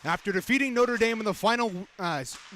After defeating Notre Dame in the final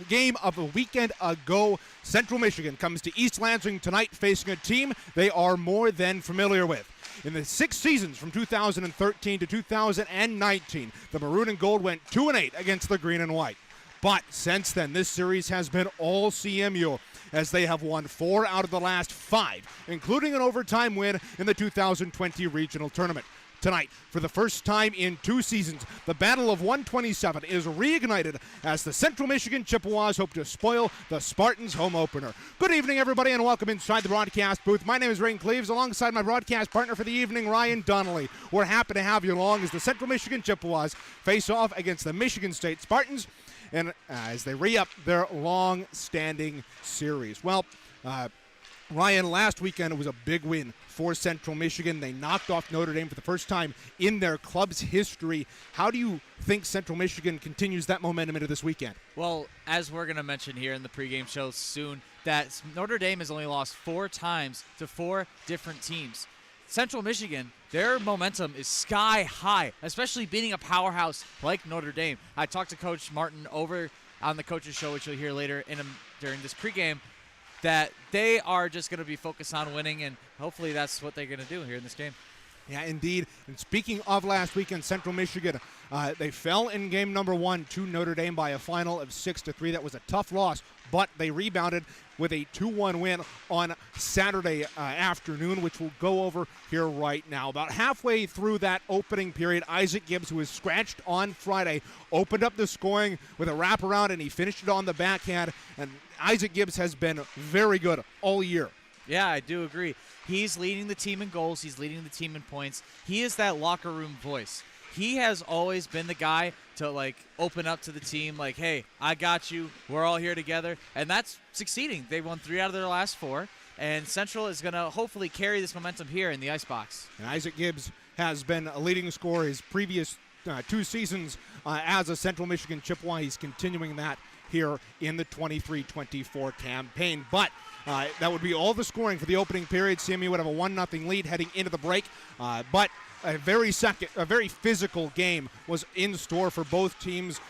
game of a weekend ago, Central Michigan comes to East Lansing tonight facing a team they are more than familiar with. In the 6 seasons from 2013 to 2019, the Maroon and Gold went 2-8 against the Green and White. But since then, this series has been all CMU, as they have won 4 out of the last 5, including an overtime win in the 2020 regional tournament. Tonight, for the first time in 2 seasons, the Battle of 127 is reignited as the Central Michigan Chippewas hope to spoil the Spartans' home opener. Good evening, everybody, and welcome inside the broadcast booth. My name is Rain Cleaves, alongside my broadcast partner for the evening, Ryan Donnelly. We're happy to have you along as the Central Michigan Chippewas face off against the Michigan State Spartans, and as they re-up their long-standing series. Well, Ryan, last weekend it was a big win for Central Michigan. They knocked off Notre Dame for the first time in their club's history. How do you think Central Michigan continues that momentum into this weekend? Well, as we're going to mention here in the pregame show soon, that Notre Dame has only lost 4 times to 4 different teams. Central Michigan, their momentum is sky high, especially beating a powerhouse like Notre Dame. I talked to Coach Martin over on the Coaches Show, which you'll hear later during this pregame, that they are just going to be focused on winning, and hopefully that's what they're going to do here in this game. Yeah, indeed. And speaking of last weekend, Central Michigan, they fell in game number 1 to Notre Dame by a final of 6-3. That was a tough loss, but they rebounded with a 2-1 win on Saturday afternoon, which we'll go over here right now. About halfway through that opening period, Isaac Gibbs, who was scratched on Friday, opened up the scoring with a wraparound, and he finished it on the backhand. And Isaac Gibbs has been very good all year. Yeah, I do agree. He's leading the team in goals. He's leading the team in points. He is that locker room voice. He has always been the guy to, open up to the team, hey, I got you. We're all here together. And that's succeeding. They won 3 out of their last 4. And Central is going to hopefully carry this momentum here in the icebox. And Isaac Gibbs has been a leading scorer his previous 2 seasons as a Central Michigan Chippewa. He's continuing that here in the 23-24 campaign. But that would be all the scoring for the opening period. CMU would have a 1-0 lead heading into the break. But a very physical game was in store for both teams.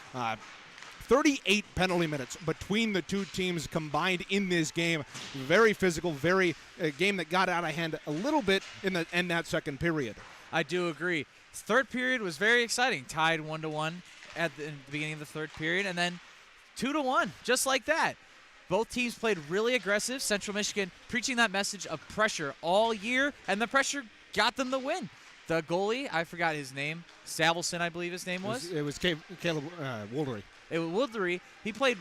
38 penalty minutes between the 2 teams combined in this game. Very physical, a game that got out of hand a little bit in that second period. I do agree. Third period was very exciting. Tied 1-1 at the beginning of the third period, and then 2-1, just like that. Both teams played really aggressive. Central Michigan preaching that message of pressure all year, and the pressure got them the win. The goalie, I forgot his name, Savelson, I believe his name was. It was Caleb Woldery. It was Woldery. He played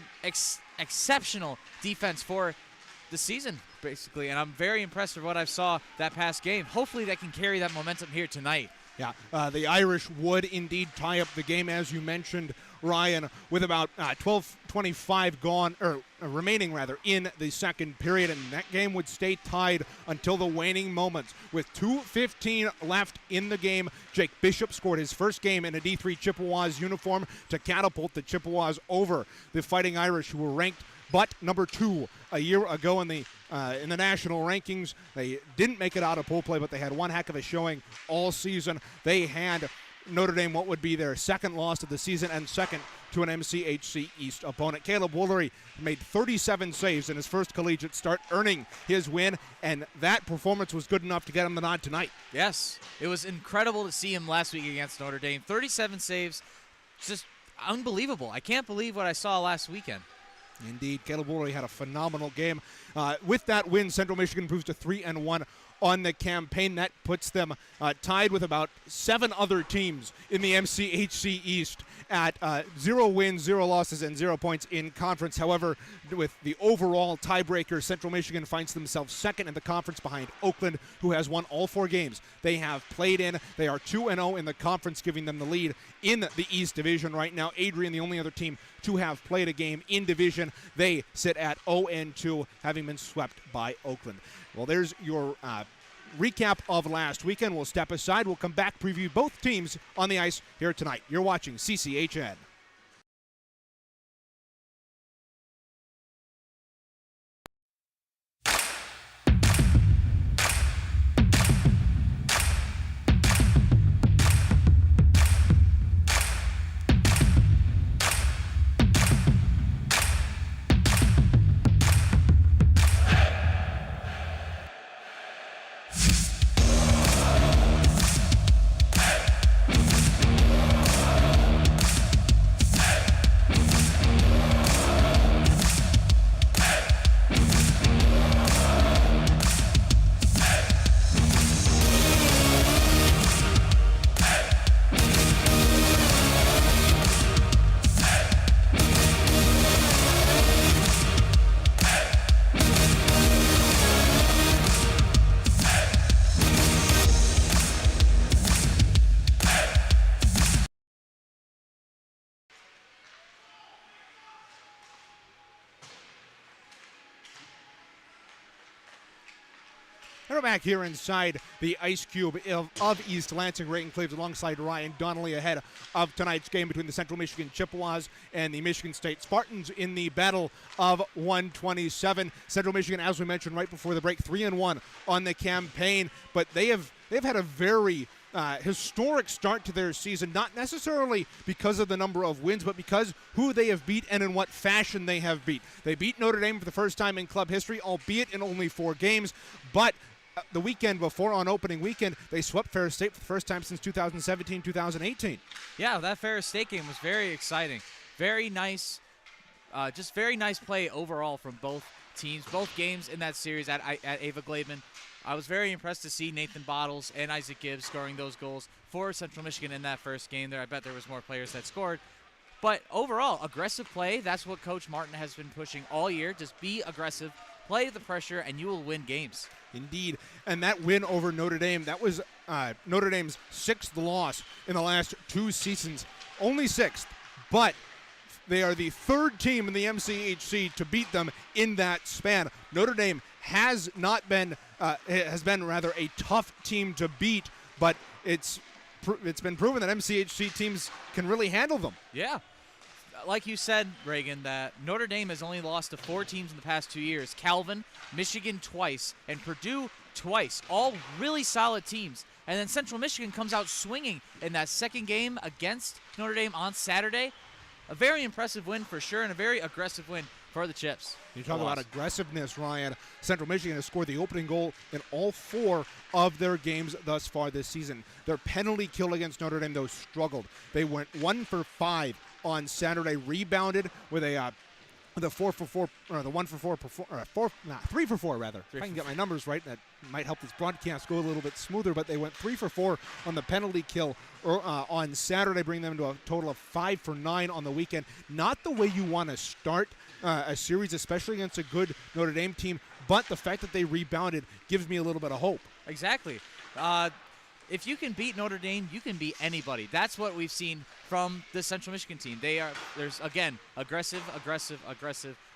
exceptional defense for the season, basically, and I'm very impressed with what I saw that past game. Hopefully that can carry that momentum here tonight. Yeah, the Irish would indeed tie up the game, as you mentioned, Ryan, with about 12:25 remaining in the second period, and that game would stay tied until the waning moments. With 2:15 left in the game, Jake Bishop scored his first game in a D3 Chippewas uniform to catapult the Chippewas over the Fighting Irish, who were ranked but number 2 a year ago in the national rankings. They didn't make it out of pool play, but they had one heck of a showing all season. They had Notre Dame what would be their second loss of the season and second to an MCHC East opponent. Caleb Woldery made 37 saves in his first collegiate start, earning his win, and that performance was good enough to get him the nod tonight. Yes, it was incredible to see him last week against Notre Dame. 37 saves, just unbelievable. I can't believe what I saw last weekend. Indeed, Caleb Woldery had a phenomenal game. With that win, Central Michigan improves to 3-1 on the campaign. That puts them tied with about 7 other teams in the MCHC East at 0 wins, 0 losses, and 0 points in conference. However, with the overall tiebreaker, Central Michigan finds themselves second in the conference behind Oakland, who has won all 4 games they have played in. They are 2-0 in the conference, giving them the lead in the East Division right now. Adrian, the only other team to have played a game in division, they sit at 0-2, having been swept by Oakland. Well, there's your recap of last weekend. We'll step aside. We'll come back, preview both teams on the ice here tonight. You're watching CCHN. And we're back here inside the Ice Cube of East Lansing. Reagan Cleaves alongside Ryan Donnelly ahead of tonight's game between the Central Michigan Chippewas and the Michigan State Spartans in the Battle of 127. Central Michigan, as we mentioned right before the break, 3-1 on the campaign, but they've had a very historic start to their season, not necessarily because of the number of wins, but because who they have beat and in what fashion they have beat. They beat Notre Dame for the first time in club history, albeit in only 4 games, but the weekend before, on opening weekend, they swept Ferris State for the first time since 2017-2018. Yeah, that Ferris State game was very exciting. Very nice, just very nice play overall from both teams. Both games in that series at Ava Glademan. I was very impressed to see Nathan Bottles and Isaac Gibbs scoring those goals for Central Michigan in that first game there. I bet there was more players that scored. But overall, aggressive play, that's what Coach Martin has been pushing all year. Just be aggressive, play the pressure, and you will win games. Indeed. And that win over Notre Dame, that was Notre Dame's 6th loss in the last 2 seasons. Only 6th, but they are the 3rd team in the MCHC to beat them in that span. Notre Dame has been rather a tough team to beat, but it's been proven that MCHC teams can really handle them. Yeah. Like you said, Reagan, that Notre Dame has only lost to 4 teams in the past 2 years. Calvin, Michigan twice, and Purdue twice. All really solid teams. And then Central Michigan comes out swinging in that second game against Notre Dame on Saturday. A very impressive win for sure, and a very aggressive win for the Chips. You talk about aggressiveness, Ryan. Central Michigan has scored the opening goal in all 4 of their games thus far this season. Their penalty kill against Notre Dame, though, struggled. They went 1 for 5 on Saturday, rebounded with a 4 for 4, or the 1 for 4, 3 for 4 rather. If I can get my numbers right, that might help this broadcast go a little bit smoother, but they went 3 for 4 on the penalty kill on Saturday, bringing them to a total of 5 for 9 on the weekend. Not the way you want to start a series, especially against a good Notre Dame team, but the fact that they rebounded gives me a little bit of hope. Exactly. If you can beat Notre Dame, you can beat anybody. That's what we've seen from the Central Michigan team. There's again, aggressive,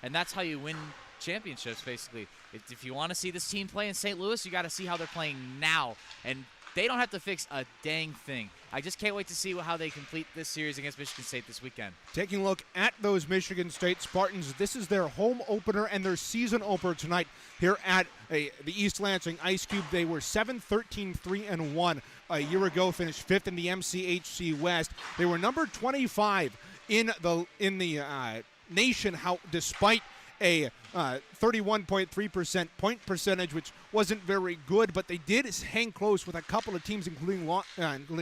and that's how you win championships, basically. If you want to see this team play in St. Louis, you got to see how they're playing now, and they don't have to fix a dang thing. I just can't wait to see how they complete this series against Michigan State this weekend. Taking a look at those Michigan State Spartans, this is their home opener and their season opener tonight here at the East Lansing Ice Cube. They were 7-13-3-1 a year ago, finished 5th in the MCHC West. They were number 25 in the nation, despite a 31.3% point percentage, which wasn't very good, but they did hang close with a couple of teams, including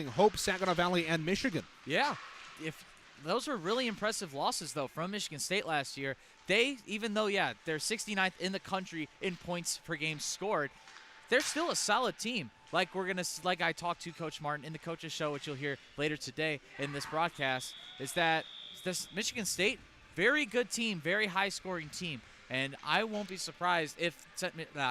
Hope, Saginaw Valley, and Michigan. Yeah, if those were really impressive losses, though, from Michigan State last year. Even though, they're 69th in the country in points per game scored, they're still a solid team. Like I talked to Coach Martin in the Coaches Show, which you'll hear later today in this broadcast, is that this Michigan State, very good team, very high-scoring team, and I won't be surprised if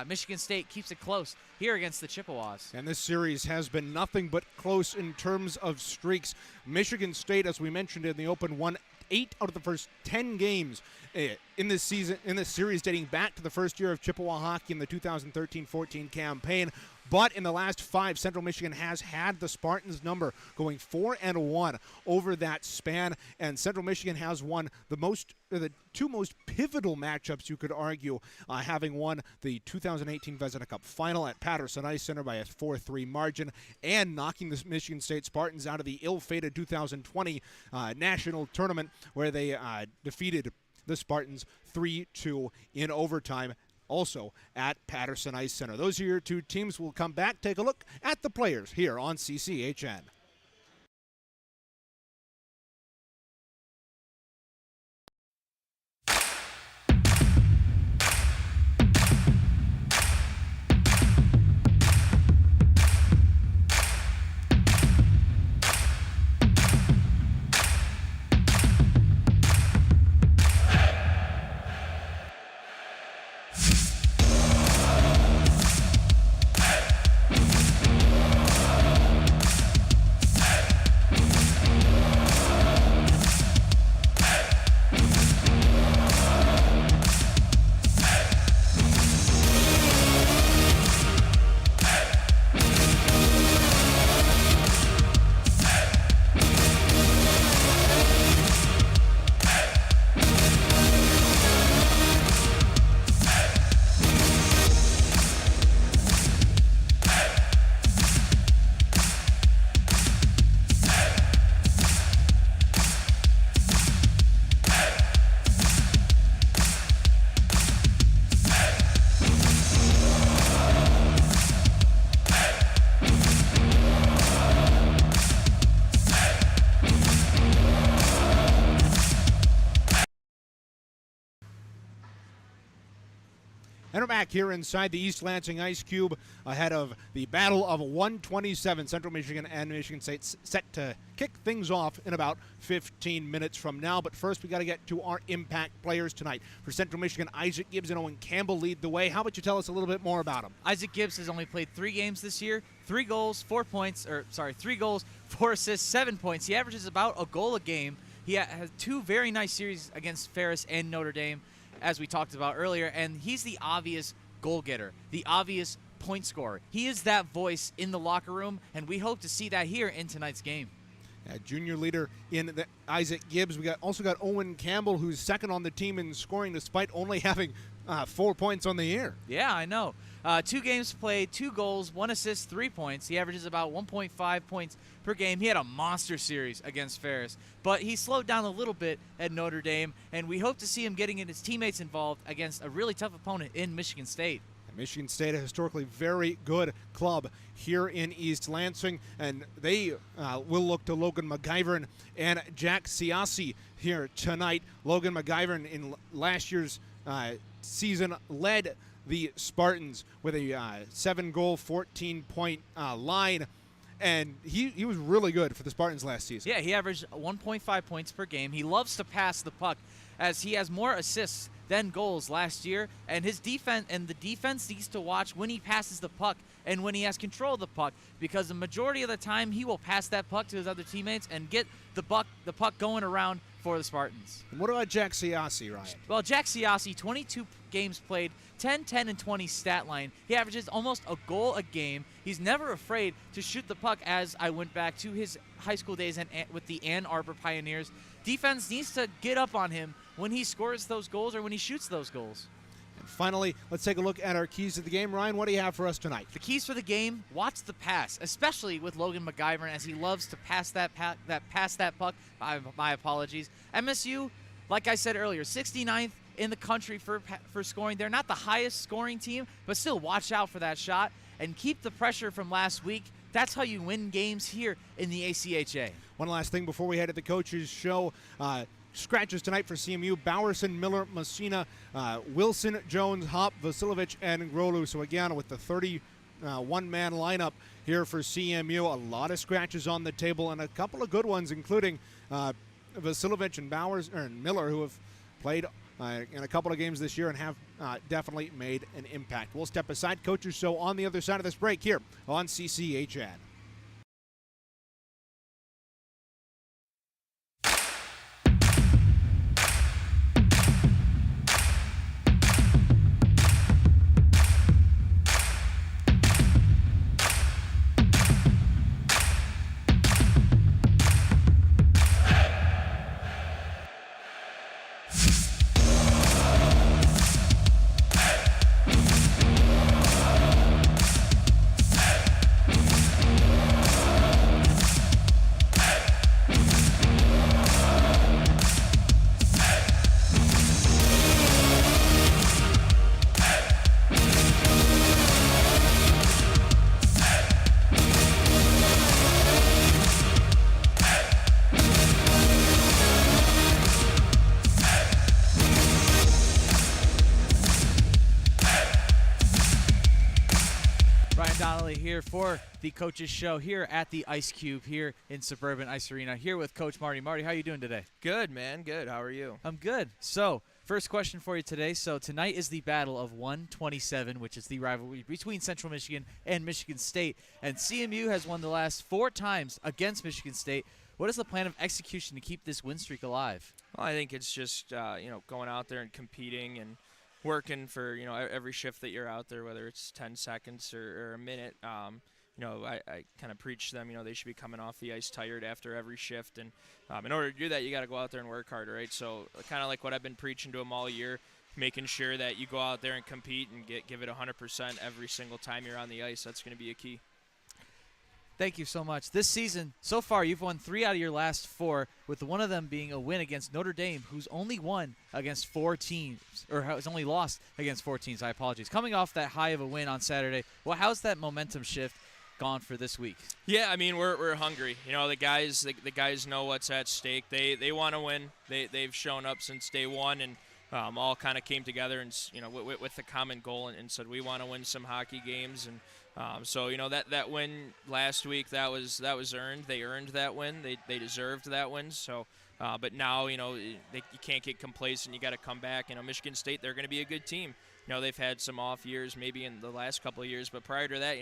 Michigan State keeps it close here against the Chippewas. And this series has been nothing but close in terms of streaks. Michigan State, as we mentioned in the open, won 8 out of the first 10 games in this series, dating back to the first year of Chippewa hockey in the 2013-14 campaign. But in the last 5, Central Michigan has had the Spartans' number, going 4-1 over that span. And Central Michigan has won the 2 most pivotal matchups, you could argue, having won the 2018 Vezina Cup final at Patterson Ice Center by a 4-3 margin, and knocking the Michigan State Spartans out of the ill-fated 2020 national tournament, where they defeated the Spartans 3-2 in overtime, also at Patterson Ice Center. Those are your 2 teams. We'll come back, take a look at the players here on CCHN. And we're back here inside the East Lansing Ice Cube ahead of the Battle of 127. Central Michigan and Michigan State set to kick things off in about 15 minutes from now. But first, we got to get to our impact players tonight. For Central Michigan, Isaac Gibbs and Owen Campbell lead the way. How about you tell us a little bit more about them? Isaac Gibbs has only played 3 games this year. 3 goals, 4 assists, 7 points. He averages about a goal a game. He has 2 very nice series against Ferris and Notre Dame, as we talked about earlier, and he's the obvious goal getter, the obvious point scorer. He is that voice in the locker room, and we hope to see that here in tonight's game. Junior leader in Isaac Gibbs. We also got Owen Campbell, who's second on the team in scoring despite only having 4 points on the year. Yeah, I know. 2 games played, 2 goals, 1 assist, 3 points. He averages about 1.5 points per game. He had a monster series against Ferris, but he slowed down a little bit at Notre Dame, and we hope to see him getting his teammates involved against a really tough opponent in Michigan State. Michigan State, a historically very good club here in East Lansing, and they will look to Logan McGivern and Jack Siasi here tonight. Logan McGivern in last year's season led the Spartans with a 7-goal, 14-point line, and he was really good for the Spartans last season. Yeah, he averaged 1.5 points per game. He loves to pass the puck, as he has more assists than goals last year, and the defense needs to watch when he passes the puck and when he has control of the puck, because the majority of the time he will pass that puck to his other teammates and get the puck going around for the Spartans. And what about Jack Siasi, Ryan? Well, Jack Siasi, 22 games played, 10, 10, and 20 stat line. He averages almost a goal a game. He's never afraid to shoot the puck, as I went back to his high school days with the Ann Arbor Pioneers. Defense needs to get up on him when he scores those goals or when he shoots those goles. And finally, let's take a look at our keys to the game. Ryan, what do you have for us tonight? The keys for the game: watch the pass, especially with Logan McGivern, as he loves to pass that puck. My apologies. MSU, like I said earlier, 69th in the country for scoring. They're not the highest scoring team, but still watch out for that shot and keep the pressure from last week. That's how you win games here in the ACHA. One last thing before we head to the coaches' show. Scratches tonight for CMU: Bowerson, Miller, Messina, Wilson, Jones, Hop, Vasilovich, and Grolu. So again, with the 31-man lineup here for CMU, a lot of scratches on the table and a couple of good ones, including Vasilovich and Miller, who have played in a couple of games this year and have definitely made an impact. We'll step aside. Coaches' show on the other side of this break here on CCHN. Here for the coaches show here at the Ice Cube here in Suburban Ice Arena, here with Coach Marty. Marty, how are you doing today? Good, man. Good. How are you? I'm good. So, first question for you today. So, tonight is the Battle of 127, which is the rivalry between Central Michigan and Michigan State. And CMU has won the last 4 times against Michigan State. What is the plan of execution to keep this win streak alive? Well, I think it's just, going out there and competing and working for, every shift that you're out there, whether it's 10 seconds or a minute. I kind of preach to them, they should be coming off the ice tired after every shift. And in order to do that, you got to go out there and work harder, right? So kind of like what I've been preaching to them all year, making sure that you go out there and compete and give it 100% every single time you're on the ice. That's going to be a key. Thank you so much. This season, so far, you've won 3 out of your last 4, with one of them being a win against Notre Dame, who's only won against 4 teams, or has only lost against 4 teams. I apologize. Coming off that high of a win on Saturday, well, how's that momentum shift gone for this week? Yeah, I mean, we're hungry. The guys know what's at stake. They want to win. They've shown up since day one, and all kind of came together and with the common goal and said we want to win some hockey games. And so that win last week, that was earned. They earned that win. They deserved that win. So. But now, you can't get complacent. You got to come back. Michigan State, they're going to be a good team. They've had some off years maybe in the last couple of years, but prior to that,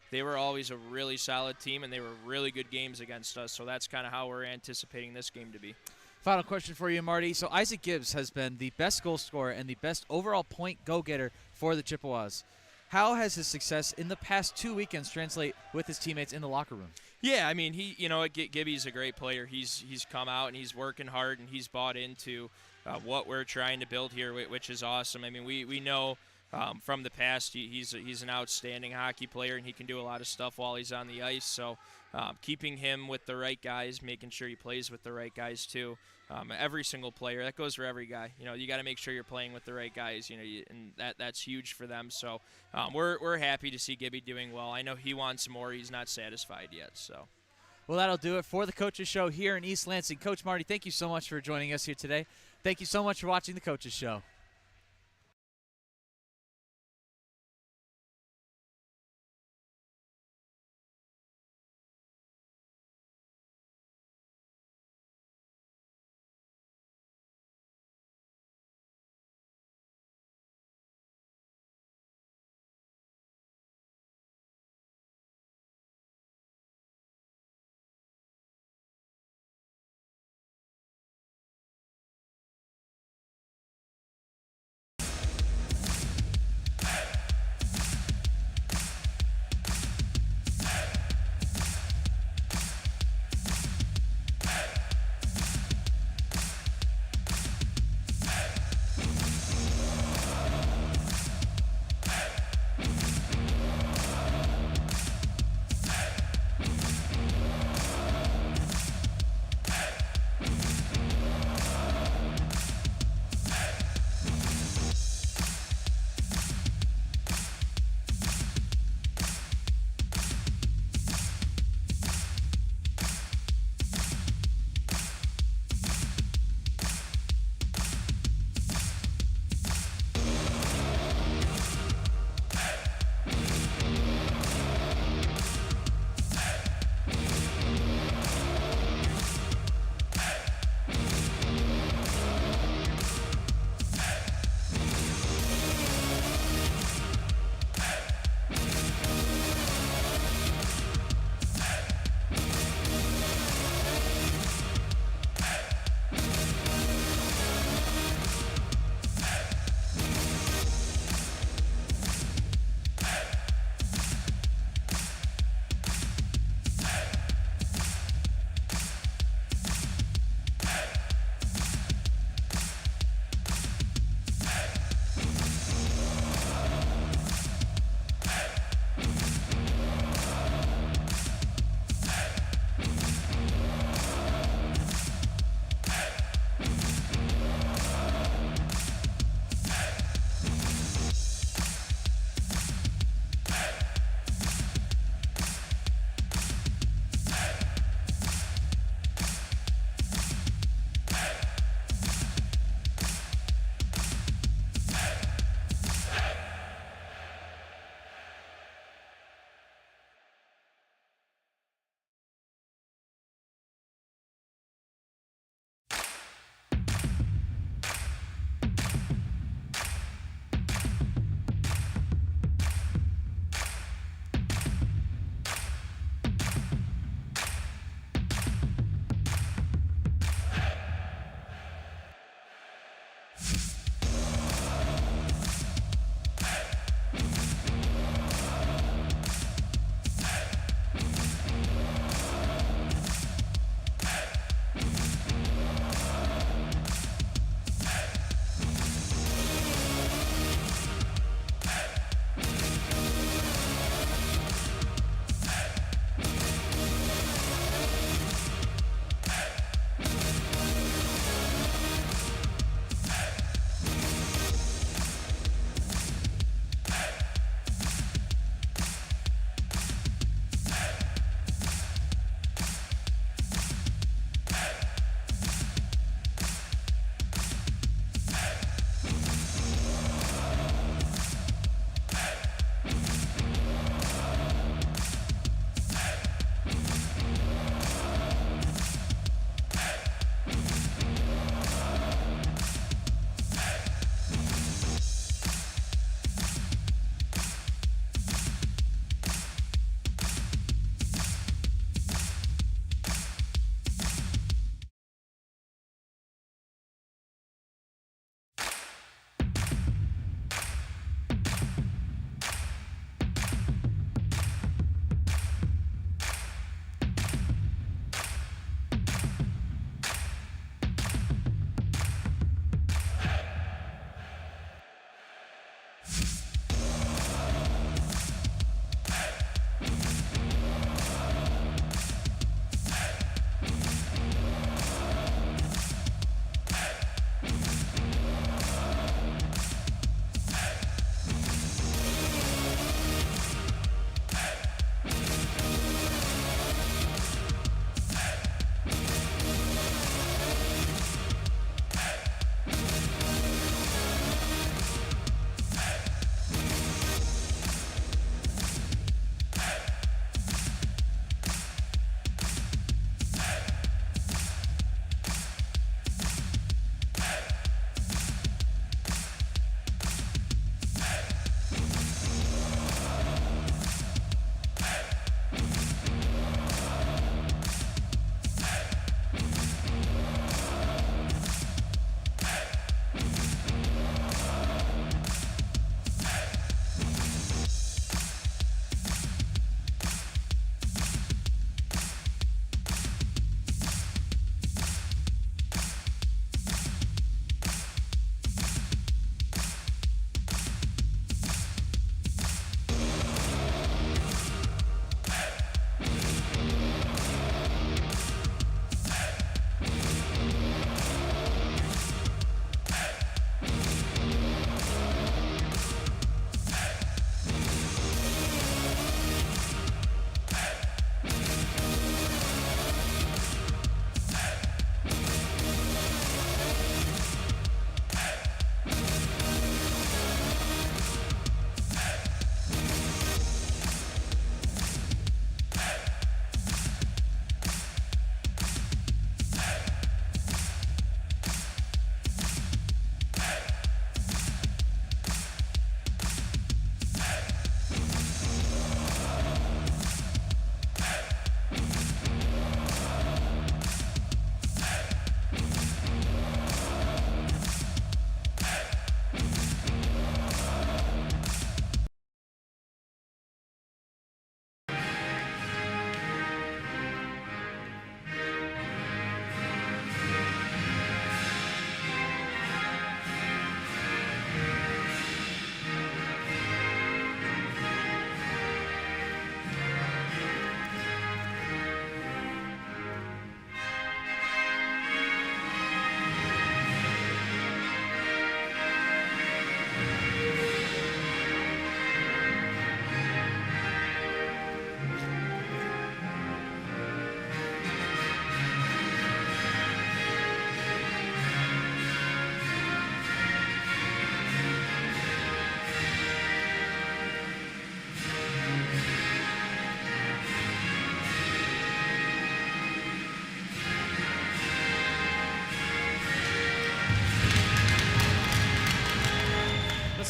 they were always a really solid team, and they were really good games against us. So that's kind of how we're anticipating this game to be. Final question for you, Marty. So Isaac Gibbs has been the best goal scorer and the best overall point go-getter for the Chippewas. How has his success in the past 2 weekends translate with his teammates in the locker room? Yeah, I mean, Gibby's a great player. He's come out and he's working hard and he's bought into what we're trying to build here, which is awesome. I mean, we know from the past he's an outstanding hockey player and he can do a lot of stuff while he's on the ice. So keeping him with the right guys, making sure he plays with the right guys too. Every single player, that goes for every guy. You got to make sure you're playing with the right guys. And that's huge for them. So we're happy to see Gibby doing well. I know he wants more. He's not satisfied yet. So. Well, that'll do it for the Coaches Show here in East Lansing. Coach Marty, thank you so much for joining us here today. Thank you so much for watching the Coaches Show.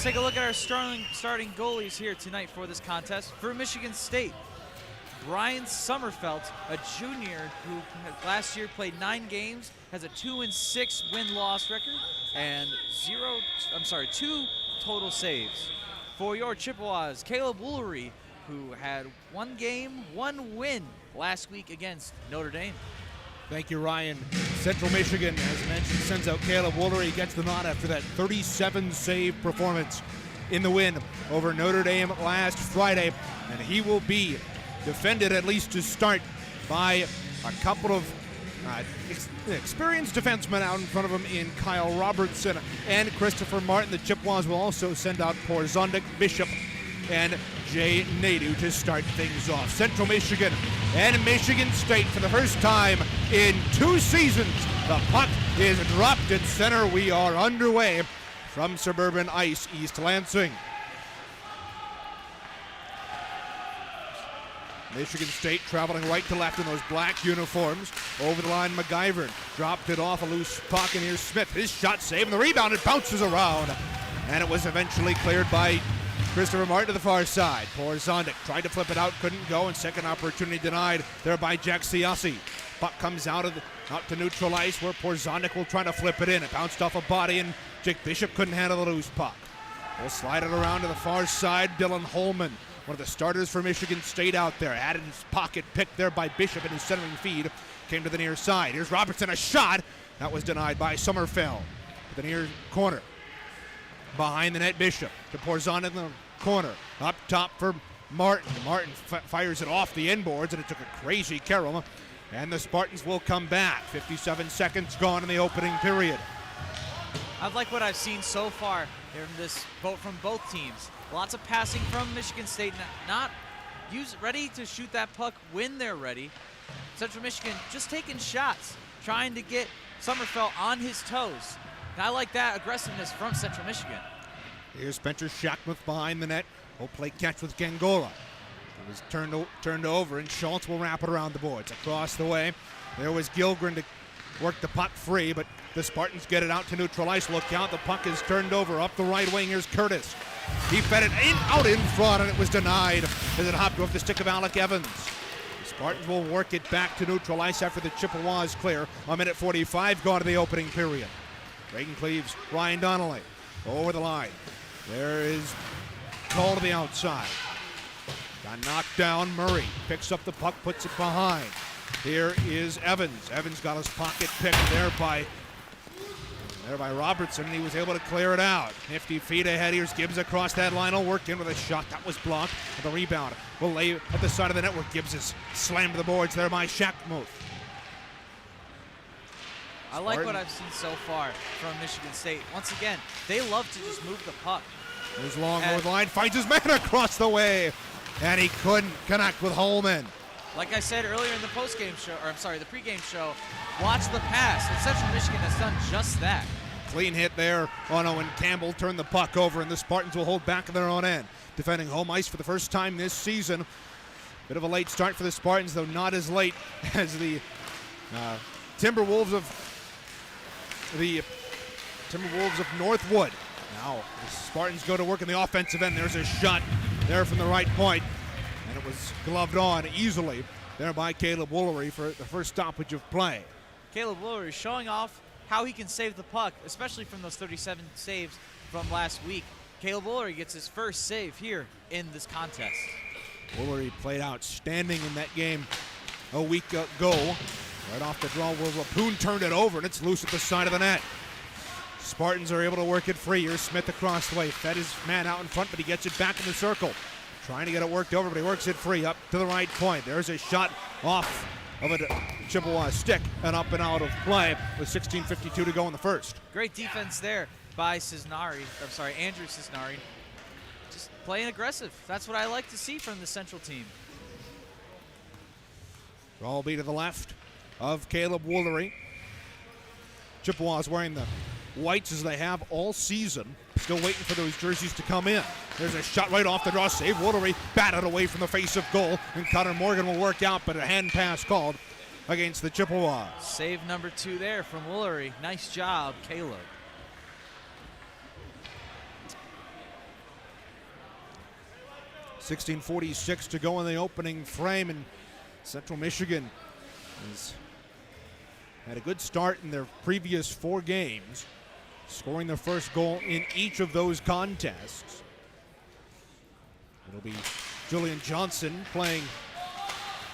take a look at our starting goalies here tonight for this contest. For Michigan State, Brian Sommerfeld, a junior who last year played 9 games, has a 2-6 win-loss record and 2 total saves. For your Chippewas, Caleb Woolery, who had 1 game, 1 win last week against Notre Dame. Thank you, Ryan. Central Michigan, as mentioned, sends out Caleb Woolery. He gets the nod after that 37-save performance in the win over Notre Dame last Friday. And he will be defended, at least to start, by a couple of experienced defensemen out in front of him in Kyle Robertson and Christopher Martin. The Chippewas will also send out Porzondik, Bishop, and Jay Nadeau to start things off. Central Michigan and Michigan State for the first time in 2 seasons. The puck is dropped in center. We are underway from Suburban Ice, East Lansing. Michigan State traveling right to left in those black uniforms. Over the line, McGyver dropped it off a loose puck, and here's Smith. His shot saved, and the rebound, it bounces around. And it was eventually cleared by Christopher Martin to the far side. Porzondik tried to flip it out, couldn't go, and second opportunity denied there by Jack Siassi. Puck comes out to neutral ice where Porzondik will try to flip it in. It bounced off a body, and Jake Bishop couldn't handle the loose puck. We'll slide it around to the far side. Dylan Holman, one of the starters for Michigan State out there, had his pocket picked there by Bishop in his centering feed. Came to the near side. Here's Robertson, a shot. That was denied by Sommerfeld. To the near corner. Behind the net, Bishop to Porzondik in the corner. Up top for Martin. Martin fires it off the inboards, and it took a crazy carry. And the Spartans will come back. 57 seconds gone in the opening period. I like what I've seen so far from both teams. Lots of passing from Michigan State, ready to shoot that puck when they're ready. Central Michigan just taking shots, trying to get Sommerfeld on his toes. And I like that aggressiveness from Central Michigan. Here's Spencer Shackmuth behind the net. He'll play catch with Gangola. It was turned over, and Schultz will wrap it around the boards. Across the way, there was Gilgren to work the puck free, but the Spartans get it out to neutral ice. Look out, the puck is turned over. Up the right wing, here's Curtis. He fed it out in front, and it was denied as it hopped off the stick of Alec Evans. The Spartans will work it back to neutral ice after the Chippewas clear. 1:45 gone in the opening period. Reagan Cleaves, Ryan Donnelly over the line. There is call to the outside. Got knocked down. Murray picks up the puck, puts it behind. Here is Evans. Evans got his pocket picked there by Robertson, and he was able to clear it out. 50 feet ahead. Here's Gibbs across that line. He'll work in with a shot. That was blocked. The rebound will lay at the side of the net where Gibbs is slammed to the boards there by Shackmuth. I like what I've seen so far from Michigan State. Once again, they love to just move the puck. There's Long over the line, finds his man across the way, and he couldn't connect with Holman. Like I said earlier in the the pregame show, watch the pass, and Central Michigan has done just that. Clean hit there on Owen Campbell, turned the puck over, and the Spartans will hold back on their own end. Defending home ice for the first time this season. Bit of a late start for the Spartans, though not as late as the Timberwolves of Northwood. Now the Spartans go to work in the offensive end. There's a shot there from the right point, and it was gloved on easily there by Caleb Woolery for the first stoppage of play. Caleb Woolery showing off how he can save the puck, especially from those 37 saves from last week. Caleb Woolery gets his first save here in this contest. Woolery played outstanding in that game a week ago. Right off the draw, where Rapoon turned it over, and it's loose at the side of the net. Spartans are able to work it free. Here's Smith across the way. Fed his man out in front, but he gets it back in the circle. Trying to get it worked over, but he works it free up to the right point. There's a shot off of a Chippewa stick and up and out of play with 16:52 to go in the first. Great defense there by Andrew Cisnari. Just playing aggressive. That's what I like to see from the Central team. Draw will be to the left of Caleb Woolery. Chippewas wearing the whites as they have all season. Still waiting for those jerseys to come in. There's a shot right off the draw. Save. Woolery batted away from the face of goal, and Connor Morgan will work out, but a hand pass called against the Chippewas. Save number 2 there from Woolery. Nice job, Caleb. 16:46 to go in the opening frame, and Central Michigan has had a good start in their previous 4 games, scoring their first goal in each of those contests. It'll be Julian Johnson playing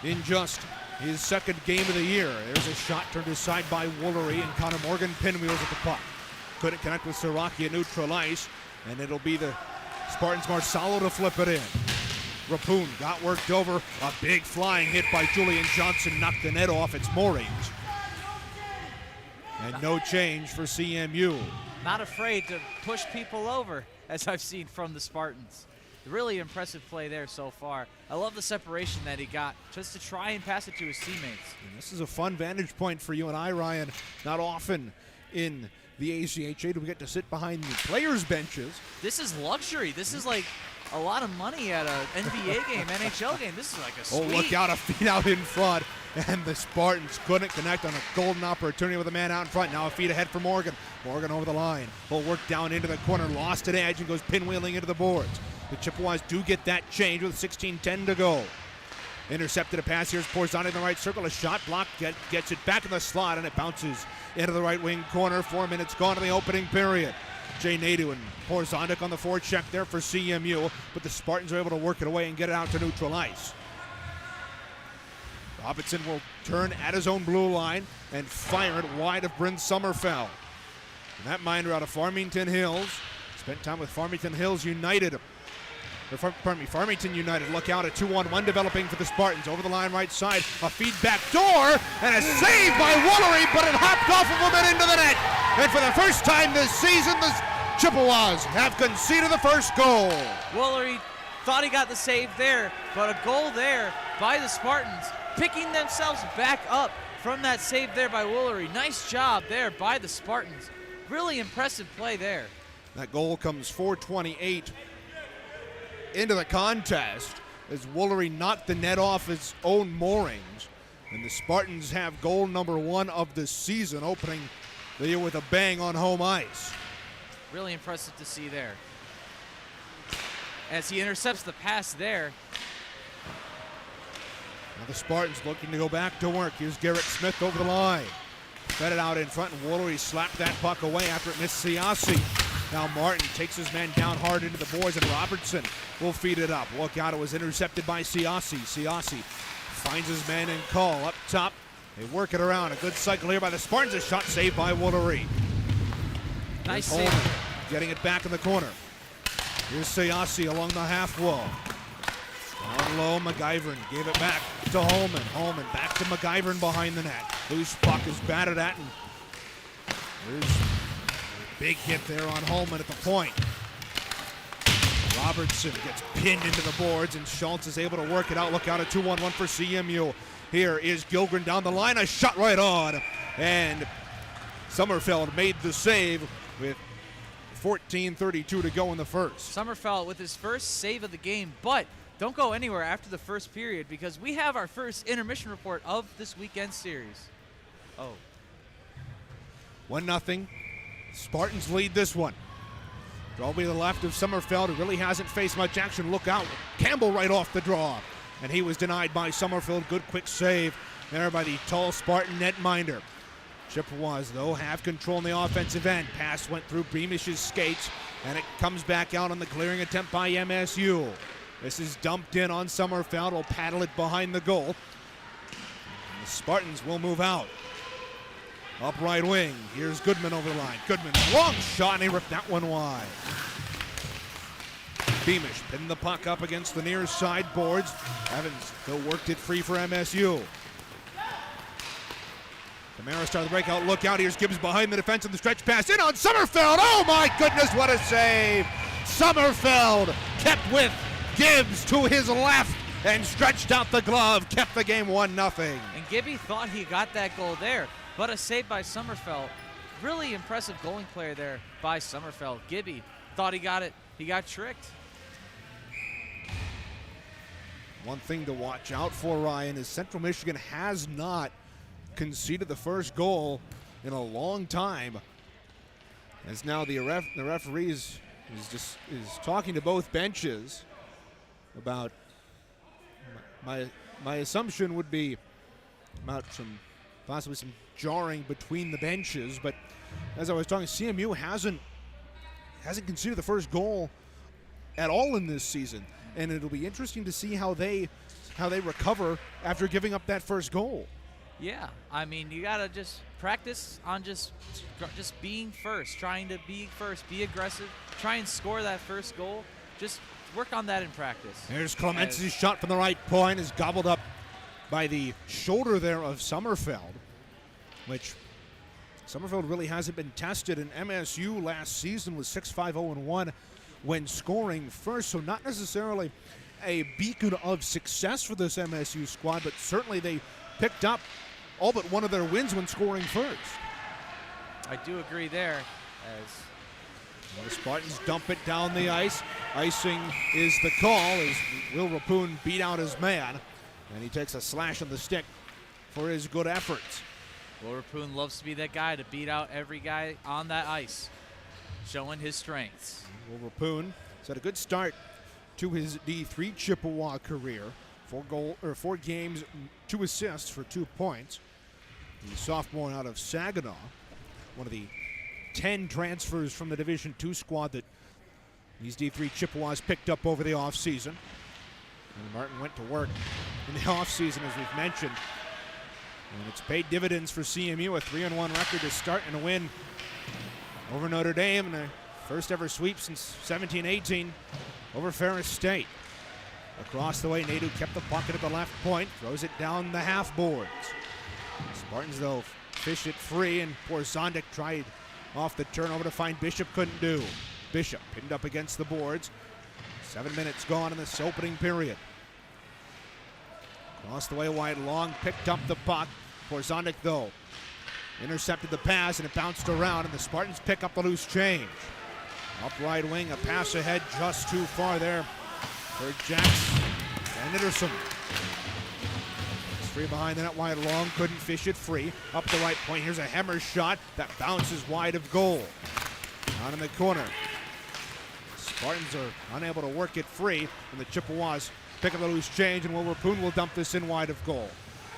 in just his second game of the year. There's a shot turned aside by Woolery, and Connor Morgan pinwheels at the puck. Couldn't connect with Siraki at neutral ice, and it'll be the Spartans' Marsalo to flip it in. Rappoon got worked over. A big flying hit by Julian Johnson knocked the net off its moorings. And no change for CMU. Not afraid to push people over, as I've seen from the Spartans. Really impressive play there so far. I love the separation that he got just to try and pass it to his teammates. And this is a fun vantage point for you and I, Ryan. Not often in the ACHA do we get to sit behind the players' benches. This is luxury. This is like a lot of money at an NBA game, NHL game. This is like a Oh, suite. look out, a feed out in front. And the Spartans couldn't connect on a golden opportunity with a man out in front. Now a feed ahead for Morgan. Morgan over the line. Will work down into the corner. Lost an edge and goes pinwheeling into the boards. The Chippewas do get that change with 16:10 to go. Intercepted a pass. Here's Porzani in the right circle. A shot blocked. Gets it back in the slot, and it bounces into the right wing corner. 4 minutes gone in the opening period. Jay Nadeau and Porzanic on the forecheck there for CMU, but the Spartans are able to work it away and get it out to neutral ice. Robinson will turn at his own blue line and fire it wide of Bryn Sommerfeld. And that minder out of Farmington Hills. Spent time with Farmington Hills United. Farmington United. Look out, a 2-on-1 developing for the Spartans. Over the line right side, a feedback door, and a save by Woolery, but it hopped off of him and into the net. And for the first time this season, the Chippewas have conceded the first goal. Woolery thought he got the save there, but a goal there by the Spartans, picking themselves back up from that save there by Woolery. Nice job there by the Spartans. Really impressive play there. That goal comes 4:28 into the contest as Woolery knocked the net off his own moorings. And the Spartans have goal number 1 of the season, opening the year with a bang on home ice. Really impressive to see there. As he intercepts the pass there. Now the Spartans looking to go back to work. Here's Garrett Smith over the line. Fed it out in front, and Woolery slapped that puck away after it missed Siassi. Now Martin takes his man down hard into the boards, and Robertson will feed it up. Look out, it was intercepted by Siassi. Siassi finds his man in call up top. They work it around. A good cycle here by the Spartans. A shot saved by Woolery. Nice Holman save. getting it back in the corner. Here's Siassi along the half wall. Down low, McIvern gave it back to Holman. Holman back to McIvern behind the net. Loose puck is batted at, and there's a big hit there on Holman at the point. Robertson gets pinned into the boards, and Schultz is able to work it out. Look out, a 2-on-1 for CMU. Here is Gilgren down the line, a shot right on, and Sommerfeld made the save with 14:32 to go in the first. Sommerfeld with his first save of the game, but don't go anywhere after the first period because we have our first intermission report of this weekend series. 1-0. Spartans lead this one. Draw to the left of Sommerfeld, who really hasn't faced much action. Look out. Campbell right off the draw. And he was denied by Sommerfeld. Good quick save there by the tall Spartan netminder. Chippewas, though, have control in the offensive end. Pass went through Beamish's skates, and it comes back out on the clearing attempt by MSU. This is dumped in on Sommerfeld. Will paddle it behind the goal. And the Spartans will move out. Up right wing. Here's Goodman over the line. Goodman, long shot, and he ripped that one wide. Beamish pinned the puck up against the near side boards. Evans, though, worked it free for MSU. Camara started the breakout. Look out. Here's Gibbs behind the defense and the stretch pass in on Sommerfeld. Oh, my goodness, what a save. Sommerfeld kept with Gibbs to his left and stretched out the glove. Kept the game 1-0. And Gibby thought he got that goal there, but a save by Sommerfeld. Really impressive goaling player there by Sommerfeld. Gibby thought he got it. He got tricked. One thing to watch out for, Ryan, is Central Michigan has not conceded the first goal in a long time. As now the referee is talking to both benches. about my assumption would be about possibly some jarring between the benches, but as I was talking, CMU hasn't conceded the first goal at all in this season, and it'll be interesting to see how they recover after giving up that first goal. Yeah, I mean, you gotta just practice on just being first, trying to be first, be aggressive, try and score that first goal. Just work on that in practice. There's Clements' shot from the right point is gobbled up by the shoulder there of Summerfeld, which Summerfeld really hasn't been tested. In MSU last season was 6-5-0-1 when scoring first, so not necessarily a beacon of success for this MSU squad, but certainly they picked up all but one of their wins when scoring first. I do agree there. As the Spartans dump it down the ice. Icing is the call as Will Rapoon beat out his man, and he takes a slash on the stick for his good efforts. Will Rapoon loves to be that guy to beat out every guy on that ice, showing his strengths. Will Rapoon has had a good start to his D3 Chippewa career. 4 games, 2 assists for 2 points. The sophomore out of Saginaw, one of the 10 transfers from the Division II squad that these D3 Chippewas picked up over the offseason. And Martin went to work in the offseason, as we've mentioned. And it's paid dividends for CMU, a 3-1 record to start and a win over Notre Dame, and a first ever sweep since 17-18 over Ferris State. Across the way, Nadu kept the pocket at the left point, throws it down the half boards. Spartans, though, fish it free, and poor Zondik tried off the turnover to find Bishop, couldn't do. Bishop pinned up against the boards. 7 minutes gone in this opening period. Across the way, wide long, picked up the puck. Poor Zondik, though, intercepted the pass, and it bounced around, and the Spartans pick up the loose change. Up right wing, a pass ahead, just too far there for Jacks and Nitterson. Free behind the net, wide long, couldn't fish it free. Up the right point, here's a hammer shot that bounces wide of goal. Down in the corner. Spartans are unable to work it free, and the Chippewas pick up the loose change, and Will Rapoon will dump this in wide of goal.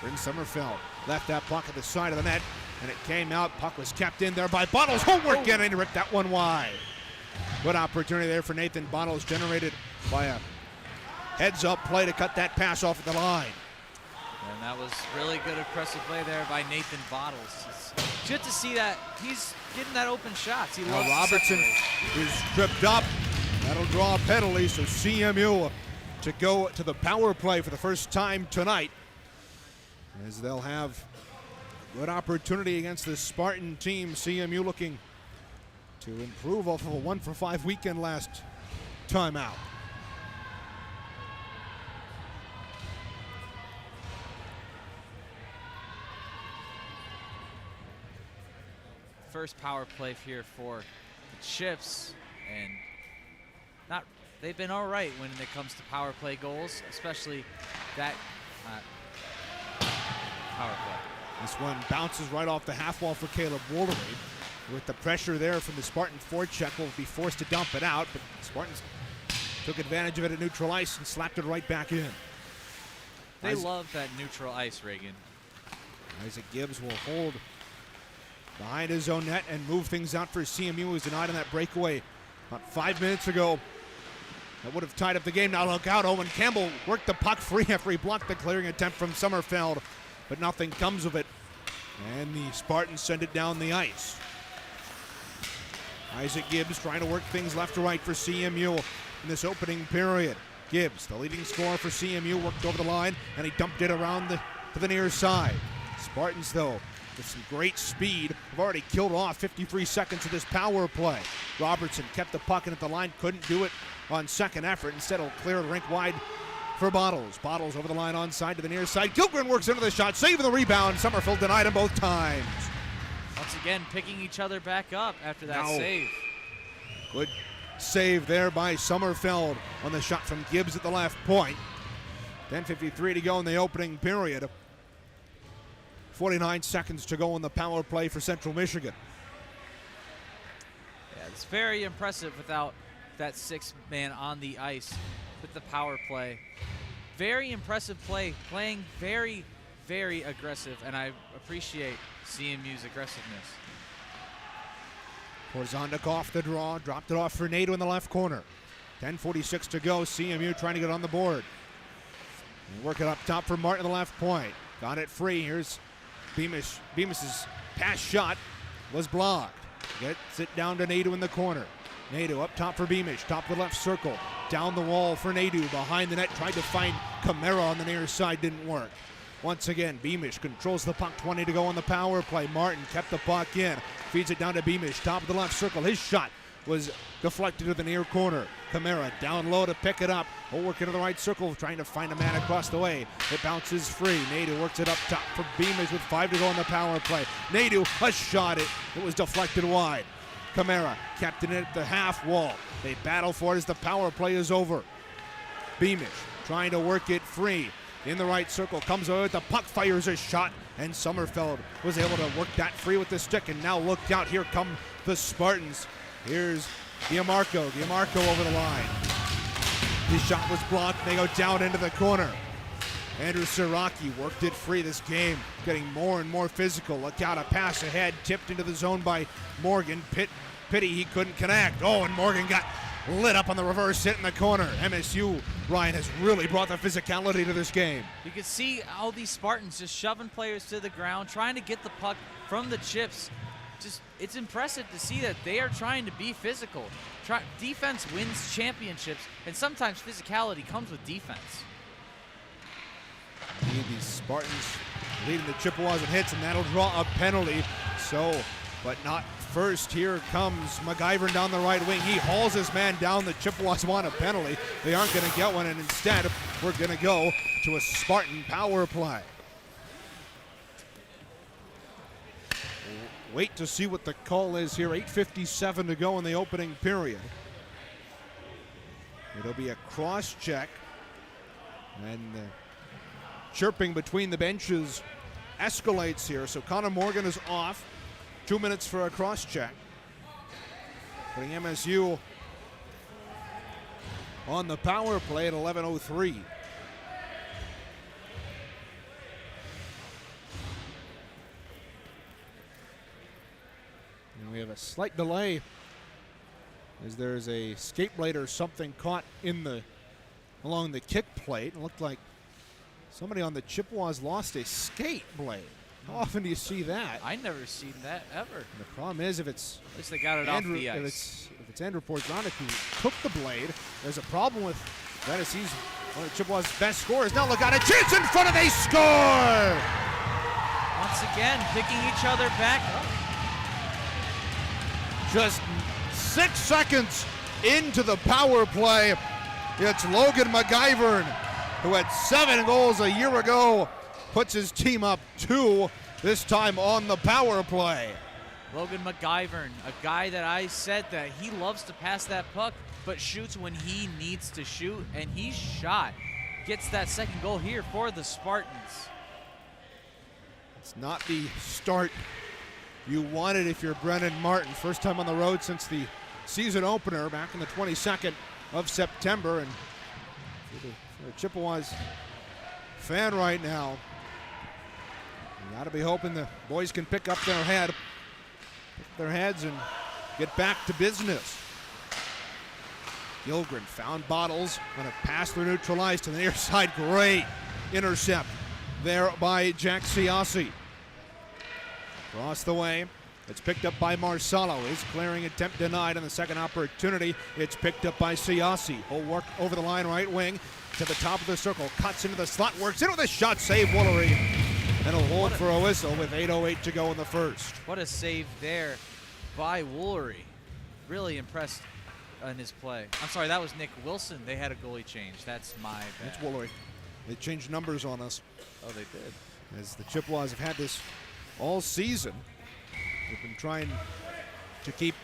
Bryn Summerfeld left that puck at the side of the net, and it came out. Puck was kept in there by Bottles. Homework getting to rip that one wide. Good opportunity there for Nathan Bottles, generated by a heads-up play to cut that pass off at the line. And that was really good, impressive play there by Nathan Bottles. It's good to see that he's getting that open shots. He loves Robertson is tripped up. That'll draw a penalty, so CMU to go to the power play for the first time tonight, as they'll have a good opportunity against the Spartan team. CMU looking to improve off of a 1-for-5 weekend last time out. First power play here for the Chips, and they've been all right when it comes to power play goals, especially that power play. This one bounces right off the half wall for Caleb Woldery. With the pressure there from the Spartan forecheck, will be forced to dump it out, but the Spartans took advantage of it at neutral ice and slapped it right back in. They love that neutral ice, Reagan. Isaac Gibbs will hold behind his own net and move things out for CMU, who was denied on that breakaway about 5 minutes ago. That would have tied up the game. Now look out, Owen Campbell worked the puck free after he blocked the clearing attempt from Summerfeld, but nothing comes of it, and the Spartans send it down the ice. Isaac Gibbs trying to work things left to right for CMU in this opening period. Gibbs, the leading scorer for CMU, worked over the line, and he dumped it around to the near side. Spartans, though, with some great speed, have already killed off 53 seconds of this power play. Robertson kept the puck in at the line, couldn't do it on second effort. Instead, he'll clear the rink wide for Bottles. Bottles over the line onside to the near side. Gilgren works into the shot, saving the rebound. Summerfield denied him both times. Once again, picking each other back up after that save. Good save there by Summerfeld on the shot from Gibbs at the left point. 10:53 to go in the opening period. 49 seconds to go in the power play for Central Michigan. Yeah, it's very impressive without that 6 man on the ice. with the power play. Very impressive play, playing very, very aggressive, and I appreciate CMU's aggressiveness. Porzonduk off the draw, dropped it off for Nadeau in the left corner. 10:46 to go, CMU trying to get on the board. And work it up top for Martin in the left point. Got it free, here's Beamish. Beamish's pass shot was blocked. Gets it down to Nadeau in the corner. Nadeau up top for Beamish, top of the left circle. Down the wall for Nadeau, behind the net, tried to find Camara on the near side, didn't work. Once again, Beamish controls the puck, 20 to go on the power play. Martin kept the puck in, feeds it down to Beamish, top of the left circle. His shot was deflected to the near corner. Camara down low to pick it up. Will work into the right circle, trying to find a man across the way. It bounces free. Nadeau works it up top for Beamish with 5 to go on the power play. Nadeau, a shot, it was deflected wide. Camara kept it at the half wall. They battle for it as the power play is over. Beamish trying to work it free. In the right circle, comes away with the puck, fires a shot, and Sommerfeld was able to work that free with the stick, and now look out, here come the Spartans. Here's Giamarco over the line. His shot was blocked, they go down into the corner. Andrew Siraki worked it free this game, getting more and more physical. Look out, a pass ahead, tipped into the zone by Morgan. Pity he couldn't connect. Oh, and Morgan got lit up on the reverse hit in the corner. MSU, Ryan, has really brought the physicality to this game. You can see all these Spartans just shoving players to the ground, trying to get the puck from the chips. It's impressive to see that they are trying to be physical. Defense wins championships, and sometimes physicality comes with defense. These Spartans leading the Chippewas in hits, and that'll draw a penalty. But not first. Here comes McIver down the right wing. He hauls his man down. The Chippewas want a penalty. They aren't going to get one, and instead we're going to go to a Spartan power play. Wait to see what the call is here. 8:57 to go in the opening period. It'll be a cross check, and chirping between the benches escalates here. So Connor Morgan is off. 2 minutes for a cross check, putting MSU on the power play at 11:03. And we have a slight delay as there's a skate blade or something caught along the kick plate. It looked like somebody on the Chippewas lost a skate blade. How often do you see that? I never seen that ever. And the problem is if it's At least they got it off the ice. If it's Andrew Porzonduk who took the blade, there's a problem with that as he's one of Chippewas' best scorers. Now look out, a chance in front of, they score! Once again, picking each other back up. Just 6 seconds into the power play, it's Logan McIver, who had 7 goals a year ago, puts his team up 2, this time on the power play. Logan McIver, a guy that I said that he loves to pass that puck, but shoots when he needs to shoot, and he shot. Gets that second goal here for the Spartans. It's not the start you wanted if you're Brennan Martin. First time on the road since the season opener back on the 22nd of September. And for the Chippewas fan right now, you got to be hoping the boys can pick up their heads and get back to business. Gilgren found Bottles on a pass through neutralized to the near side. Great intercept there by Jack Siasi. Across the way, it's picked up by Marsalo. His clearing attempt denied on the second opportunity. It's picked up by Siasi. He'll work over the line right wing to the top of the circle. Cuts into the slot, works in with a shot, save Woolery. And he'll hold for a whistle with 8:08 to go in the first. What a save there by Woolery. Really impressed in his play. I'm sorry, that was Nick Wilson. They had a goalie change. That's my bad. It's Woolery. They changed numbers on us. Oh, they did. As the Chippewas have had this all season. They've been trying to keep,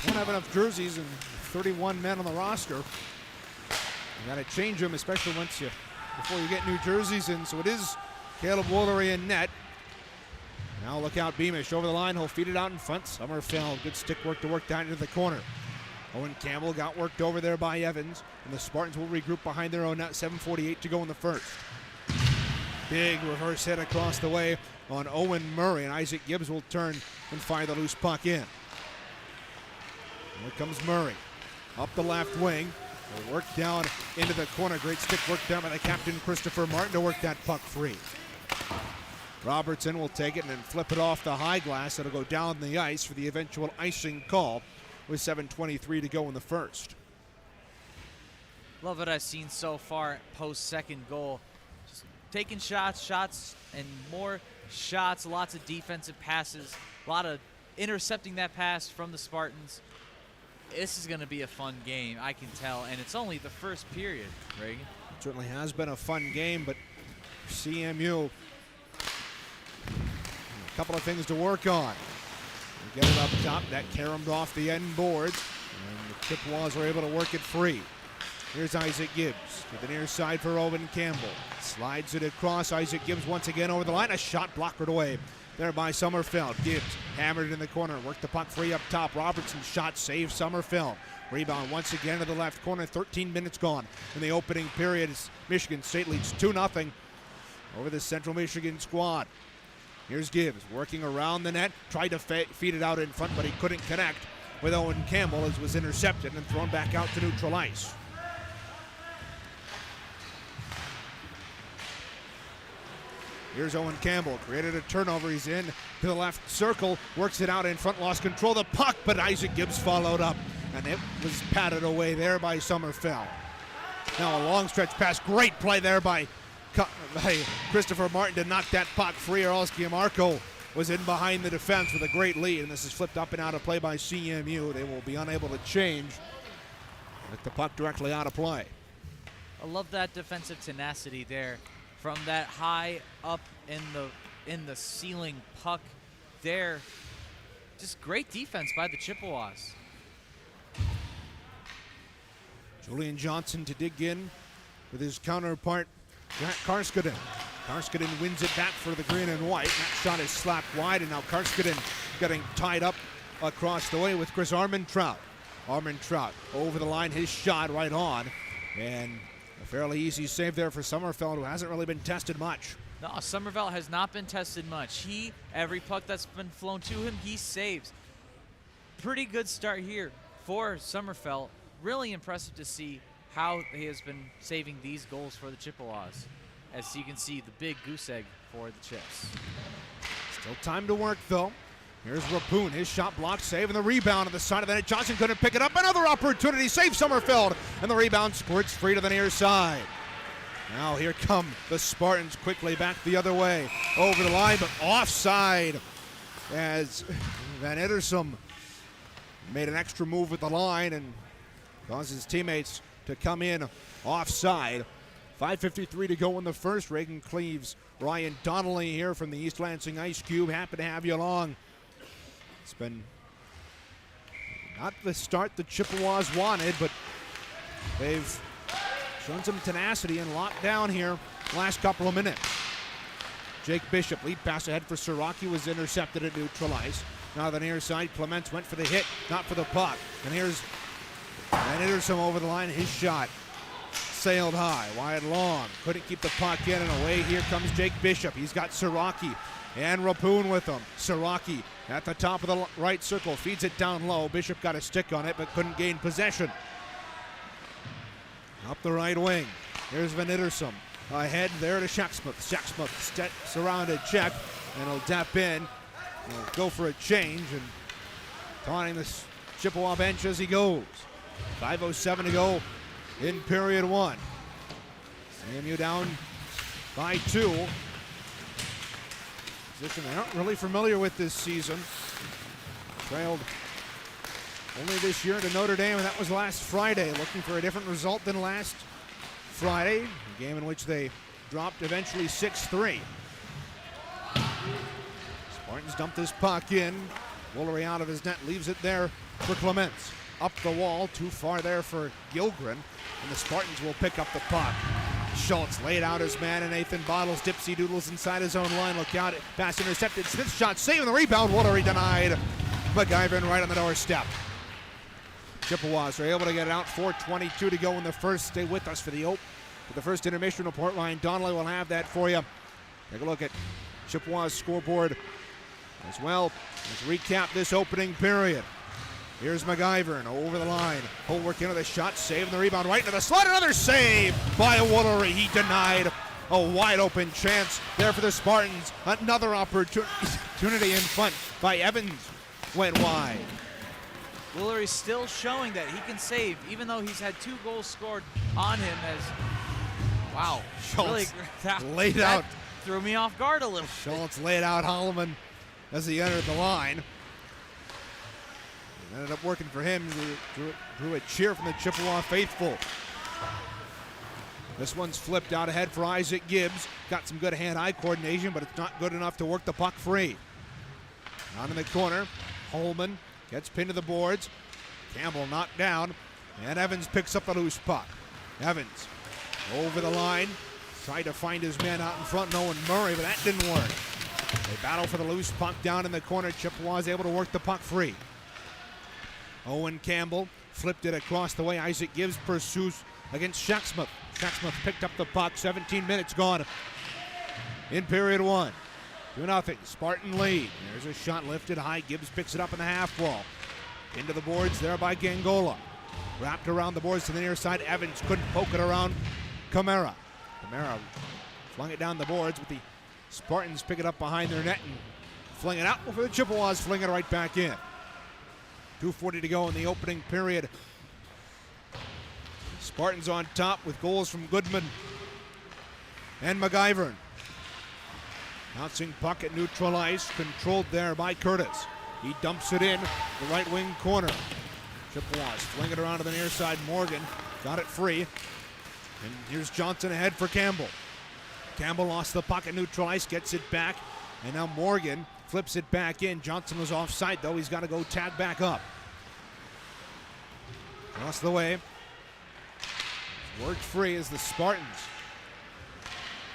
don't have enough jerseys and 31 men on the roster. You got to change them, especially before you get new jerseys in. So it is Caleb Woolery in net. Now look out, Beamish over the line. He'll feed it out in front. Sommerfeld, good stick work to work down into the corner. Owen Campbell got worked over there by Evans, and the Spartans will regroup behind their own net. 7:48 to go in the first. Big reverse hit across the way on Owen Murray, and Isaac Gibbs will turn and fire the loose puck in. Here comes Murray. Up the left wing. Will work down into the corner. Great stick work down by the captain, Christopher Martin, to work that puck free. Robertson will take it and then flip it off the high glass. It'll go down the ice for the eventual icing call with 7:23 to go in the first. Love what I've seen so far post second goal. Just taking shots, and more shots, lots of defensive passes, a lot of intercepting that pass from the Spartans. This is going to be a fun game, I can tell, and it's only the first period, Reagan. It certainly has been a fun game, but CMU, a couple of things to work on. They get it up top, that caromed off the end boards, and the Chippewas are able to work it free. Here's Isaac Gibbs to the near side for Owen Campbell. Slides it across. Isaac Gibbs once again over the line. A shot blocked away there by Sommerfeld. Gibbs hammered it in the corner. Worked the puck free up top. Robertson's shot saved Sommerfeld. Rebound once again to the left corner. 13 minutes gone in the opening period as Michigan State leads 2-0 over the Central Michigan squad. Here's Gibbs working around the net. Tried to feed it out in front, but he couldn't connect with Owen Campbell as was intercepted and thrown back out to neutral ice. Here's Owen Campbell, created a turnover. He's in to the left circle, works it out in front, lost control of the puck, but Isaac Gibbs followed up, and it was patted away there by Sommerfeld. Now a long stretch pass, great play there by Christopher Martin to knock that puck free. Orlowski Marco was in behind the defense with a great lead, and this is flipped up and out of play by CMU. They will be unable to change with the puck directly out of play. I love that defensive tenacity there. From that high up in the ceiling puck there. Just great defense by the Chippewas. Julian Johnson to dig in with his counterpart, Jack Karskinen. Karskinen wins it back for the green and white. That shot is slapped wide, and now Karskinen getting tied up across the way with Chris Armentrout. Armentrout over the line, his shot right on, and a fairly easy save there for Sommerfeld, who hasn't really been tested much. No, Sommerfeld has not been tested much. Every puck that's been flown to him, he saves. Pretty good start here for Sommerfeld. Really impressive to see how he has been saving these goals for the Chippewas. As you can see, the big goose egg for the Chips. Still time to work, though. Here's Rapoon, his shot blocked, save, and the rebound on the side of the net. Johnson couldn't pick it up. Another opportunity, save Sommerfeld, and the rebound squirts free to the near side. Now here come the Spartans quickly back the other way. Over the line, but offside as Van Edersum made an extra move with the line and caused his teammates to come in offside. 5:53 to go in the first. Reagan Cleaves, Ryan Donnelly here from the East Lansing Ice Cube. Happy to have you along. It's been not the start the Chippewas wanted, but they've shown some tenacity and locked down here last couple of minutes. Jake Bishop, lead pass ahead for Siraki, was intercepted at neutral ice. Now the near side, Clements went for the hit, not for the puck. And here's Van Edersum over the line, his shot sailed high, wide long, couldn't keep the puck in, and away here comes Jake Bishop. He's got Siraki and Rapoon with him. Siraki at the top of the right circle, feeds it down low. Bishop got a stick on it, but couldn't gain possession. Up the right wing, here's Van Edersum. Ahead there to Shacksmith. Shacksmith surrounded check, and he'll tap in. He'll go for a change, and taunting the Chippewa bench as he goes. 5:07 to go in period one. CMU down by 2. Position they aren't really familiar with this season. Trailed only this year to Notre Dame, and that was last Friday. Looking for a different result than last Friday, a game in which they dropped eventually 6-3. Spartans dump this puck in. Woolery out of his net, leaves it there for Clements. Up the wall, too far there for Gilgren, and the Spartans will pick up the puck. Schultz laid out his man, and Nathan Bottles dipsy doodles inside his own line. Look out, pass intercepted. Smith's shot saving the rebound. Woolery denied. McIvan right on the doorstep. Chippewas are able to get it out. 4:22 to go in the first. Stay with us for the first intermission report. Ryan Donnelly will have that for you. Take a look at Chippewas' scoreboard as well. Let's recap this opening period. Here's McIver over the line. He'll work into the shot, saving the rebound right into the slot. Another save by Woolery. He denied a wide open chance there for the Spartans. Another opportunity in front by Evans went wide. Woolery's still showing that he can save, even though he's had 2 goals scored on him. Wow, Schultz really, laid that out. threw me off guard a little. Schultz laid out Holloman as he entered the line. It ended up working for him. Drew a cheer from the Chippewa faithful. This one's flipped out ahead for Isaac Gibbs. Got some good hand-eye coordination, but it's not good enough to work the puck free. Down in the corner, Holman gets pinned to the boards. Campbell knocked down, and Evans picks up the loose puck. Evans over the line, tried to find his man out in front, Owen Murray, but that didn't work. They battle for the loose puck down in the corner. Chippewa is able to work the puck free. Owen Campbell flipped it across the way. Isaac Gibbs pursues against Shacksmith. Shacksmith picked up the puck. 17 minutes gone in period 1. 2-0. Spartan lead. There's a shot lifted high. Gibbs picks it up in the half wall. Into the boards there by Gangola. Wrapped around the boards to the near side. Evans couldn't poke it around Camara. Camara flung it down the boards, but the Spartans pick it up behind their net and fling it out. For the Chippewas, fling it right back in. 2:40 to go in the opening period. Spartans on top with goals from Goodman and McIver. Bouncing puck at neutral ice, controlled there by Curtis. He dumps it in the right wing corner. Chippewas fling it around to the near side. Morgan got it free. And here's Johnson ahead for Campbell. Campbell lost the puck at neutral ice, gets it back. And now Morgan flips it back in. Johnson was offside though. He's got to go tag back up. Across the way. Worked free as the Spartans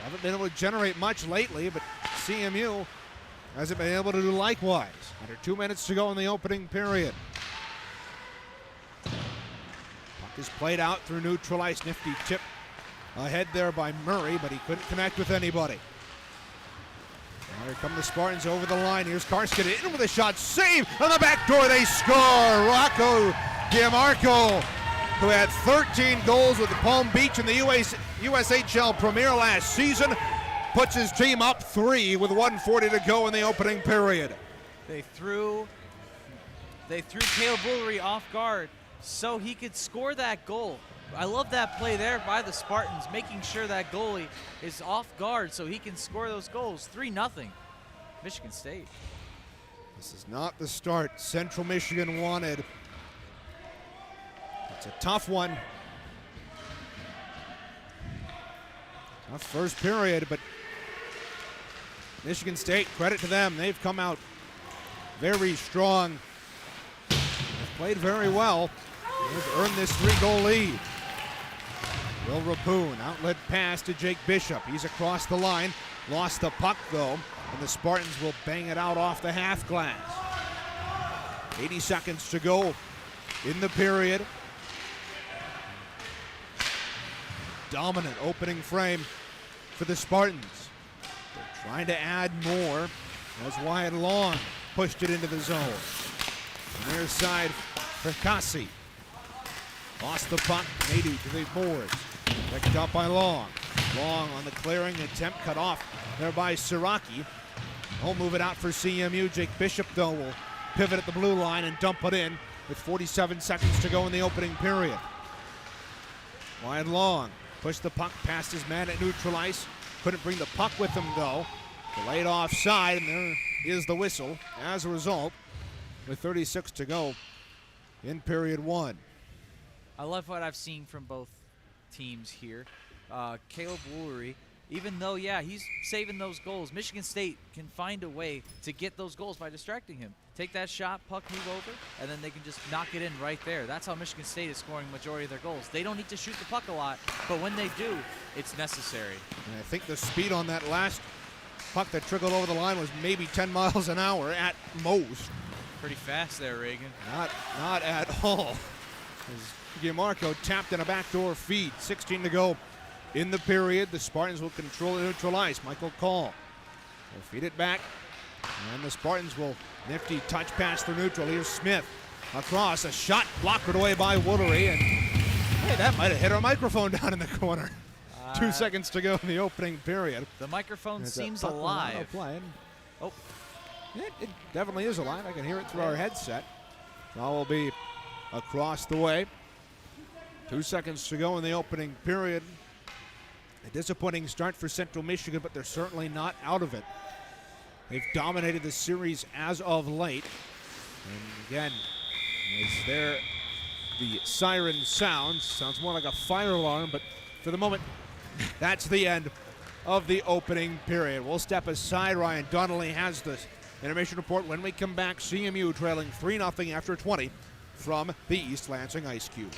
haven't been able to generate much lately, but CMU hasn't been able to do likewise. Under 2 minutes to go in the opening period. Puck is played out through neutral ice. Nifty tip ahead there by Murray, but he couldn't connect with anybody. Now here come the Spartans over the line. Here's Karskinen in with a shot. Save on the back door. They score. Rocco Giamarco, who had 13 goals with the Palm Beach in the USHL Premier last season, puts his team up 3 with 1:40 to go in the opening period. They threw Caleb Woolery off guard so he could score that goal. I love that play there by the Spartans, making sure that goalie is off guard so he can score those goals. 3-0, Michigan State. This is not the start Central Michigan wanted. It's a tough one. Tough first period, but Michigan State, credit to them. They've come out very strong. They've played very well. They've earned this 3-goal lead. Will Rapoon, outlet pass to Jake Bishop. He's across the line. Lost the puck, though, and the Spartans will bang it out off the half glass. 80 seconds to go in the period. Dominant opening frame for the Spartans. They're trying to add more as Wyatt Long pushed it into the zone. Near side for Kasi. Lost the puck, Nadu to the boards. Picked up by Long. Long on the clearing attempt, cut off there by Siraki. He'll move it out for CMU. Jake Bishop, though, will pivot at the blue line and dump it in with 47 seconds to go in the opening period. Wyatt Long pushed the puck past his man at neutral ice. Couldn't bring the puck with him, though. Delayed offside, and there is the whistle. As a result, with 36 to go in period 1. I love what I've seen from both teams here. Caleb Woolery, even though, yeah, he's saving those goals, Michigan State can find a way to get those goals by distracting him. Take that shot, puck move over, and then they can just knock it in right there. That's how Michigan State is scoring majority of their goals. They don't need to shoot the puck a lot, but when they do, it's necessary. And I think the speed on that last puck that trickled over the line was maybe 10 miles an hour at most. Pretty fast there, Reagan. Not at all. As Gianmarco tapped in a backdoor feed. 16 to go in the period. The Spartans will control and neutralize. Michael Call will feed it back. And the Spartans will nifty touch pass through neutral. Here's Smith across. A shot blocked away by Woolery. And hey, that might have hit our microphone down in the corner. 2 seconds to go in the opening period. The microphone There's seems that puck alive. playing. Oh, It definitely is alive. I can hear it through our headset. Ball will be across the way. 2 seconds to go in the opening period. A disappointing start for Central Michigan, but they're certainly not out of it. They've dominated the series as of late. And again, as the siren sounds more like a fire alarm, but for the moment, that's the end of the opening period. We'll step aside. Ryan Donnelly has the intermission report. When we come back, CMU trailing 3-0 after 20 from the East Lansing Ice Cube.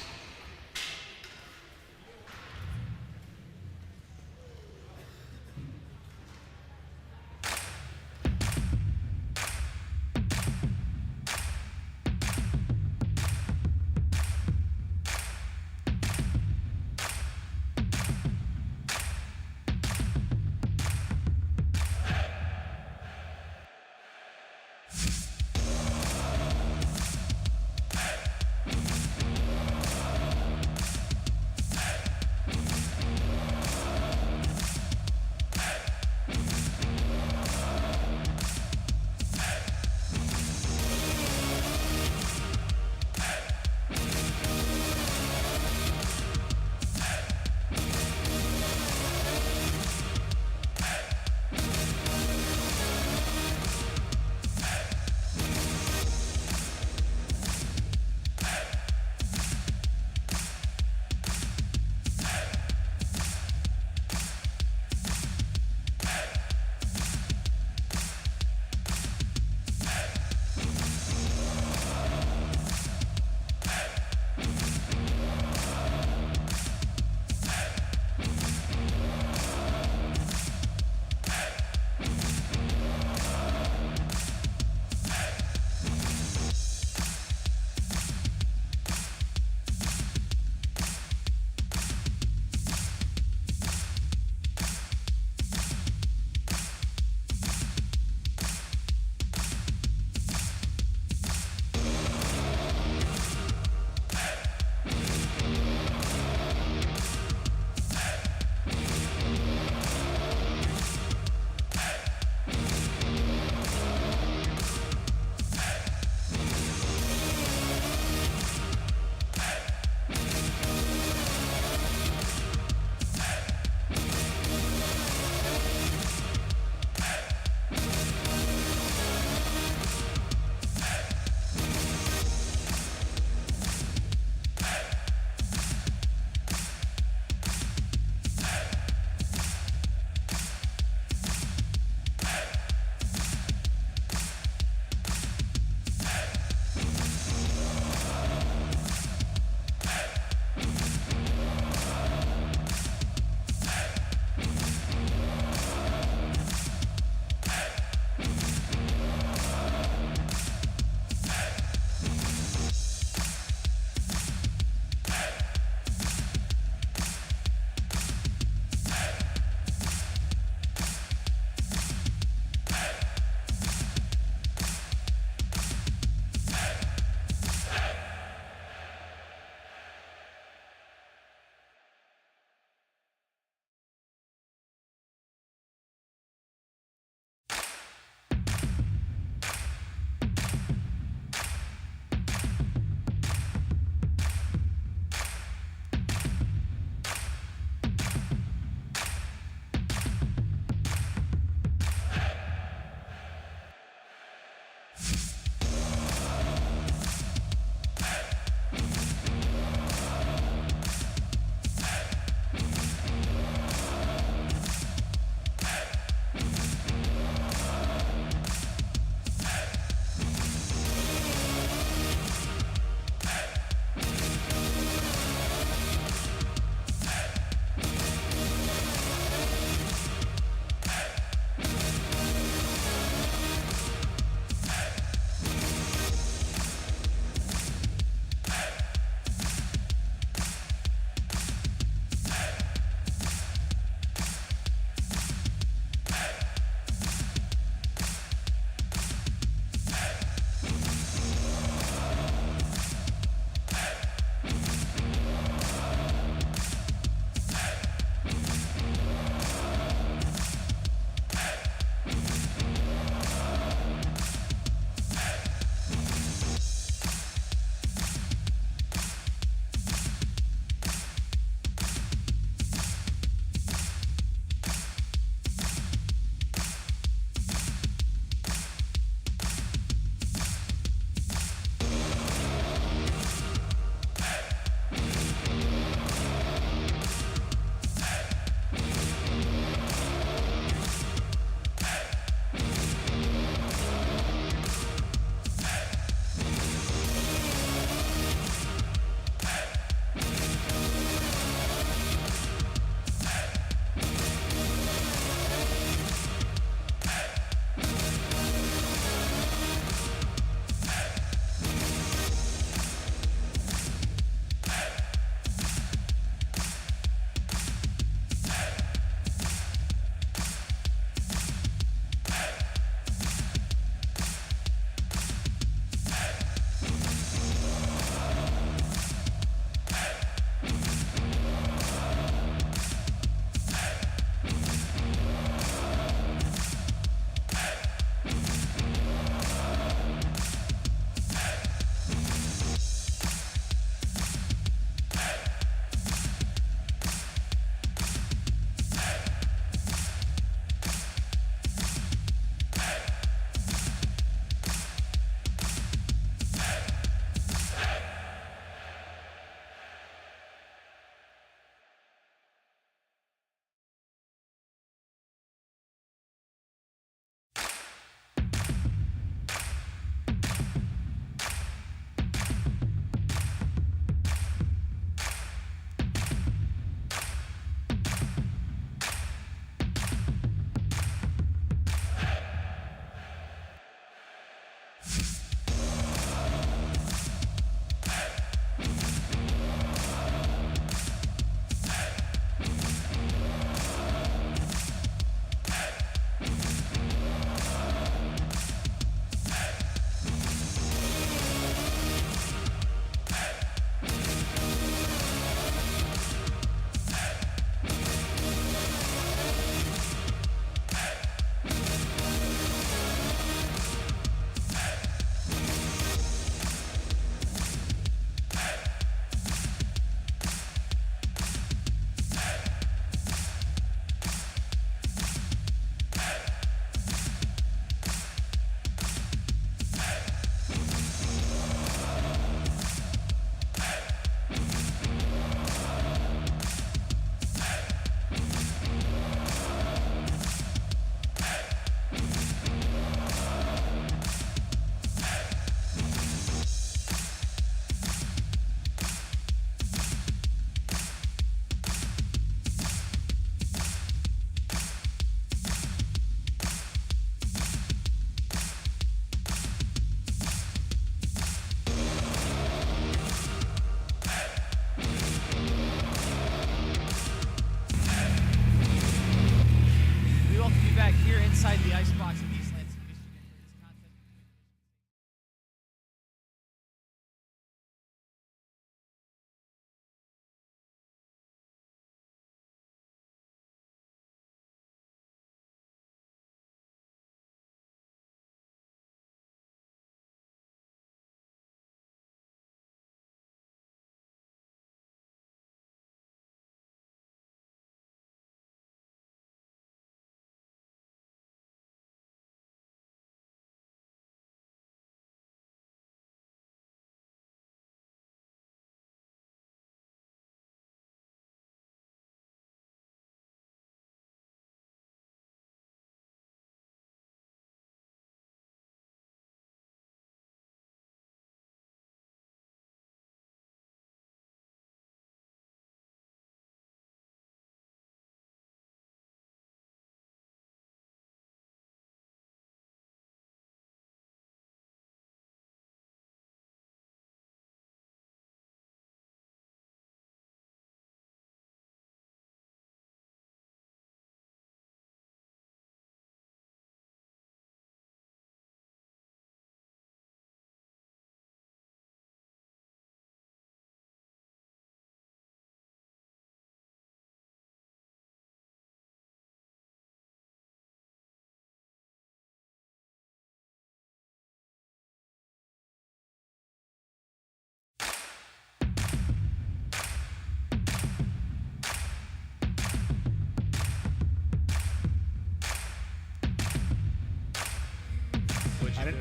inside the icebox of East Lansing, Michigan for this contest.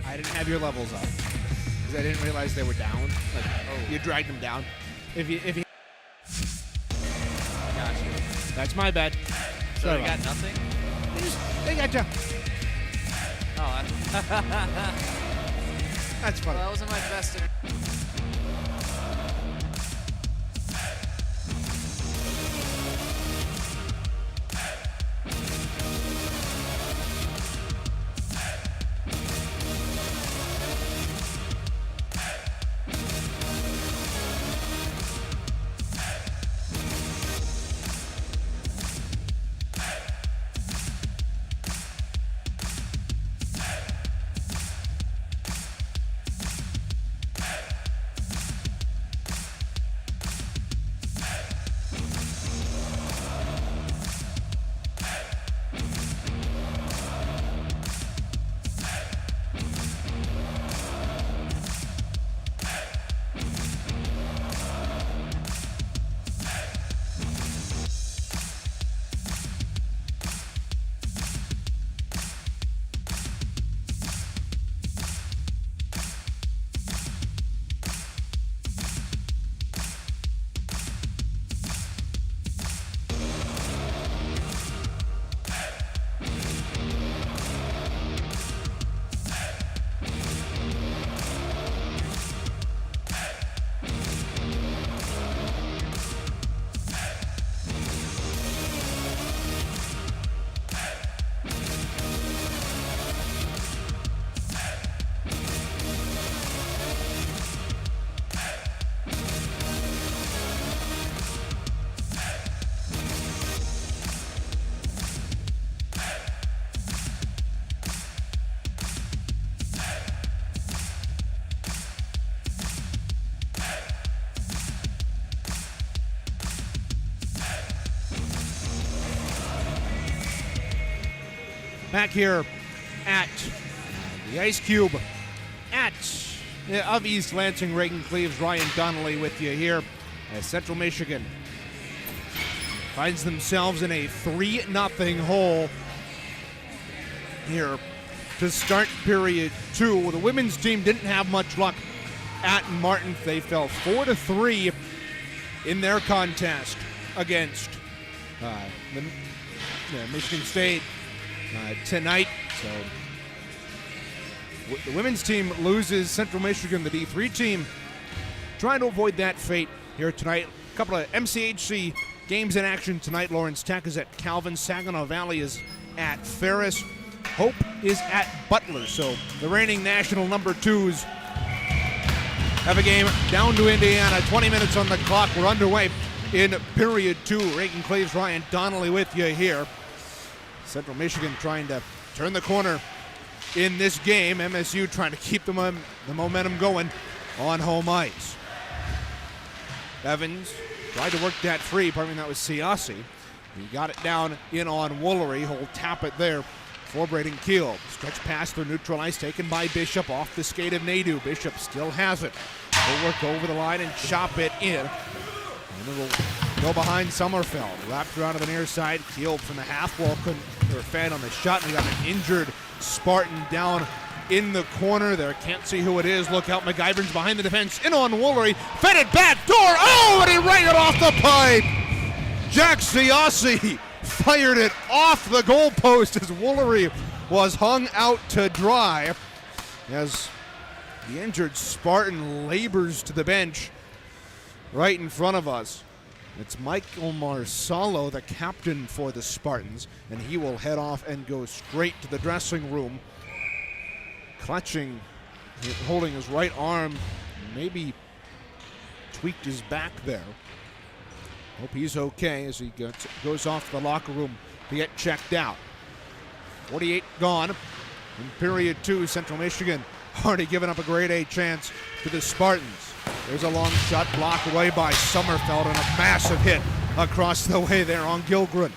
I didn't have your levels up because I didn't realize they were down. Like, you dragged them down. If you, Gotcha. that's my bad. So Sorry they about got nothing? They got you. Oh, That's funny. well, that wasn't my best. Back here at the Ice Cube of East Lansing, Reagan Cleaves, Ryan Donnelly with you here as Central Michigan finds themselves in a 3-0 hole here to start period 2. The women's team didn't have much luck at Martin. They fell 4-3 in their contest against the Michigan State tonight. So the women's team loses. Central Michigan, the D3 team, trying to avoid that fate here tonight. A couple of MCHC games in action tonight. Lawrence Tech is at Calvin. Saginaw Valley is at Ferris. Hope is at Butler. So the reigning national number 2s have a game down to Indiana. 20 minutes on the clock. We're underway in period 2. Reagan Cleaves, Ryan Donnelly with you here. Central Michigan trying to turn the corner in this game. MSU trying to keep the momentum going on home ice. Evans tried to work that free. Pardon me, that was Siasi. He got it down in on Woolery. He'll tap it there for Braden Keel. Stretch pass through neutral ice taken by Bishop off the skate of Nadeau. Bishop still has it. He'll work over the line and chop it in. And it'll go behind Sommerfeld. Wrapped around to the near side. Keel from the half wall couldn't fed on the shot. And we got an injured Spartan down in the corner there. Can't see who it is. Look out. McIvern's behind the defense. In on Woolery. Fed it back door. Oh, and he ran it off the pipe. Jack Siasi fired it off the goalpost as Woolery was hung out to dry as the injured Spartan labors to the bench right in front of us. It's Michael Marsalo, the captain for the Spartans, and he will head off and go straight to the dressing room, clutching, holding his right arm, maybe tweaked his back there. Hope he's okay as he goes off to the locker room to get checked out. 48 gone in period 2. Central Michigan already given up a grade A chance to the Spartans. There's a long shot blocked away by Sommerfeld and a massive hit across the way there on Gilgren.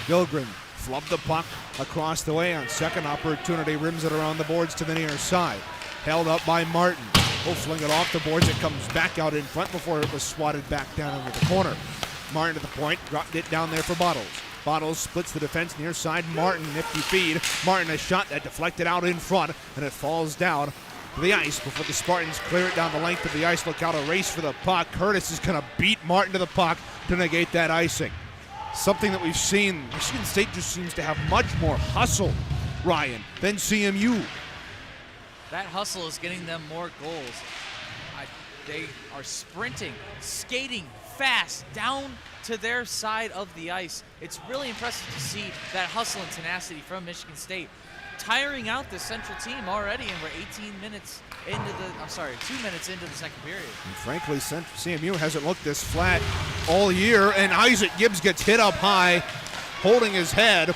Gilgren flubbed the puck across the way on second opportunity, rims it around the boards to the near side. Held up by Martin. He'll fling it off the boards. It comes back out in front before it was swatted back down into the corner. Martin to the point, dropped it down there for Bottles. Bottles splits the defense near side. Martin, nifty feed. Martin a shot that deflected out in front, and it falls down to the ice before the Spartans clear it down the length of the ice. Look out, a race for the puck. Curtis is going to beat Martin to the puck to negate that icing. Something that we've seen. Michigan State just seems to have much more hustle, Ryan, than CMU. That hustle is getting them more goals. They are sprinting, skating fast down to their side of the ice. It's really impressive to see that hustle and tenacity from Michigan State, tiring out the Central team already, and we're 2 minutes into the second period. And frankly, CMU hasn't looked this flat all year, and Isaac Gibbs gets hit up high, holding his head.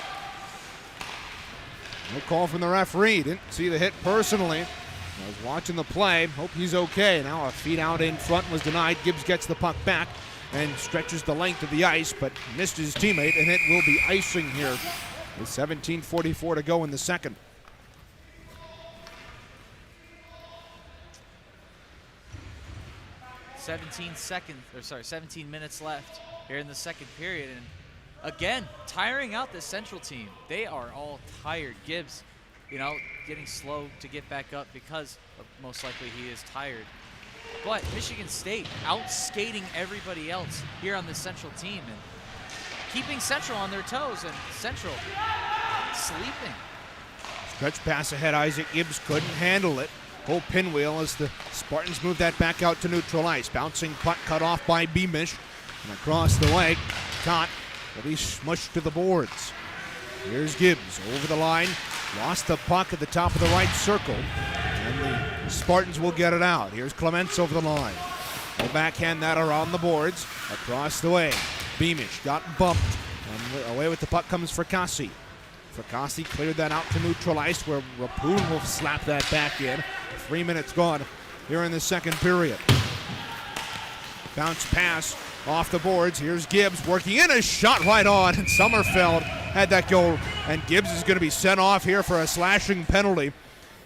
No call from the referee. Didn't see the hit personally. I was watching the play. Hope he's okay. Now a feed out in front was denied. Gibbs gets the puck back and stretches the length of the ice, but missed his teammate, and it will be icing here with 17:44 to go in the second. $17 minutes left here in the second period, and again, tiring out the Central team. They are all tired. Gibbs, getting slow to get back up because most likely he is tired. But Michigan State out-skating everybody else here on the Central team and keeping Central on their toes, and Central sleeping. Stretch pass ahead. Isaac Gibbs couldn't handle it. Full pinwheel as the Spartans move that back out to neutral ice. Bouncing puck cut off by Beamish. And across the leg, caught. Will be smushed to the boards. Here's Gibbs over the line. Lost the puck at the top of the right circle. And the Spartans will get it out. Here's Clements over the line. They'll backhand that around the boards. Across the way. Beamish got bumped. And away with the puck comes Fracassi. Fracassi cleared that out to neutral ice where Rapun will slap that back in. 3 minutes gone here in the second period. Bounce pass off the boards. Here's Gibbs working in a shot right on, and Sommerfeld had that go, and Gibbs is going to be sent off here for a slashing penalty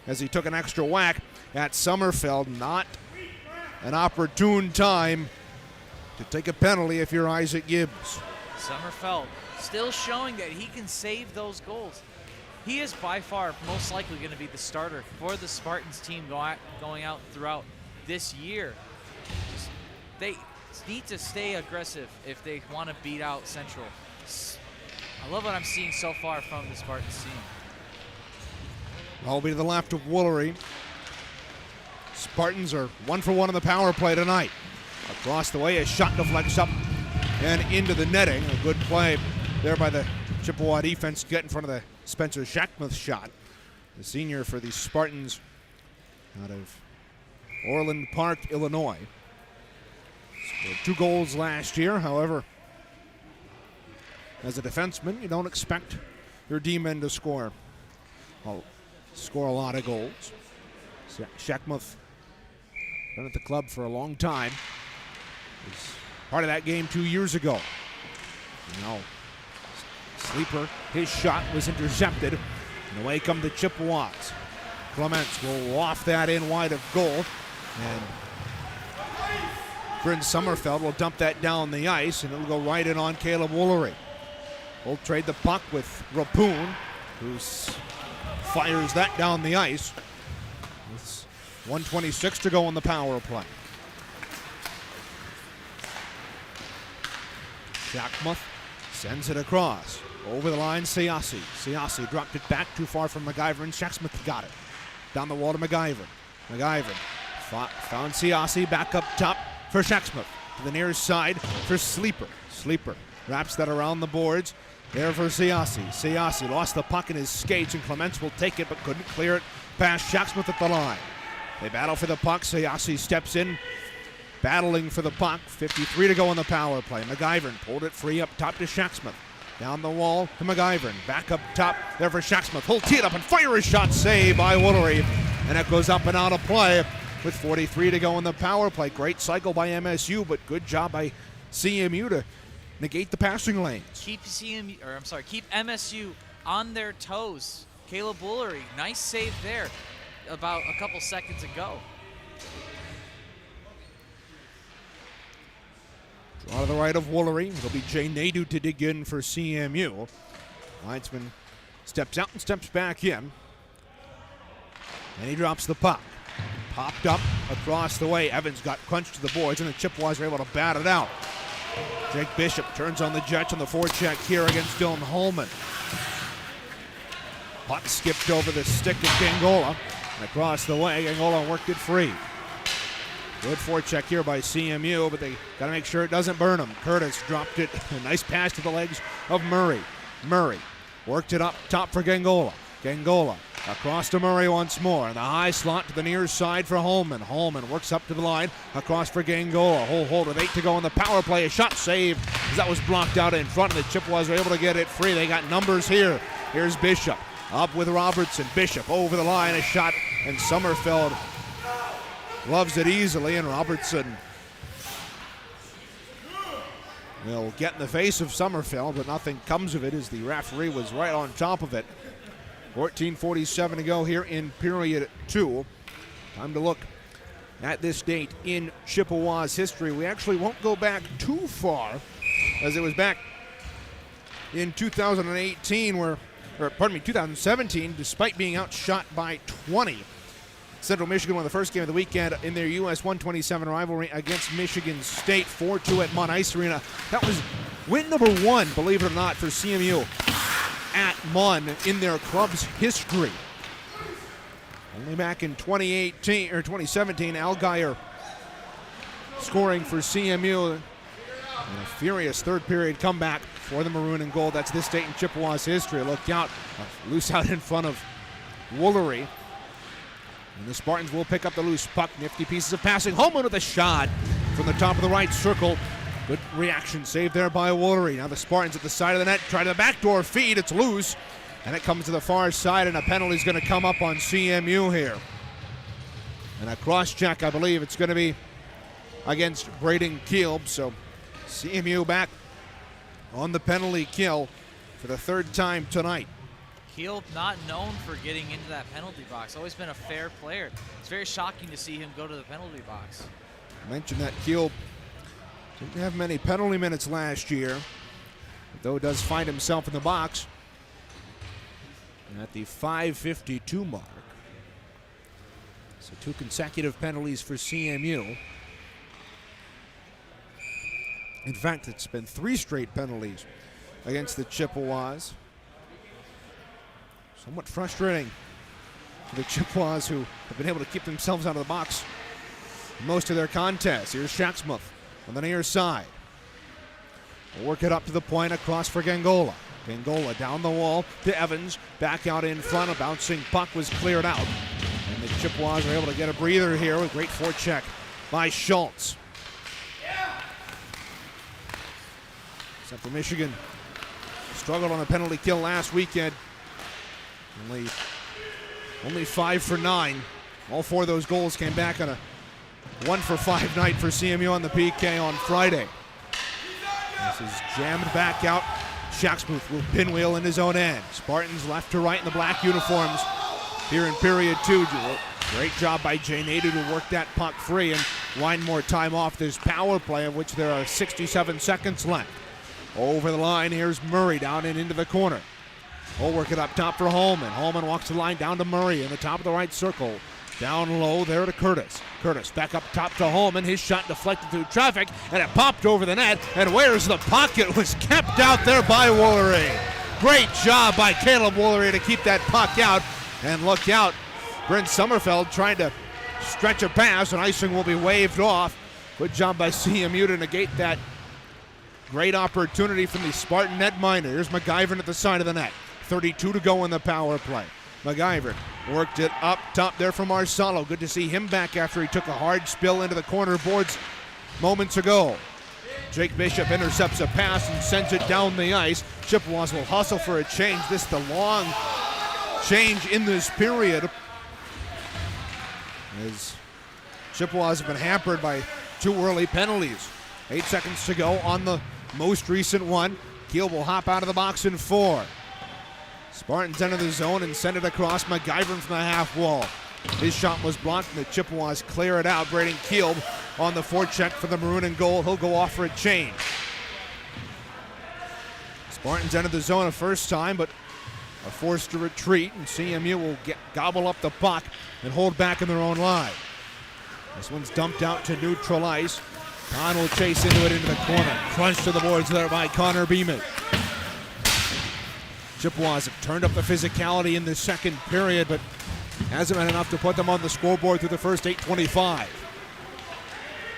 as he took an extra whack at Sommerfeld. Not an opportune time to take a penalty if you're Isaac Gibbs. Sommerfeld still showing that he can save those goals. He is by far most likely going to be the starter for the Spartans team going out throughout this year. They need to stay aggressive if they want to beat out Central. I love what I'm seeing so far from the Spartans team. All be to the left of Woolery. Spartans are 1 for 1 on the power play tonight. Across the way, a shot deflects up and into the netting. A good play there by the Chippewa defense to get in front of the Spencer Shackmuth shot. The senior for the Spartans out of Orland Park, Illinois. Scored 2 goals last year. However, as a defenseman, you don't expect your D-men to score score a lot of goals. Sheckmuth been at the club for a long time. Was part of that game 2 years ago. Now, Sleeper, his shot was intercepted. And away come the Chippewas. Clements will waft that in wide of goal. And Bryn Sommerfeld will dump that down the ice, and it'll go right in on Caleb Woolery. We'll trade the puck with Rapoon, who fires that down the ice. It's 1:26 to go on the power play. Sheckmuth sends it across. Over the line, Siasi. Siasi dropped it back too far from McIver, and Shecksmith got it. Down the wall to McIver. McIver found Siasi back up top for Shecksmith. To the near side for Sleeper. Sleeper wraps that around the boards. There for Siasi. Siasi lost the puck in his skates, and Clements will take it but couldn't clear it past Shecksmith at the line. They battle for the puck. Siasi steps in, battling for the puck. 53 to go on the power play. McIver pulled it free up top to Shecksmith. Down the wall to McIver. Back up top there for Shecksmith. He'll tee it up and fire his shot. Saved by Woolery. And it goes up and out of play with 43 to go in the power play. Great cycle by MSU, but good job by CMU to negate the passing lanes. Keep MSU on their toes. Caleb Woolery, nice save there about a couple seconds ago. Draw to the right of Woolery. It'll be Jay Nadeau to dig in for CMU. Linesman steps out and steps back in. And he drops the puck. Popped up across the way. Evans got crunched to the boards, and the Chippewas were able to bat it out. Jake Bishop turns on the Jets on the forecheck here against Dylan Holman. Puck skipped over the stick of Gangola. And across the way, Gangola worked it free. Good forecheck here by CMU, but they got to make sure it doesn't burn them. Curtis dropped it. A nice pass to the legs of Murray. Murray worked it up top for Gangola. Gangola across to Murray once more. And the high slot to the near side for Holman. Holman works up to the line. Across for Gangola. Hold with 8 to go on the power play. A shot saved as that was blocked out in front. And the Chippewas were able to get it free. They got numbers here. Here's Bishop. Up with Robertson. Bishop over the line. A shot. And Sommerfeld loves it easily, and Robertson will get in the face of Sommerfeld, but nothing comes of it as the referee was right on top of it. 14:47 to go here in period 2. Time to look at this date in Chippewas history. We actually won't go back too far, as it was back in 2018 2017, despite being outshot by 20. Central Michigan won the first game of the weekend in their US 127 rivalry against Michigan State, 4-2 at Munn Ice Arena. That was win number 1, believe it or not, for CMU at Munn in their club's history. Only back in 2017, Al Geyer scoring for CMU. And a furious third period comeback for the Maroon and Gold. That's this date in Chippewas history. Looked out, loose out in front of Woolery. And the Spartans will pick up the loose puck. Nifty pieces of passing. Holman with a shot from the top of the right circle. Good reaction saved there by Woolery. Now the Spartans at the side of the net try to the backdoor feed. It's loose. And it comes to the far side, and a penalty is going to come up on CMU here. And a cross check, I believe it's going to be against Braden Kielb. So CMU back on the penalty kill for the third time tonight. Kiel not known for getting into that penalty box. Always been a fair player. It's very shocking to see him go to the penalty box. I mentioned that Kiel didn't have many penalty minutes last year, though does find himself in the box at the 5:52 mark. So 2 consecutive penalties for CMU. In fact, it's been 3 straight penalties against the Chippewas. Somewhat frustrating for the Chippewas, who have been able to keep themselves out of the box most of their contests. Here's Shecksmith on the near side. We'll work it up to the point, across for Gangola. Gangola down the wall to Evans. Back out in front. A bouncing puck was cleared out. And the Chippewas are able to get a breather here with a great forecheck by Schultz. Central Michigan struggled on a penalty kill last weekend. Only Only 5 for 9. All 4 of those goals came back on a 1 for 5 night for CMU on the PK on Friday. This is jammed back out. Shaxmuth will pinwheel in his own end. Spartans left to right in the black uniforms here in period 2. Great job by Jay Nadeau to work that puck free and wind more time off this power play, of which there are 67 seconds left. Over the line, here's Murray down and into the corner. We'll work it up top for Holman. Holman walks the line down to Murray in the top of the right circle. Down low there to Curtis. Curtis back up top to Holman. His shot deflected through traffic, and it popped over the net. And where's the puck? It was kept out there by Woolery. Great job by Caleb Woolery to keep that puck out. And look out, Brent Sommerfeld trying to stretch a pass, and icing will be waved off. Good job by CMU to negate that great opportunity from the Spartan netminder. Here's McIver at the side of the net. 32 to go in the power play. McIver worked it up top there for Marsalo. Good to see him back after he took a hard spill into the corner boards moments ago. Jake Bishop intercepts a pass and sends it down the ice. Chippewas will hustle for a change. This is the long change in this period, as Chippewas have been hampered by 2 early penalties. 8 seconds to go on the most recent one. Keel will hop out of the box in 4. Spartans enter the zone and send it across. McIver from the half wall. His shot was blocked, and the Chippewas clear it out. Braden Keel on the forecheck for the maroon and gold. He'll go off for a change. Spartans enter the zone a first time, but are forced to retreat, and CMU will gobble up the puck and hold back in their own line. This one's dumped out to neutral ice. Kahn will chase into it into the corner. Crunch to the boards there by Connor Beeman. Chippewas have turned up the physicality in the second period, but hasn't been enough to put them on the scoreboard through the first 8:25.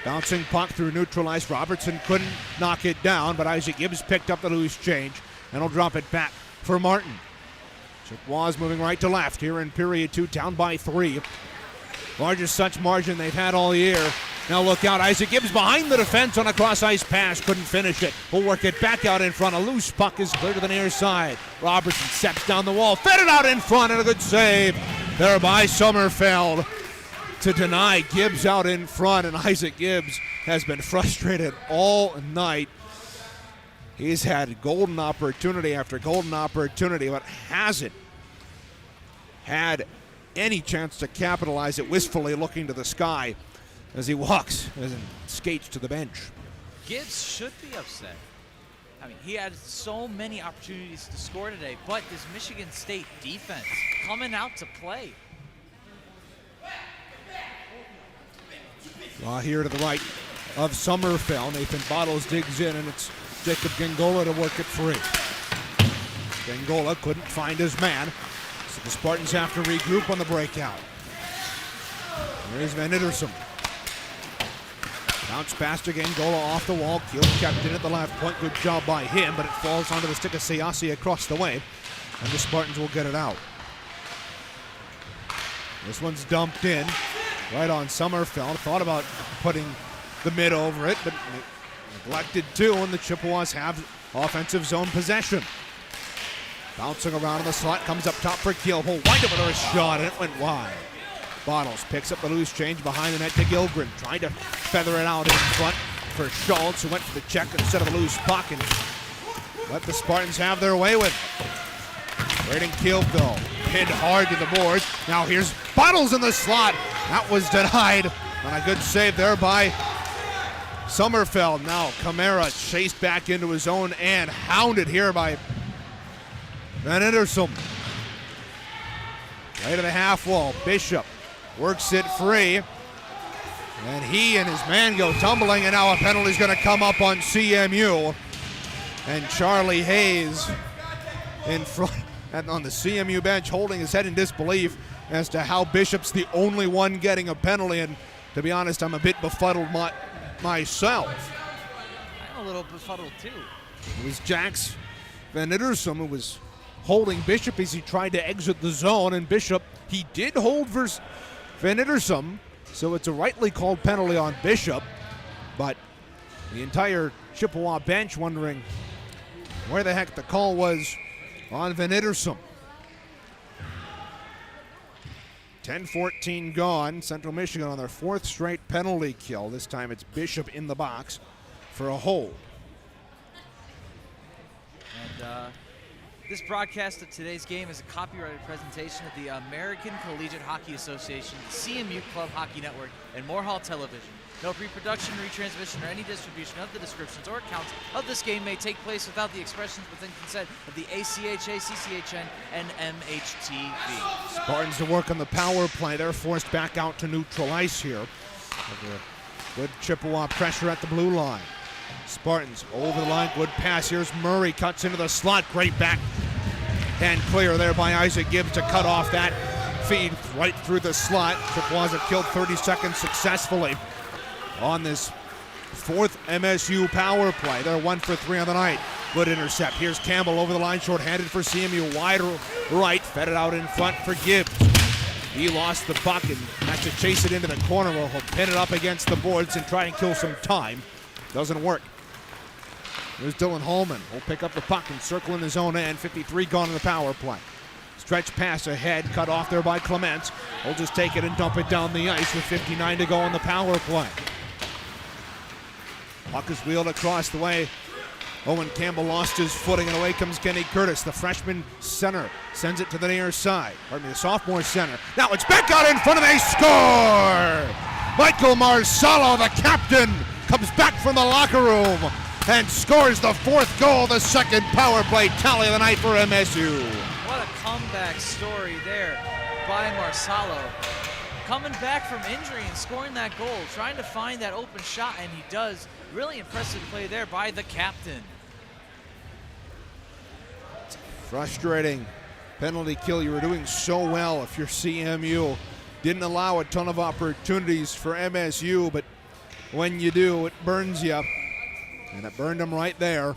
Bouncing puck through neutral ice. Robertson couldn't knock it down, but Isaac Gibbs picked up the loose change and will drop it back for Martin. Chippewas moving right to left here in period 2, down by 3. Largest such margin they've had all year. Now look out, Isaac Gibbs behind the defense on a cross-ice pass, couldn't finish it. We'll work it back out in front. A loose puck is clear to the near side. Robertson steps down the wall, fed it out in front, and a good save there by Sommerfeld to deny Gibbs out in front, and Isaac Gibbs has been frustrated all night. He's had golden opportunity after golden opportunity, but hasn't had any chance to capitalize it, wistfully looking to the sky as he walks and skates to the bench. Gibbs should be upset. I mean, he had so many opportunities to score today, but this Michigan State defense coming out to play. Here to the right of Sommerfeld. Nathan Bottles digs in, and it's Jacob Gengola to work it free. Gengola couldn't find his man, so the Spartans have to regroup on the breakout. There's Van Ittersum. Bounce pass to Gengola off the wall. Keel kept in at the left point. Good job by him, but it falls onto the stick of Siasi across the way, and the Spartans will get it out. This one's dumped in right on Sommerfeld. Thought about putting the mid over it, but neglected to, and the Chippewas have offensive zone possession. Bouncing around in the slot, comes up top for Keel. He'll wind up with a shot, and it went wide. Bottles picks up the loose change behind the net to Gilgren, trying to feather it out in front for Schultz, who went for the check instead of the loose puck, and let the Spartans have their way with it. Braden Keel, though, pinned hard to the boards. Now here's Bottles in the slot. That was denied, and a good save there by Sommerfeld. Now Camara chased back into his own end, hounded here by Van Ittersum. Right to the half wall. Bishop works it free, and he and his man go tumbling, and now a penalty is going to come up on CMU. And Charlie Hayes in front on the CMU bench, holding his head in disbelief as to how Bishop's the only one getting a penalty. And to be honest, I'm a bit befuddled myself. I'm a little befuddled too. It was Jax Van Ittersum who was holding Bishop as he tried to exit the zone, and Bishop, he did hold versus Van Ittersum, so it's a rightly called penalty on Bishop, but the entire Chippewa bench wondering where the heck the call was on Van Ittersum. 10-14 gone. Central Michigan on their 4th straight penalty kill. This time it's Bishop in the box for a hold. And this broadcast of today's game is a copyrighted presentation of the American Collegiate Hockey Association, the CMU Club Hockey Network, and Moore Television. No reproduction, retransmission, or any distribution of the descriptions or accounts of this game may take place without the expressions within consent of the ACHA, CCHN, and MH-TV. Spartans to work on the power play. They're forced back out to neutral ice here. Good Chippewa pressure at the blue line. Spartans over the line, good pass. Here's Murray, cuts into the slot. Great back hand clear there by Isaac Gibbs to cut off that feed right through the slot. Chippewas have killed 30 seconds successfully on this 4th MSU power play. They're 1 for 3 on the night. Good intercept. Here's Campbell over the line, short-handed for CMU. Wide right, fed it out in front for Gibbs. He lost the puck and has to chase it into the corner. He'll pin it up against the boards and try and kill some time. Doesn't work. There's Dylan Holman. Will pick up the puck and circle in his own end. 53 gone in the power play. Stretch pass ahead, cut off there by Clements. He'll just take it and dump it down the ice with 59 to go on the power play. Puck is wheeled across the way. Owen Campbell lost his footing, and away comes Kenny Curtis. The freshman center sends it to the near side. Pardon me, the sophomore center. Now it's back out in front, and they score! Michael Marsalo, the captain, comes back from the locker room and scores the 4th goal, the 2nd power play tally of the night for MSU. What a comeback story there by Marsalo. Coming back from injury and scoring that goal, trying to find that open shot, and he does. Really impressive play there by the captain. Frustrating penalty kill. You were doing so well if you're CMU. Didn't allow a ton of opportunities for MSU, but when you do, it burns you. And it burned them right there.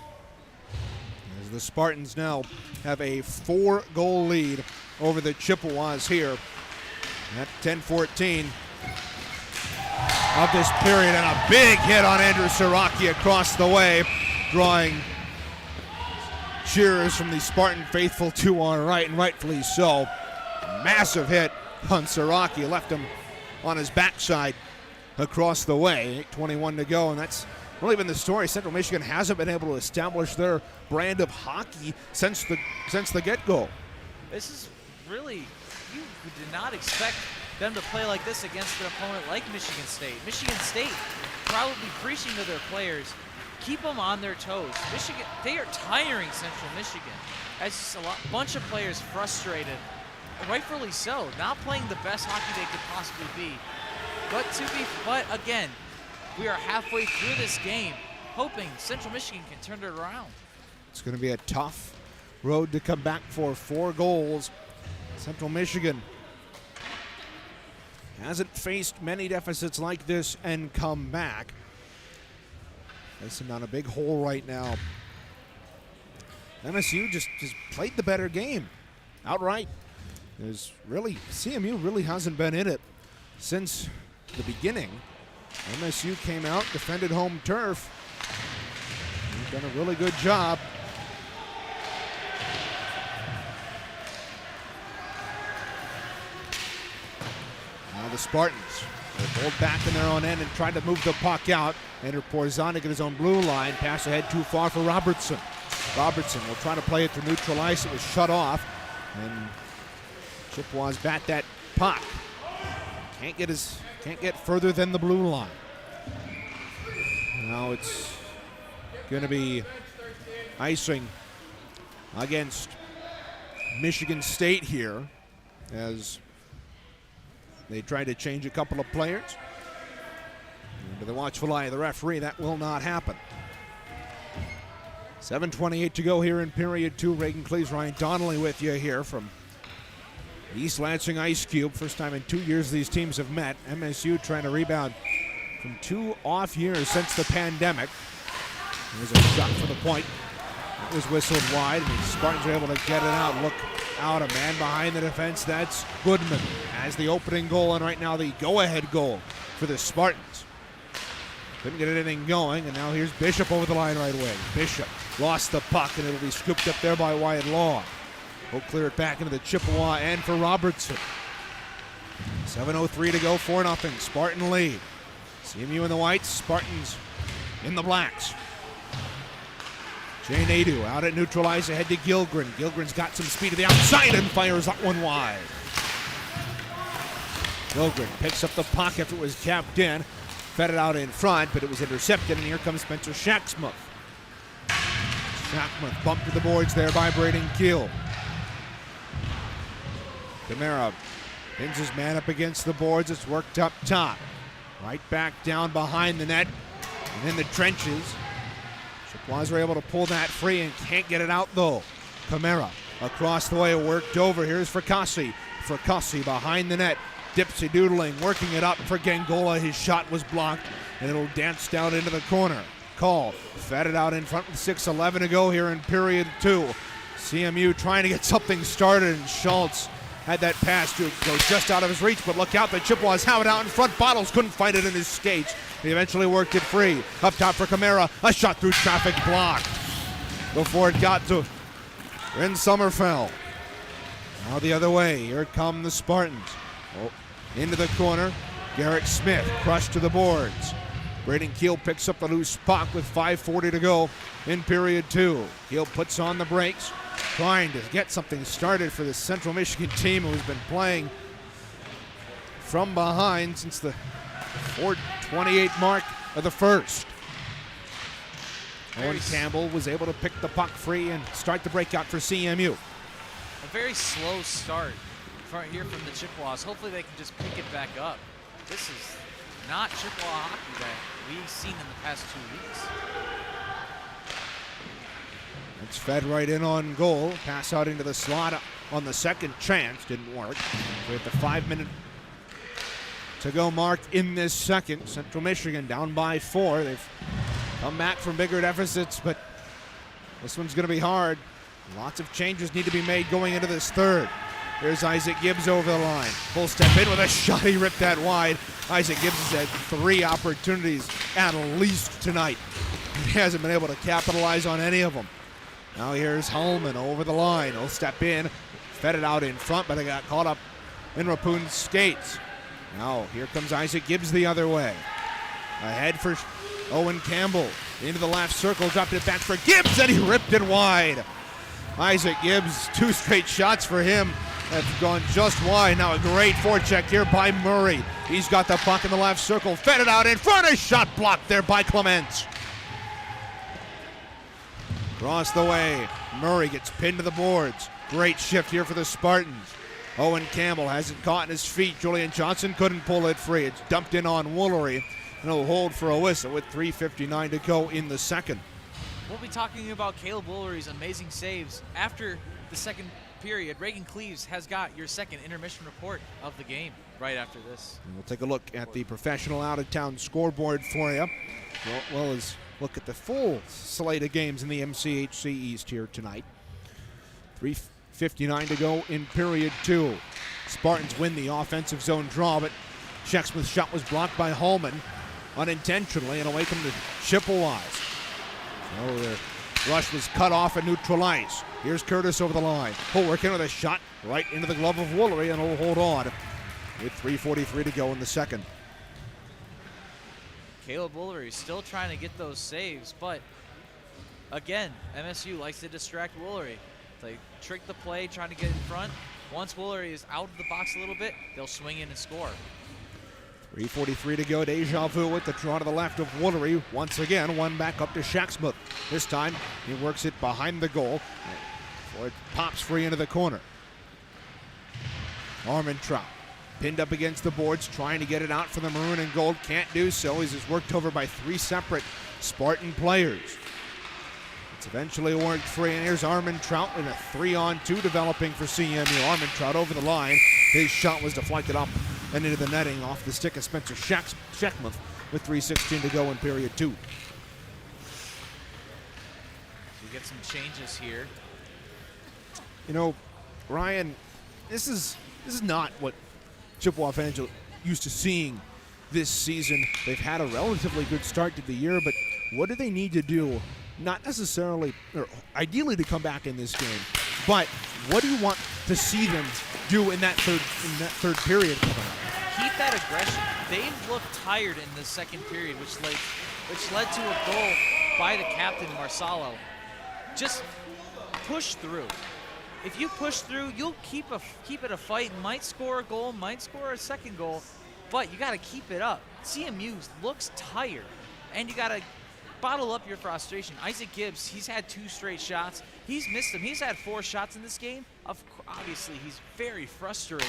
As the Spartans now have a 4-goal lead over the Chippewas here at 10-14 of this period. And a big hit on Andrew Siraki across the way, drawing cheers from the Spartan faithful to our right, and rightfully so. Massive hit on Siraki, left him on his backside across the way. 8:21 to go, and that's really been the story. Central Michigan hasn't been able to establish their brand of hockey since the get-go. This is really, you did not expect them to play like this against an opponent like Michigan State. Michigan State probably preaching to their players, keep them on their toes. Michigan, they are tiring Central Michigan. That's just a bunch of players frustrated, rightfully so, not playing the best hockey they could possibly be. But again, we are halfway through this game, hoping Central Michigan can turn it around. It's going to be a tough road to come back for 4 goals. Central Michigan hasn't faced many deficits like this and come back. Facing down a big hole right now. MSU just played the better game outright. CMU really hasn't been in it since the beginning. MSU came out, defended home turf. They've done a really good job. Now the Spartans, they pulled back in their own end and tried to move the puck out. Enter Porzanik at his own blue line. Pass ahead too far for Robertson. Robertson will try to play it to neutral ice. It was shut off. And Chippewas bat that puck. Can't get further than the blue line. Now it's going to be icing against Michigan State here as they try to change a couple of players. Under the watchful eye of the referee, that will not happen. 7:28 to go here in period 2. Reagan Cleves, Ryan Donnelly with you here from East Lansing Ice Cube. First time in 2 years these teams have met. MSU trying to rebound from 2 off years since the pandemic. There's a shot for the point. That was whistled wide, and the Spartans are able to get it out. Look out, a man behind the defense. That's Goodman as the opening goal, and right now the go-ahead goal for the Spartans. Couldn't get anything going, and now here's Bishop over the line right away. Bishop lost the puck, and it'll be scooped up there by Wyatt Law. He'll clear it back into the Chippewa end for Robertson. 7:03 to go, 4-0. Spartan lead. CMU in the whites, Spartans in the blacks. Jay Nadeau out at neutralize ahead to Gilgren. Gilgren's got some speed to the outside and fires that one wide. Gilgren picks up the puck after it was capped in. Fed it out in front, but it was intercepted, and here comes Spencer Shacksmuth. Shacksmuth bumped to the boards there by Braden Keel. Camara pins his man up against the boards. It's worked up top. Right back down behind the net and in the trenches. Chippewas are able to pull that free and can't get it out though. Camara across the way, worked over. Here's Fracassi. Fracassi behind the net. Dipsy doodling, working it up for Gangola. His shot was blocked and it'll dance down into the corner. Call fed it out in front with 6:11 to go here in period 2. CMU trying to get something started, and Schultz had that pass to go just out of his reach, but look out, the Chippewas have it out in front. Bottles couldn't find it in his skates. He eventually worked it free. Up top for Camara, a shot through traffic blocked before it got to Ren Sommerfeld. Now the other way, here come the Spartans. Oh, into the corner, Garrett Smith crushed to the boards. Braden Keel picks up the loose puck with 5:40 to go in period 2. Keel puts on the brakes, trying to get something started for the Central Michigan team who's been playing from behind since the 4:28 mark of the first. Owen Campbell was able to pick the puck free and start the breakout for CMU. A very slow start here from the Chippewas. Hopefully they can just pick it back up. This is not Chippewa hockey that we've seen in the past 2 weeks. It's fed right in on goal. Pass out into the slot on the second chance. Didn't work. We have the 5-minute to go mark in this second. Central Michigan down by 4. They've come back from bigger deficits, but this one's going to be hard. Lots of changes need to be made going into this third. Here's Isaac Gibbs over the line. Full step in with a shot. He ripped that wide. Isaac Gibbs has had 3 opportunities at least tonight. He hasn't been able to capitalize on any of them. Now here's Holman over the line. He'll step in. Fed it out in front, but they got caught up in Rapoon's skates. Now here comes Isaac Gibbs the other way. Ahead for Owen Campbell. Into the left circle. Dropped it back for Gibbs, and he ripped it wide. Isaac Gibbs, 2 straight shots for him have gone just wide. Now a great forecheck here by Murray. He's got the puck in the left circle. Fed it out in front. A shot blocked there by Clements. Across the way, Murray gets pinned to the boards. Great shift here for the Spartans. Owen Campbell hasn't caught in his feet. Julian Johnson couldn't pull it free. It's dumped in on Woolery, and he'll hold for a whistle with 3:59 to go in the second. We'll be talking about Caleb Woolery's amazing saves after the second period. Reagan Cleaves has got your second intermission report of the game right after this. And we'll take a look at the professional out-of-town scoreboard for you, well as look at the full slate of games in the MCHC East here tonight. 3:59 to go in period 2. Spartans win the offensive zone draw, but Shacksmith's shot was blocked by Holman unintentionally and away from the Chippewas. So their rush was cut off and neutralized. Here's Curtis over the line. He'll work in with a shot right into the glove of Woolery, and he'll hold on with 3:43 to go in the second. Caleb Woolery still trying to get those saves, but again, MSU likes to distract Woolery. They trick the play, trying to get in front. Once Woolery is out of the box a little bit, they'll swing in and score. 3:43 to go. Deja vu with the draw to the left of Woolery. Once again, one back up to Shacksmith. This time, he works it behind the goal. Before it pops free into the corner. Armentrout pinned up against the boards, trying to get it out for the maroon and gold. Can't do so. He's just worked over by 3 separate Spartan players. It's eventually worked free, and here's Armentrout in a 3-on-2 developing for CMU. Armentrout over the line. His shot was deflected up and into the netting off the stick of Spencer Shacksmith with 3:16 to go in period 2. We get some changes here. You know, Ryan, this is not what Chippewa fans are used to seeing this season. They've had a relatively good start to the year, but what do they need to do? Not necessarily, or ideally to come back in this game, but what do you want to see them do in that third period coming up? keep that aggression. They've looked tired in the second period, which led to a goal by the captain, Marsalo. Just push through. If you push through, you'll keep it a fight. Might score a goal, might score a second goal, but you got to keep it up. CMU looks tired, and you got to bottle up your frustration. Isaac Gibbs, he's had 2 straight shots. He's missed them. He's had 4 shots in this game. Obviously, he's very frustrated,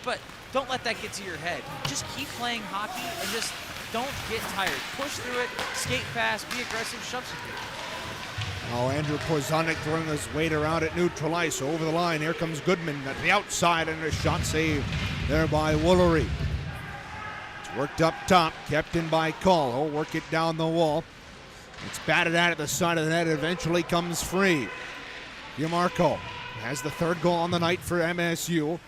but don't let that get to your head. Just keep playing hockey and just don't get tired. Push through it, skate fast, be aggressive, shove some people. Oh, Andrew Korzonik throwing his weight around at neutral ice. Over the line, here comes Goodman at the outside, and a shot save there by Woolery. It's worked up top, kept in by Call. He'll work it down the wall. It's batted at the side of the net. It eventually comes free. DiMarco has the 3rd goal on the night for MSU.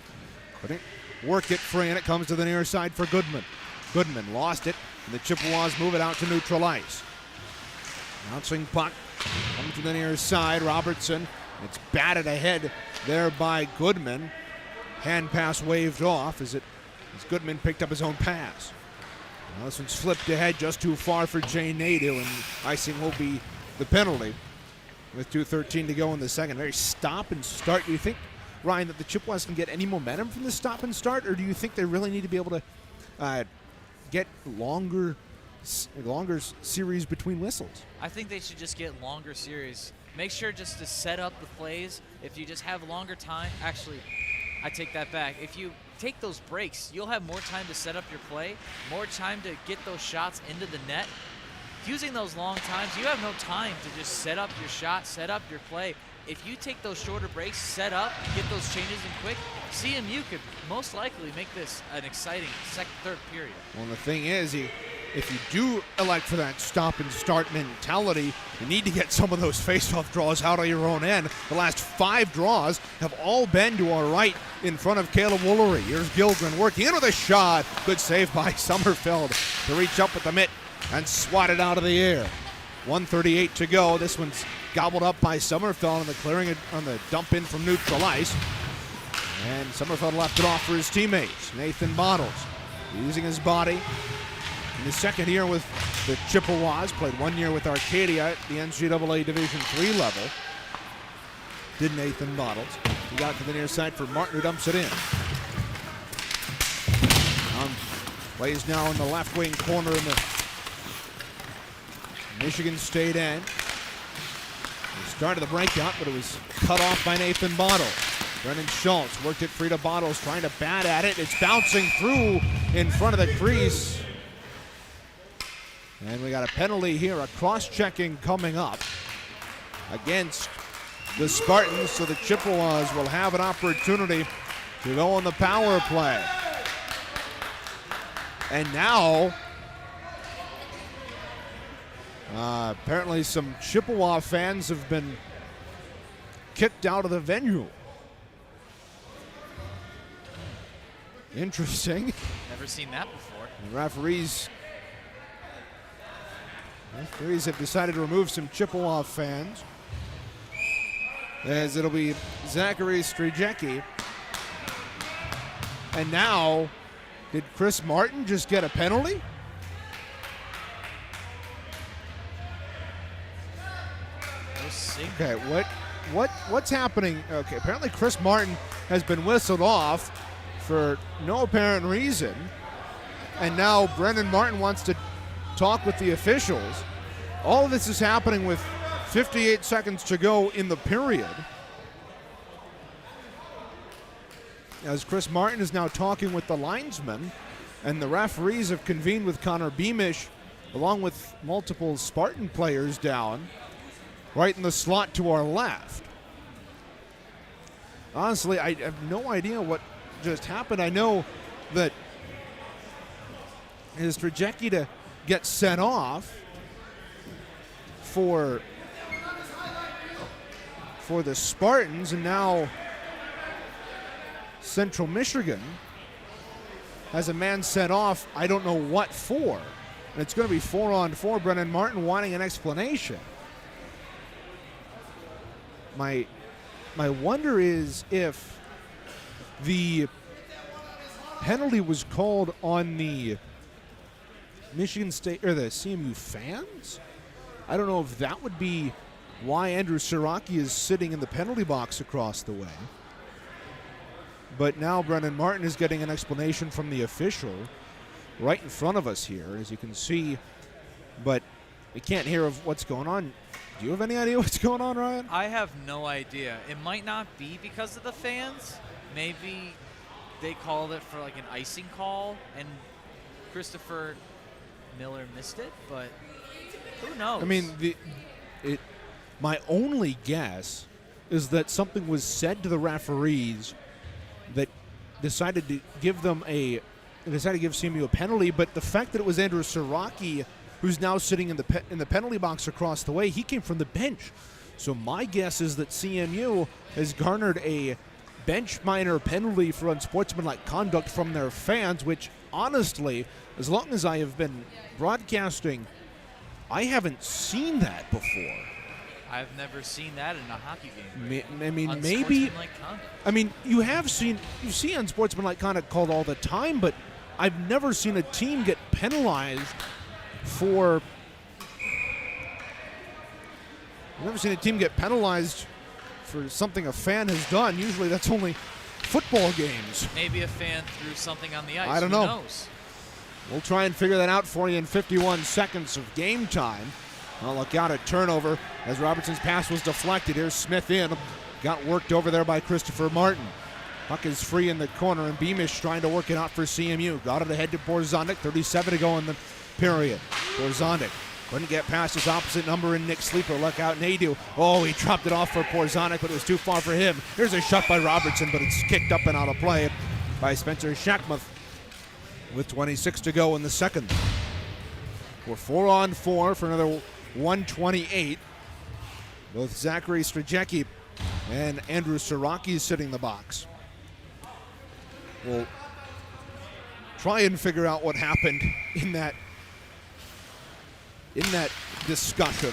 Couldn't work it free, and it comes to the near side for Goodman. Goodman lost it, and the Chippewas move it out to neutral ice. Bouncing puck comes to the near side. Robertson. It's batted ahead there by Goodman. Hand pass waved off as Goodman picked up his own pass. Now this one's flipped ahead just too far for Jay Nadeau, and icing will be the penalty with 2:13 to go in the second. Very stop and start. Do you think, Ryan, that the Chippewas can get any momentum from the stop and start, or do you think they really need to be able to get longer series between whistles? I think they should just get longer series. Make sure just to set up the plays. If you just have longer time, actually, I take that back. If you take those breaks, you'll have more time to set up your play, more time to get those shots into the net. Using those long times, you have no time to just set up your shot, set up your play. If you take those shorter breaks, set up, get those changes in quick, CMU could most likely make this an exciting third period. Well, the thing is, if you do elect for that stop and start mentality, you need to get some of those face-off draws out of your own end. The last 5 draws have all been to our right in front of Caleb Woolery. Here's Gilgren working in with a shot. Good save by Summerfeld to reach up with the mitt and swat it out of the air. 1:38 to go. This one's gobbled up by Summerfeld on the clearing on the dump in from neutral ice. And Summerfeld left it off for his teammates. Nathan Bottles using his body. In his second year with the Chippewas, played 1 year with Arcadia at the NCAA Division III level. Did Nathan Bottles. He got to the near side for Martin, who dumps it in. Plays now in the left wing corner in the Michigan State end. He started the breakout, but it was cut off by Nathan Bottles. Brennan Schultz worked it free to Bottles, trying to bat at it. It's bouncing through in front of the crease. And we got a penalty here, a cross-checking coming up against the Spartans, so the Chippewas will have an opportunity to go on the power play. And now, apparently some Chippewa fans have been kicked out of the venue. Interesting. Never seen that before. The referees have decided to remove some Chippewa fans, as it'll be Zachary Strejecki. And now, did Chris Martin just get a penalty? Okay, what's happening? Okay, apparently Chris Martin has been whistled off for no apparent reason, and now Brendan Martin wants to talk with the officials. All of this is happening with 58 seconds to go in the period, as Chris Martin is now talking with the linesman, and the referees have convened with Connor Beamish along with multiple Spartan players down right in the slot to our left. Honestly, I have no idea what just happened. I know that his trajectory to get sent off for the Spartans, and now Central Michigan has a man sent off. I don't know what for. And it's going to be 4-on-4. Brennan Martin wanting an explanation. My wonder is if the penalty was called on the Michigan State or the CMU fans. I don't know if that would be why Andrew Siraki is sitting in the penalty box across the way. But now Brendan Martin is getting an explanation from the official right in front of us here, as you can see. But we can't hear of what's going on. Do you have any idea what's going on, Ryan? I have no idea. It might not be because of the fans. Maybe they called it for like an icing call, and Christopher Miller missed it, but who knows? I mean, my only guess is that something was said to the referees that decided to give CMU a penalty, but the fact that it was Andrew Siraki who's now sitting in the penalty box across the way, he came from the bench. So my guess is that CMU has garnered a bench minor penalty for unsportsmanlike conduct from their fans, which honestly, as long as I have been broadcasting, I haven't seen that before. I've never seen that in a hockey game. I mean, maybe. Conduct. I mean, you see unsportsmanlike conduct called all the time, but I've never seen a team get penalized for. I've never seen a team get penalized for something a fan has done. Usually, that's only football games. Maybe a fan threw something on the ice. I don't Who know. Knows? We'll try and figure that out for you in 51 seconds of game time. Well, look out, a turnover as Robertson's pass was deflected. Here's Smith in. Got worked over there by Christopher Martin. Puck is free in the corner, and Beamish trying to work it out for CMU. Got it ahead to Borzondik. 37 to go in the period. Borzondik couldn't get past his opposite number in Nick Sleeper. Look out, Nadeau. Oh, he dropped it off for Borzondik, but it was too far for him. Here's a shot by Robertson, but it's kicked up and out of play by Spencer Shackmuth with 26 to go in the second. We're 4-on-4 for another 128. Both Zachary Strajecki and Andrew Siraki sitting in the box. We'll try and figure out what happened in that discussion.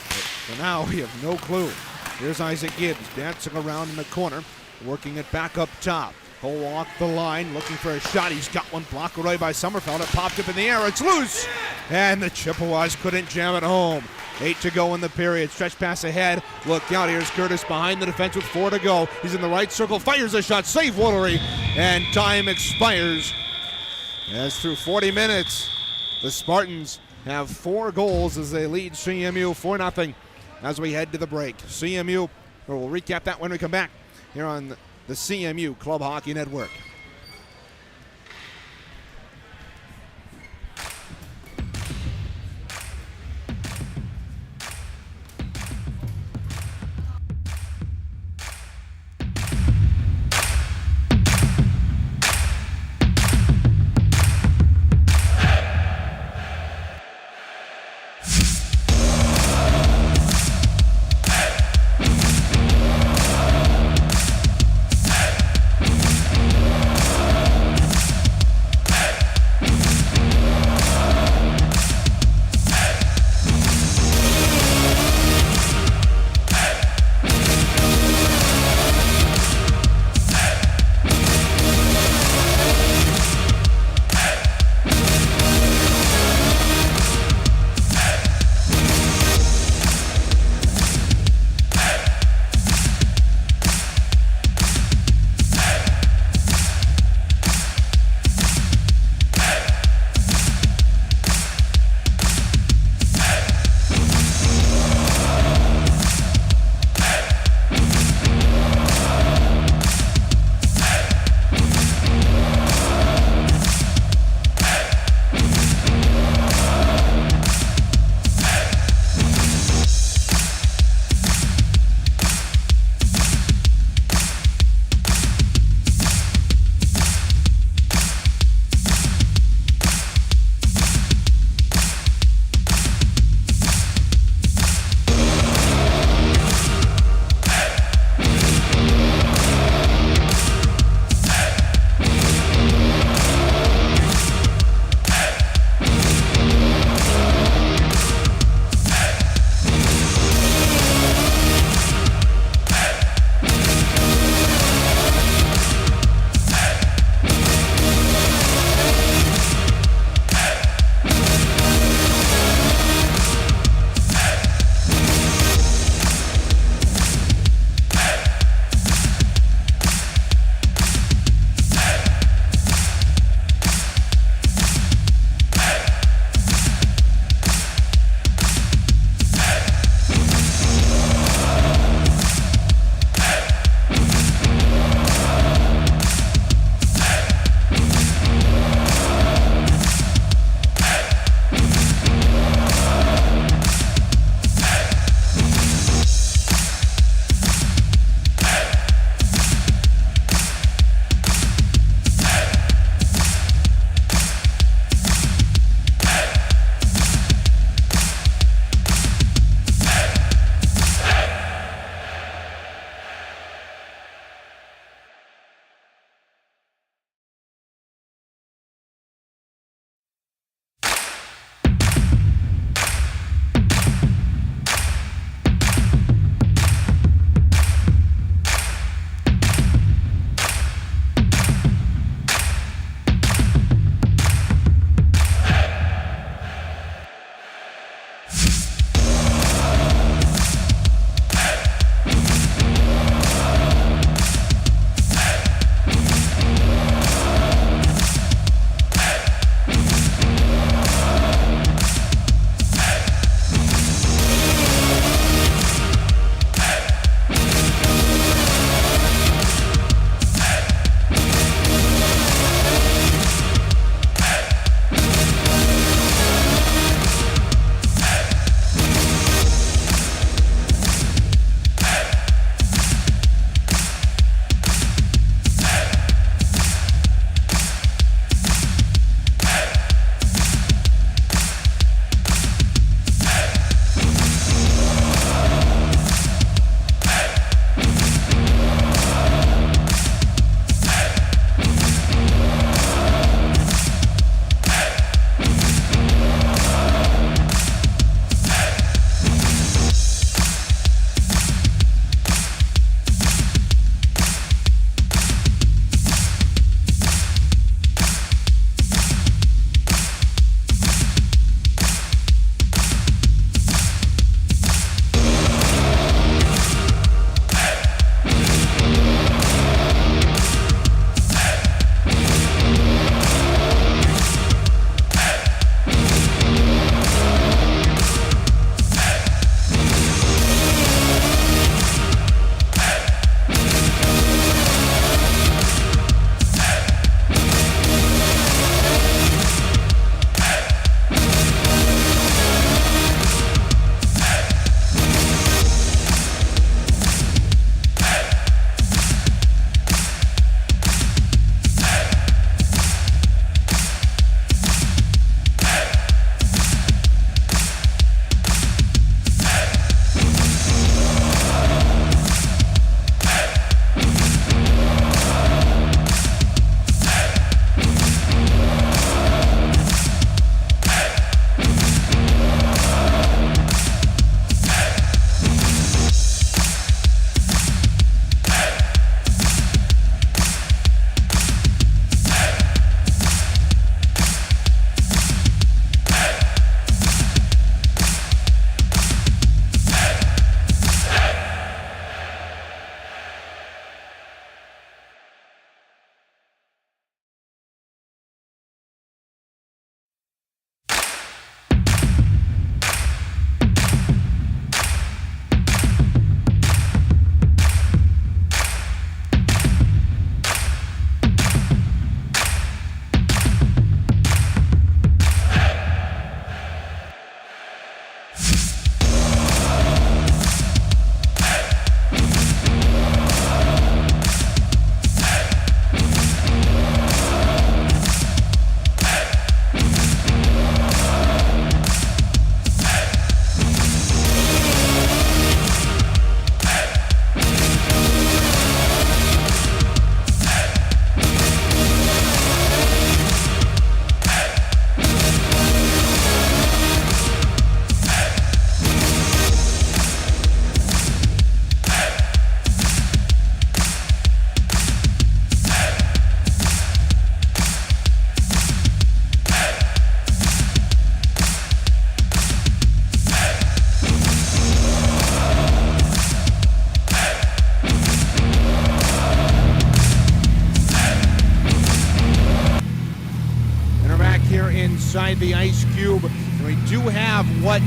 But for now, we have no clue. Here's Isaac Gibbs dancing around in the corner, working it back up top. He'll walk the line, looking for a shot. He's got one blocked away by Sommerfeld. It popped up in the air. It's loose. And the Chippewas couldn't jam it home. 8 to go in the period. Stretch pass ahead. Look out. Here's Curtis behind the defense with 4 to go. He's in the right circle. Fires a shot. Save Woolery. And time expires. As through 40 minutes, the Spartans have 4 goals as they lead CMU 4-0 as we head to the break. CMU, or we'll recap that when we come back here on the CMU Club Hockey Network. inside the ice cube. And we do have what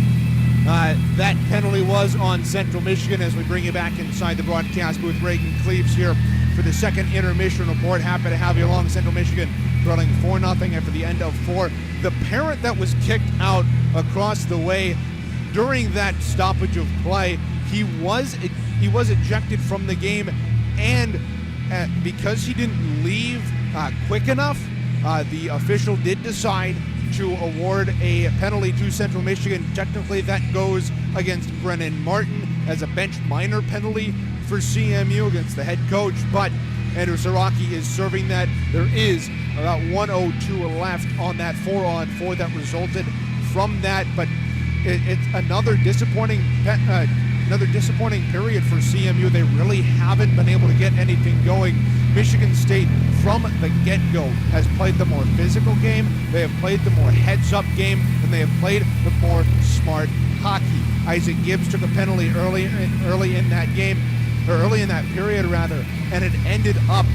that penalty was on Central Michigan as we bring you back inside the broadcast booth. Reagan Cleaves here for the second intermission report. Happy to have you along. Central Michigan trailing 4-0 after the end of 4. The parent that was kicked out across the way during that stoppage of play, he was ejected from the game, and because he didn't leave quick enough, the official did decide to award a penalty to Central Michigan. Technically, that goes against Brennan Martin as a bench minor penalty for CMU against the head coach, but Andrew Siraki is serving that. There is about 1:02 left on that 4-on-4 that resulted from that, but it's another disappointing period for CMU. They really haven't been able to get anything going. Michigan State, from the get-go, has played the more physical game. They have played the more heads-up game, and they have played the more smart hockey. Isaac Gibbs took a penalty early in that game, or early in that period rather, and it ended up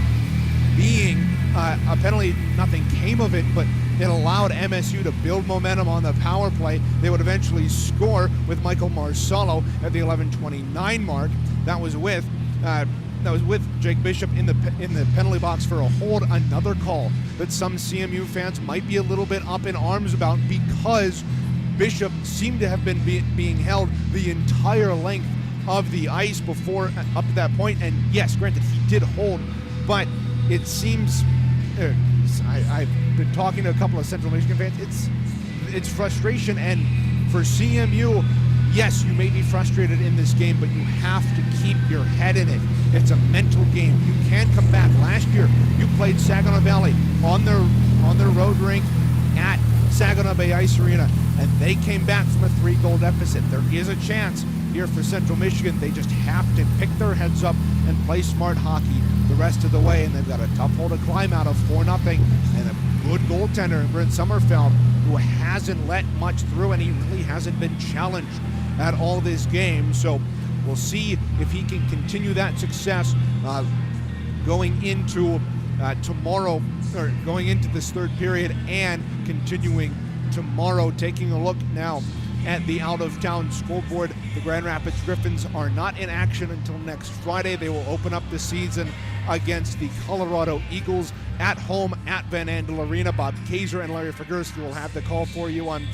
being a penalty. Nothing came of it, but it allowed MSU to build momentum on the power play. They would eventually score with Michael Marcello at the 11:29 mark. That was with Jake Bishop in the penalty box for a hold. Another call that some CMU fans might be a little bit up in arms about, because Bishop seemed to have been being held the entire length of the ice before up to that point. And yes, granted, he did hold, but it seems I've been talking to a couple of Central Michigan fans. It's frustration, and for CMU, yes, you may be frustrated in this game, but you have to keep your head in it. It's a mental game. You can come back. Last year, you played Saginaw Valley on their road rink at Saginaw Bay Ice Arena, and they came back from a 3-goal deficit. There is a chance here for Central Michigan. They just have to pick their heads up and play smart hockey the rest of the way, and they've got a tough hole to climb out of, 4-0, and a good goaltender in Brent Sommerfeld, who hasn't let much through, and he really hasn't been challenged at all this game. So we'll see if he can continue that success going into tomorrow, or going into this third period and continuing tomorrow. Taking a look now at the out-of-town scoreboard, the Grand Rapids Griffins are not in action until next Friday. They will open up the season against the Colorado Eagles at home at Van Andel Arena. Bob Kaiser and Larry Figurski will have the call for you on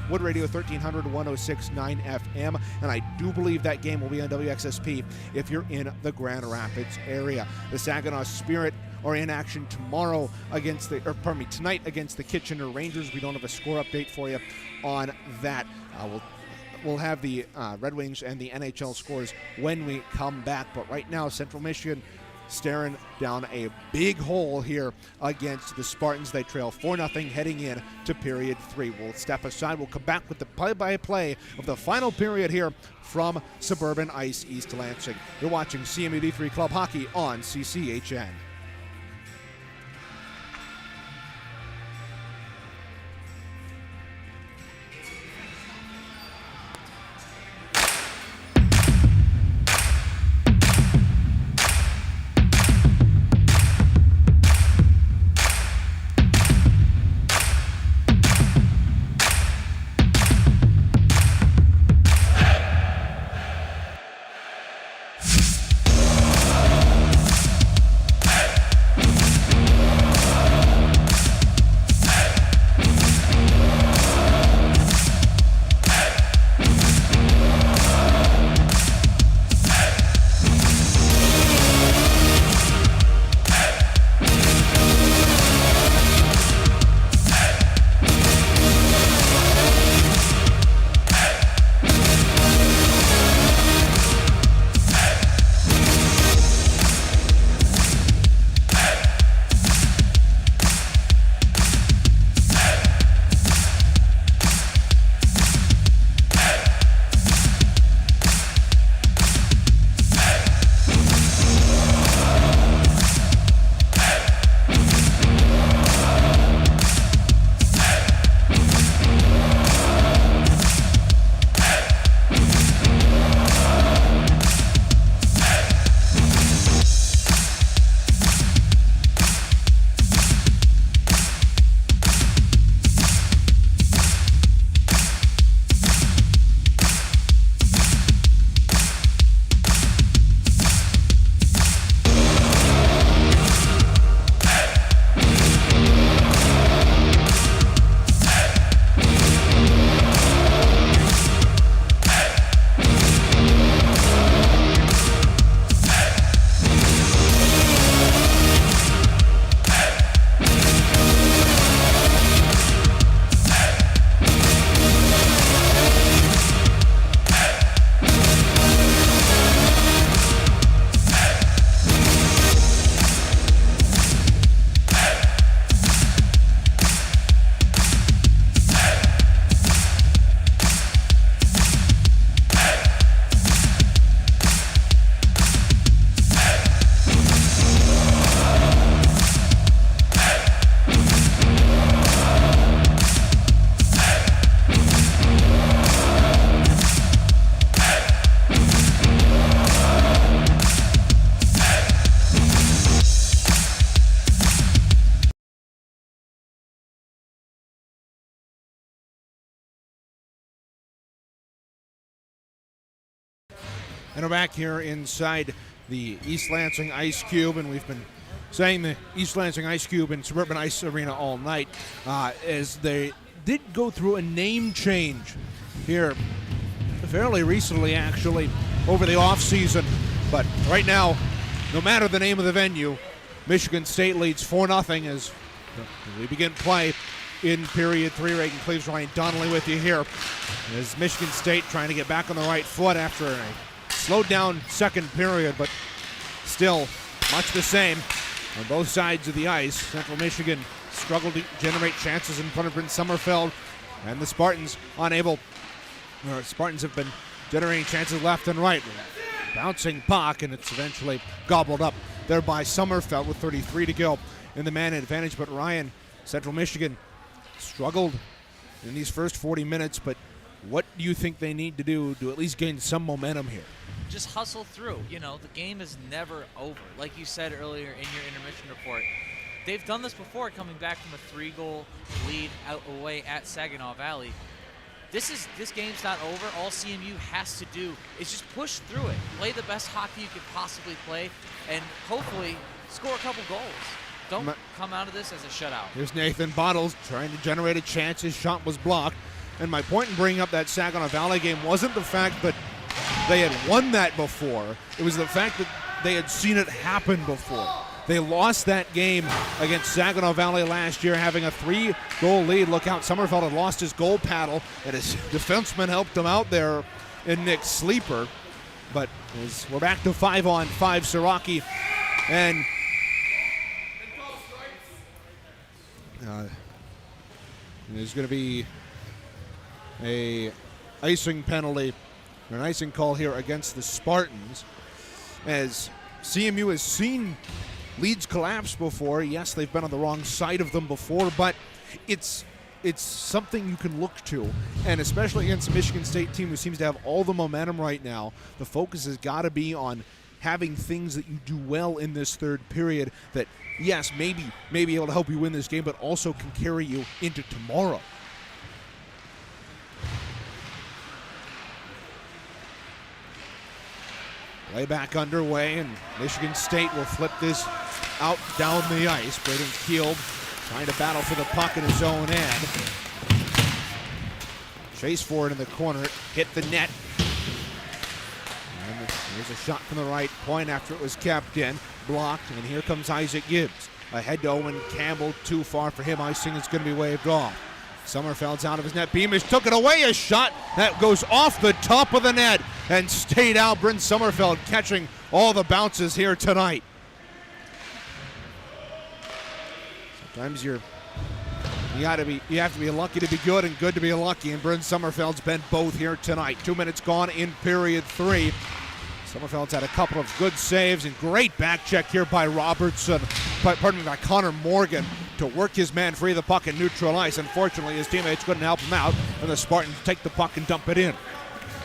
Wood Radio 1300 106.9 FM, and I do believe that game will be on WXSP if you're in the Grand Rapids area. The Saginaw Spirit are in action tonight against the Kitchener Rangers. We don't have a score update for you on that. We'll have the Red Wings and the NHL scores when we come back, but right now Central Michigan staring down a big hole here against the Spartans. They trail 4-0 heading in to period 3. We'll step aside. We'll come back with the play-by-play of the final period here from Suburban Ice, East Lansing. You're watching CMD3 Club Hockey on CCHN. And we're back here inside the East Lansing Ice Cube, and we've been saying the East Lansing Ice Cube and Suburban Ice Arena all night, as they did go through a name change here fairly recently, actually, over the offseason. But right now, no matter the name of the venue, Michigan State leads 4-0 as we begin play in period 3. Reagan Cleaves, Ryan Donnelly with you here, as Michigan State trying to get back on the right foot after a slowed down second period, but still much the same on both sides of the ice. Central Michigan struggled to generate chances in front of Bryn Sommerfeld, and the Spartans Spartans have been generating chances left and right. Bouncing puck, and it's eventually gobbled up there by Sommerfeld with 33 to go in the man advantage. But Ryan, Central Michigan struggled in these first 40 minutes, but what do you think they need to do to at least gain some momentum here? Just hustle through. You know, the game is never over. Like you said earlier in your intermission report, they've done this before, coming back from a 3-goal lead away at Saginaw Valley. This game's not over. All CMU has to do is just push through it, play the best hockey you could possibly play, and hopefully score a couple goals. Don't come out of this as a shutout. Here's Nathan Bottles trying to generate a chance. His shot was blocked. And my point in bringing up that Saginaw Valley game wasn't the fact that they had won that before. It was the fact that they had seen it happen before. They lost that game against Saginaw Valley last year, having a 3-goal lead. Look out, Sommerfeld had lost his goal paddle, and his defenseman helped him out there in Nick Sleeper. But we're back to 5-on-5. Siraki, and there's going to be a icing penalty, an icing call here against the Spartans, as CMU has seen leads collapse before. Yes, they've been on the wrong side of them before, but it's something you can look to, and especially against a Michigan State team who seems to have all the momentum right now, the focus has got to be on having things that you do well in this third period that, yes, may be able to help you win this game, but also can carry you into tomorrow. Play back underway, and Michigan State will flip this out down the ice. Braden Keeld trying to battle for the puck in his own end. Chase for it in the corner, hit the net. And there's a shot from the right point after it was kept in, blocked, and here comes Isaac Gibbs. Ahead to Owen Campbell, too far for him. Icing is going to be waved off. Sommerfeld's out of his net. Beamish took it away. A shot that goes off the top of the net and stayed out. Bryn Sommerfeld catching all the bounces here tonight. Sometimes you have to be lucky to be good and good to be lucky, and Bryn Sommerfeld's been both here tonight. 2 minutes gone in period 3. Sommerfeld's had a couple of good saves, and great back check here by by Connor Morgan to work his man free of the puck in neutral ice. Unfortunately, his teammates couldn't help him out, and the Spartans take the puck and dump it in.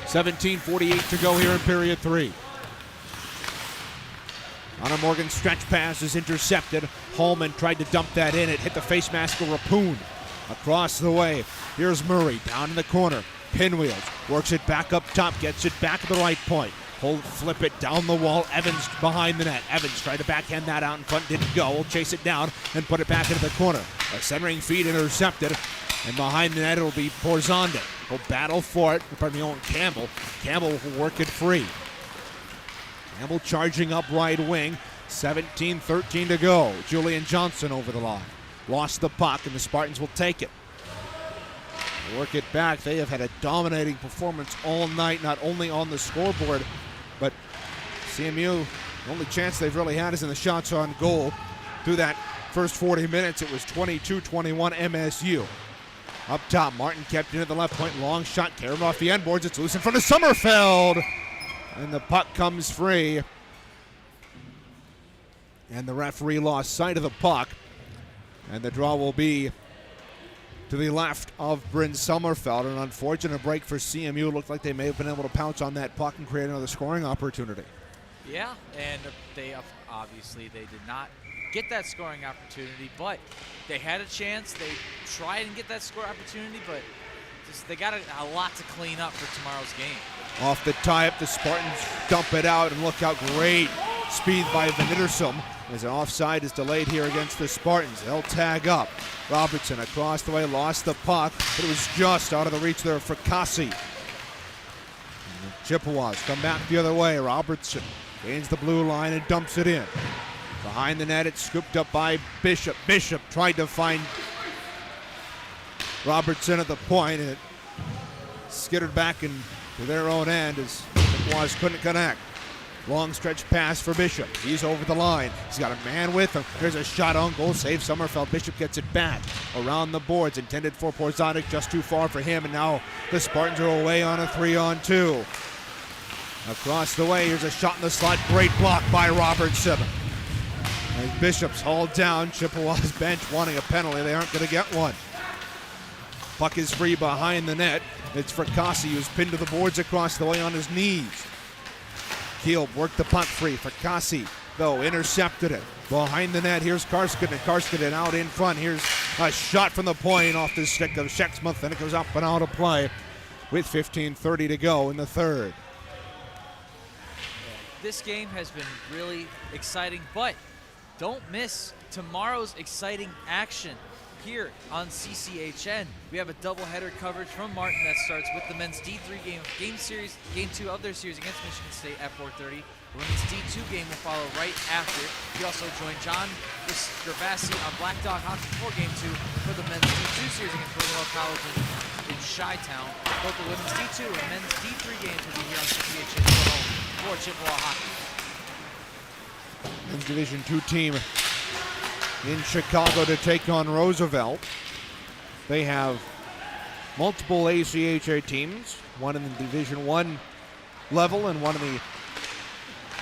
17:48 to go here in period 3. Connor Morgan's stretch pass is intercepted. Hallman tried to dump that in. It hit the face mask of Rapoon. Across the way, here's Murray down in the corner. Pinwheels, works it back up top, gets it back at the right point. Flip it down the wall. Evans behind the net. Evans tried to backhand that out in front, didn't go. Will chase it down and put it back into the corner. A centering feed intercepted, and behind the net it'll be Porzonde. He'll battle for it. Pardon me, Owen Campbell. Campbell will work it free. Campbell charging up right wing. 17-13 to go. Julian Johnson over the line. Lost the puck, and the Spartans will take it. Work it back. They have had a dominating performance all night, not only on the scoreboard, but CMU, the only chance they've really had is in the shots on goal. Through that first 40 minutes, it was 22-21 MSU. Up top, Martin kept into the left point. Long shot, carried off the end boards. It's loose in front of Sommerfeld. And the puck comes free. And the referee lost sight of the puck. And the draw will be to the left of Bryn Sommerfeld. An unfortunate break for CMU. Looked like they may have been able to pounce on that puck and create another scoring opportunity. Yeah, and they obviously they did not get that scoring opportunity, but they had a chance. They tried and get that score opportunity, but they got a lot to clean up for tomorrow's game. Off the tie-up, the Spartans dump it out, and look out, great speed by Venitersum as an offside is delayed here against the Spartans. They'll tag up. Robertson across the way, lost the puck, but it was just out of the reach there for Cassi. Chippewas come back the other way. Robertson gains the blue line and dumps it in. Behind the net, it's scooped up by Bishop. Bishop tried to find Robertson at the point, and it skittered back into their own end as Chippewas couldn't connect. Long stretch pass for Bishop. He's over the line. He's got a man with him. There's a shot on goal. Save Sommerfeld. Bishop gets it back around the boards. Intended for Porzanic, just too far for him. And now the Spartans are away on a 3-on-2. Across the way, here's a shot in the slot. Great block by Robertson. As Bishop's hauled down, Chippewas bench wanting a penalty. They aren't going to get one. Puck is free behind the net. It's for Cassi, who's pinned to the boards across the way on his knees. Keel worked the puck free for Cassi, though intercepted it. Behind the net, here's Karskinen. Karskinen out in front. Here's a shot from the point off the stick of Shexmuth, and it goes up and out of play with 15:30 to go in the third. This game has been really exciting, but don't miss tomorrow's exciting action here on CCHN. We have a doubleheader coverage from Martin that starts with the men's D3 game 2 of their series against Michigan State at 4:30. The women's D2 game will follow right after. We also join John Gervasi on Black Dog Hockey for game 2 for the men's D2 series against Roosevelt College in Chi-Town. Both the women's D2 and men's D3 games will be here on CCHN for home for Chippewa Hockey. Men's Division II team in Chicago to take on Roosevelt. They have multiple ACHA teams, one in the Division I level and one in the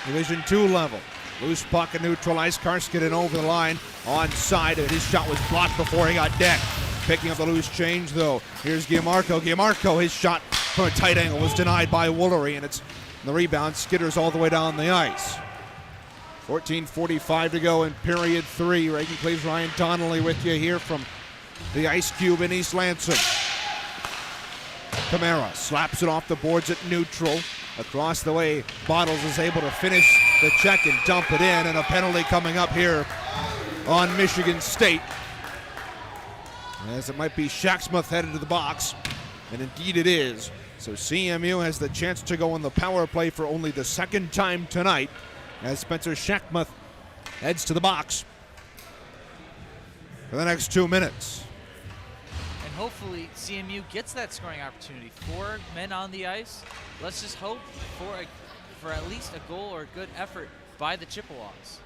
Division II level. Loose puck and neutralized. Karskinen over the line, onside, and his shot was blocked before he got decked. Picking up the loose change, though. Here's Giamarco. Giamarco, his shot from a tight angle was denied by Woolery, and it's the rebound skitters all the way down the ice. 14:45 to go in period 3. Reagan Cleaves, Ryan Donnelly with you here from the Ice Cube in East Lansing. Camara slaps it off the boards at neutral. Across the way, Bottles is able to finish the check and dump it in, and a penalty coming up here on Michigan State. As it might be Shacksmuth headed to the box, and indeed it is. So CMU has the chance to go on the power play for only the second time tonight, as Spencer Shackmuth heads to the box for the next 2 minutes. And hopefully CMU gets that scoring opportunity. 4 men on the ice. Let's just hope for at least a goal or a good effort by the Chippewas.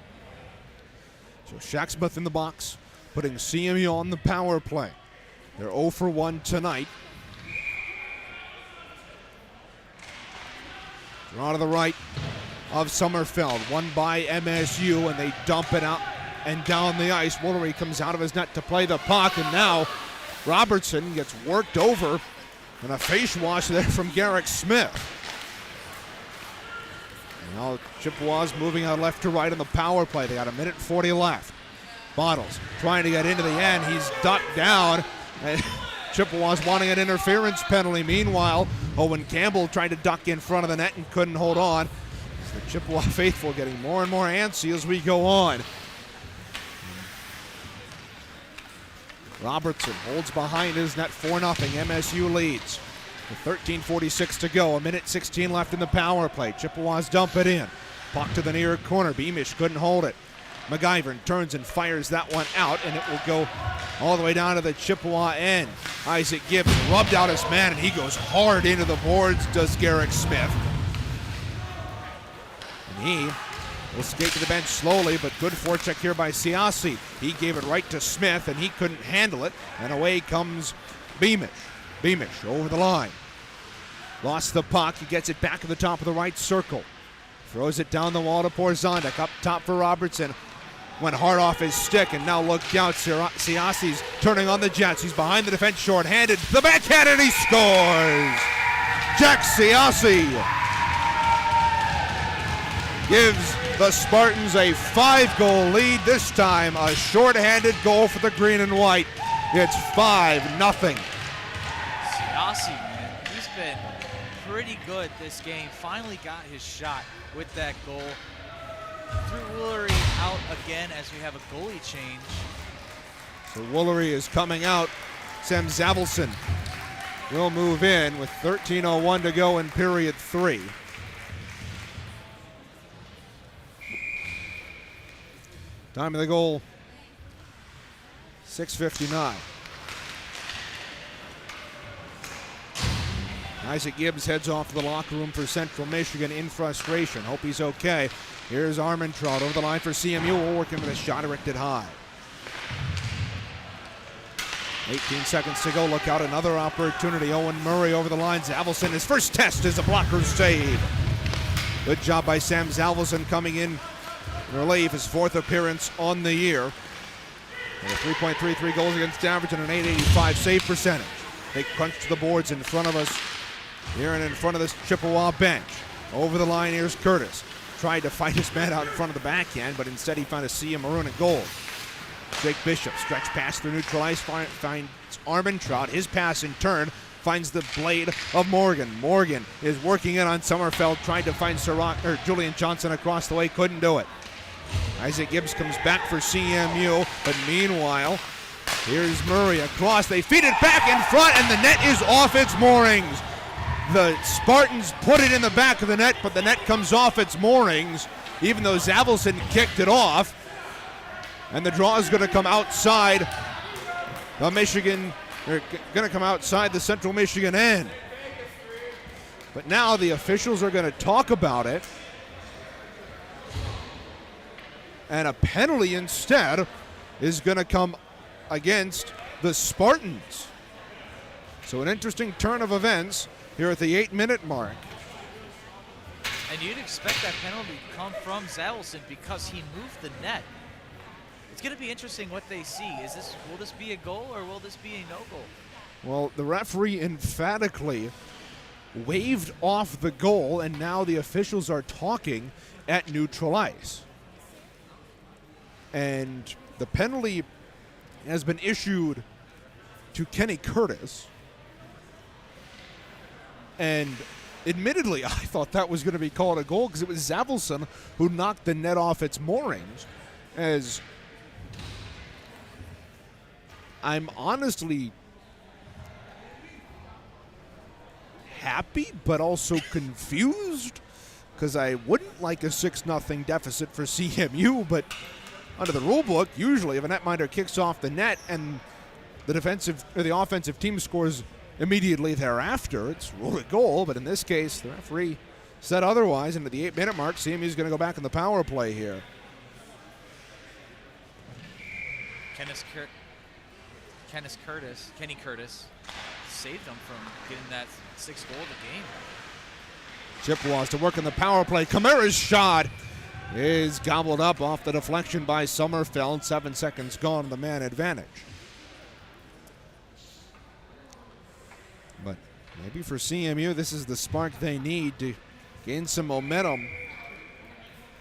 So Shacksmuth in the box, putting CMU on the power play. They're 0 for 1 tonight. Draw to the right of Sommerfeld, won by MSU, and they dump it out and down the ice. Woolery comes out of his net to play the puck, and now Robertson gets worked over, and a face wash there from Garrick Smith. And now Chippewas moving out left to right on the power play. They got 1:40 left. Bottles trying to get into the end. He's ducked down. And Chippewas wanting an interference penalty. Meanwhile, Owen Campbell tried to duck in front of the net and couldn't hold on. The Chippewa faithful getting more and more antsy as we go on. Robertson holds behind his net, 4-0. MSU leads. With 13:46 to go, 1:16 left in the power play. Chippewas dump it in. Puck to the near corner. Beamish couldn't hold it. McIvern turns and fires that one out, and it will go all the way down to the Chippewa end. Isaac Gibbs rubbed out his man, and he goes hard into the boards, does Garrick Smith. And he will skate to the bench slowly, but good forecheck here by Siasi. He gave it right to Smith, and he couldn't handle it, and away comes Beamish. Beamish over the line. Lost the puck. He gets it back at the top of the right circle. Throws it down the wall to Porzanic. Up top for Robertson. Went hard off his stick, and now look out. Siasi's turning on the Jets. He's behind the defense, short-handed. The backhand, and he scores! Jack Siasi gives the Spartans a 5-goal lead. This time a short-handed goal for the green and white. It's 5-0. Siasi, man, he's been pretty good this game. Finally got his shot with that goal. Threw Woolery out again as we have a goalie change. So Woolery is coming out. Sam Zavelson will move in with 13:01 to go in period 3. Time of the goal, 6:59. Isaac Gibbs heads off to the locker room for Central Michigan in frustration. Hope he's okay. Here's Armentrout over the line for CMU, working with a shot directed high. 18 seconds to go. Look out, another opportunity. Owen Murray over the line. Zavelson, his first test is a blocker save. Good job by Sam Zavelson coming in relief, his 4th appearance on the year. With a 3.33 goals against average and an .885 save percentage. They crunch to the boards in front of us here and in front of this Chippewa bench. Over the line, here's Curtis. Tried to fight his man out in front of the backhand, but instead he found a sea of maroon and gold. Jake Bishop, stretch pass through neutral ice, finds Armentrout. His pass in turn finds the blade of Morgan. Morgan is working in on Sommerfeld, trying to find Julian Johnson across the way, couldn't do it. Isaac Gibbs comes back for CMU, but meanwhile, here's Murray across. They feed it back in front, and the net is off its moorings. The Spartans put it in the back of the net, but the net comes off its moorings, even though Zavelson kicked it off. And the draw is going to come outside the Michigan, they're going to come outside the Central Michigan end. But now the officials are going to talk about it. And a penalty instead is going to come against the Spartans. So an interesting turn of events here at the 8-minute mark. And you'd expect that penalty to come from Zavelson because he moved the net. It's going to be interesting what they see. Will this be a goal or will this be a no goal? Well, the referee emphatically waved off the goal, and now the officials are talking at neutral ice. And the penalty has been issued to Kenny Curtis. And admittedly, I thought that was going to be called a goal because it was Zavelson who knocked the net off its moorings. As I'm honestly happy but also confused because I wouldn't like a 6-0 deficit for CMU, but under the rule book, usually if a netminder kicks off the net and the offensive team scores immediately thereafter, it's ruled a goal. But in this case, the referee said otherwise, and at the 8-minute mark, CMU is going to go back in the power play here. Kenny Curtis saved them from getting that 6th goal of the game. Chippewas to work in the power play. Kamara's shot is gobbled up off the deflection by Sommerfeld. 7 seconds gone, the man advantage. But maybe for CMU, this is the spark they need to gain some momentum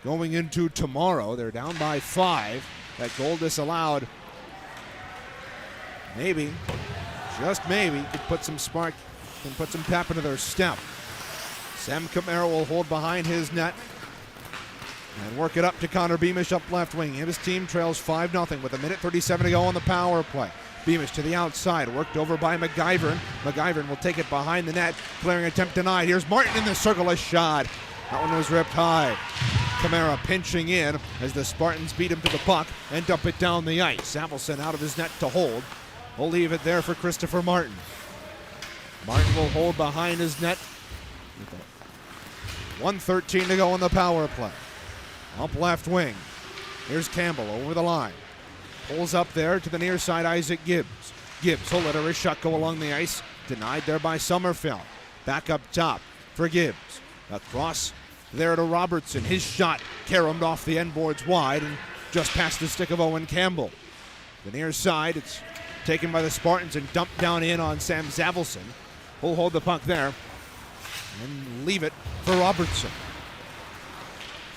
going into tomorrow. They're down by 5. That goal disallowed. Maybe, just maybe, could put some spark and put some pep into their step. Sam Kamara will hold behind his net and work it up to Connor Beamish up left wing. His team trails 5-0 with 1:37 to go on the power play. Beamish to the outside, worked over by McGivern. McGivern will take it behind the net, clearing attempt denied. Here's Martin in the circle, a shot. That one was ripped high. Kamara pinching in as the Spartans beat him to the puck and dump it down the ice. Zavelson out of his net to hold. We'll leave it there for Christopher Martin. Martin will hold behind his net. 1:13 to go on the power play. Up left wing. Here's Campbell over the line. Pulls up there to the near side, Isaac Gibbs. Gibbs will let a wrist shot go along the ice. Denied there by Sommerfeld. Back up top for Gibbs. Across there to Robertson. His shot caromed off the end boards wide and just past the stick of Owen Campbell. The near side, it's taken by the Spartans and dumped down in on Sam Zavelson. Who'll hold the puck there and leave it for Robertson.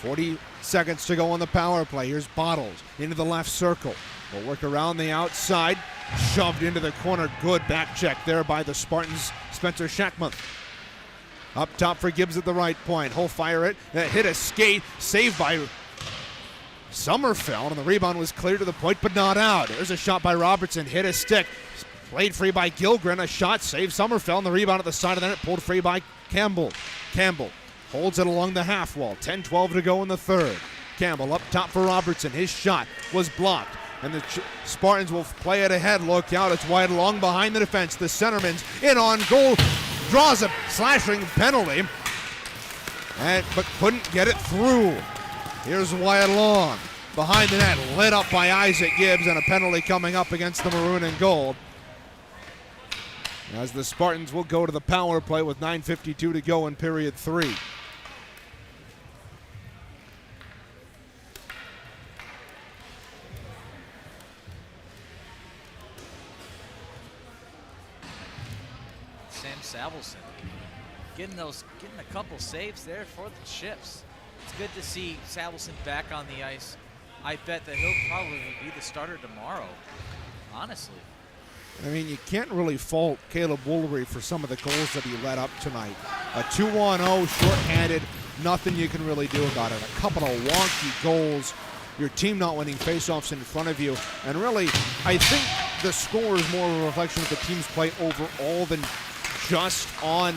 40 seconds to go on the power play. Here's Bottles into the left circle. Will work around the outside. Shoved into the corner. Good back check there by the Spartans' Spencer Shackman. Up top for Gibbs at the right point. He'll fire it. Hit a skate. Saved by Sommerfeld. And the rebound was clear to the point, but not out. There's a shot by Robertson. Hit a stick. Played free by Gilgren. A shot saved Sommerfeld. And the rebound at the side of the net. Pulled free by Campbell. Campbell holds it along the half wall. 10-12 to go in the third. Campbell up top for Robertson. His shot was blocked. And the Spartans will play it ahead. Look out. It's wide long behind the defense. The centerman's in on goal. Draws a slashing penalty. But couldn't get it through. Here's Wyatt Long. Behind the net. Lit up by Isaac Gibbs. And a penalty coming up against the maroon and gold. As the Spartans will go to the power play with 9:52 to go in period 3. Savelson getting a couple saves there for the Chips. It's good to see Savelson back on the ice. I bet that he'll probably be the starter tomorrow, honestly. I mean, you can't really fault Caleb Woolery for some of the goals that he let up tonight. A 2-on-0, shorthanded, nothing you can really do about it. A couple of wonky goals, your team not winning faceoffs in front of you, and really, I think the score is more of a reflection of the team's play overall than just on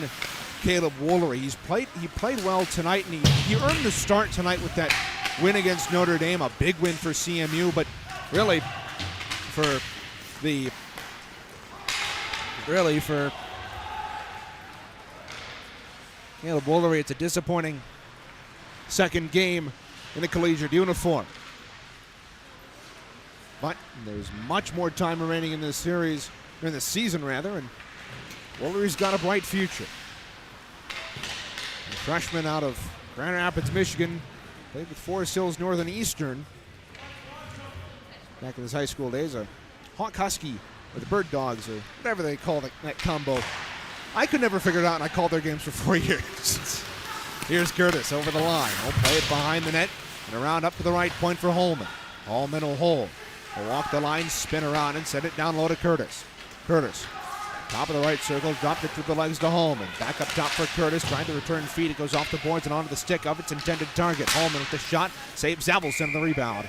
Caleb Woolery. He played well tonight, and he earned the start tonight with that win against Notre Dame, a big win for CMU, but really for Caleb Woolery, it's a disappointing second game in the collegiate uniform. But there's much more time remaining in this series, in the season rather, and Woolery's got a bright future. A freshman out of Grand Rapids, Michigan, played with Forest Hills Northern Eastern back in his high school days. A Hawk Husky, or the Bird Dogs, or whatever they call that combo. I could never figure it out, and I called their games for 4 years. Here's Curtis over the line. He'll play it behind the net and around up to the right point for Holman. Holman will hold. He'll walk the line, spin around, and send it down low to Curtis. Curtis, top of the right circle, dropped it through the legs to Holman. Back up top for Curtis, trying to return feed. It goes off the boards and onto the stick of its intended target. Holman with the shot, saves Zavelson on the rebound.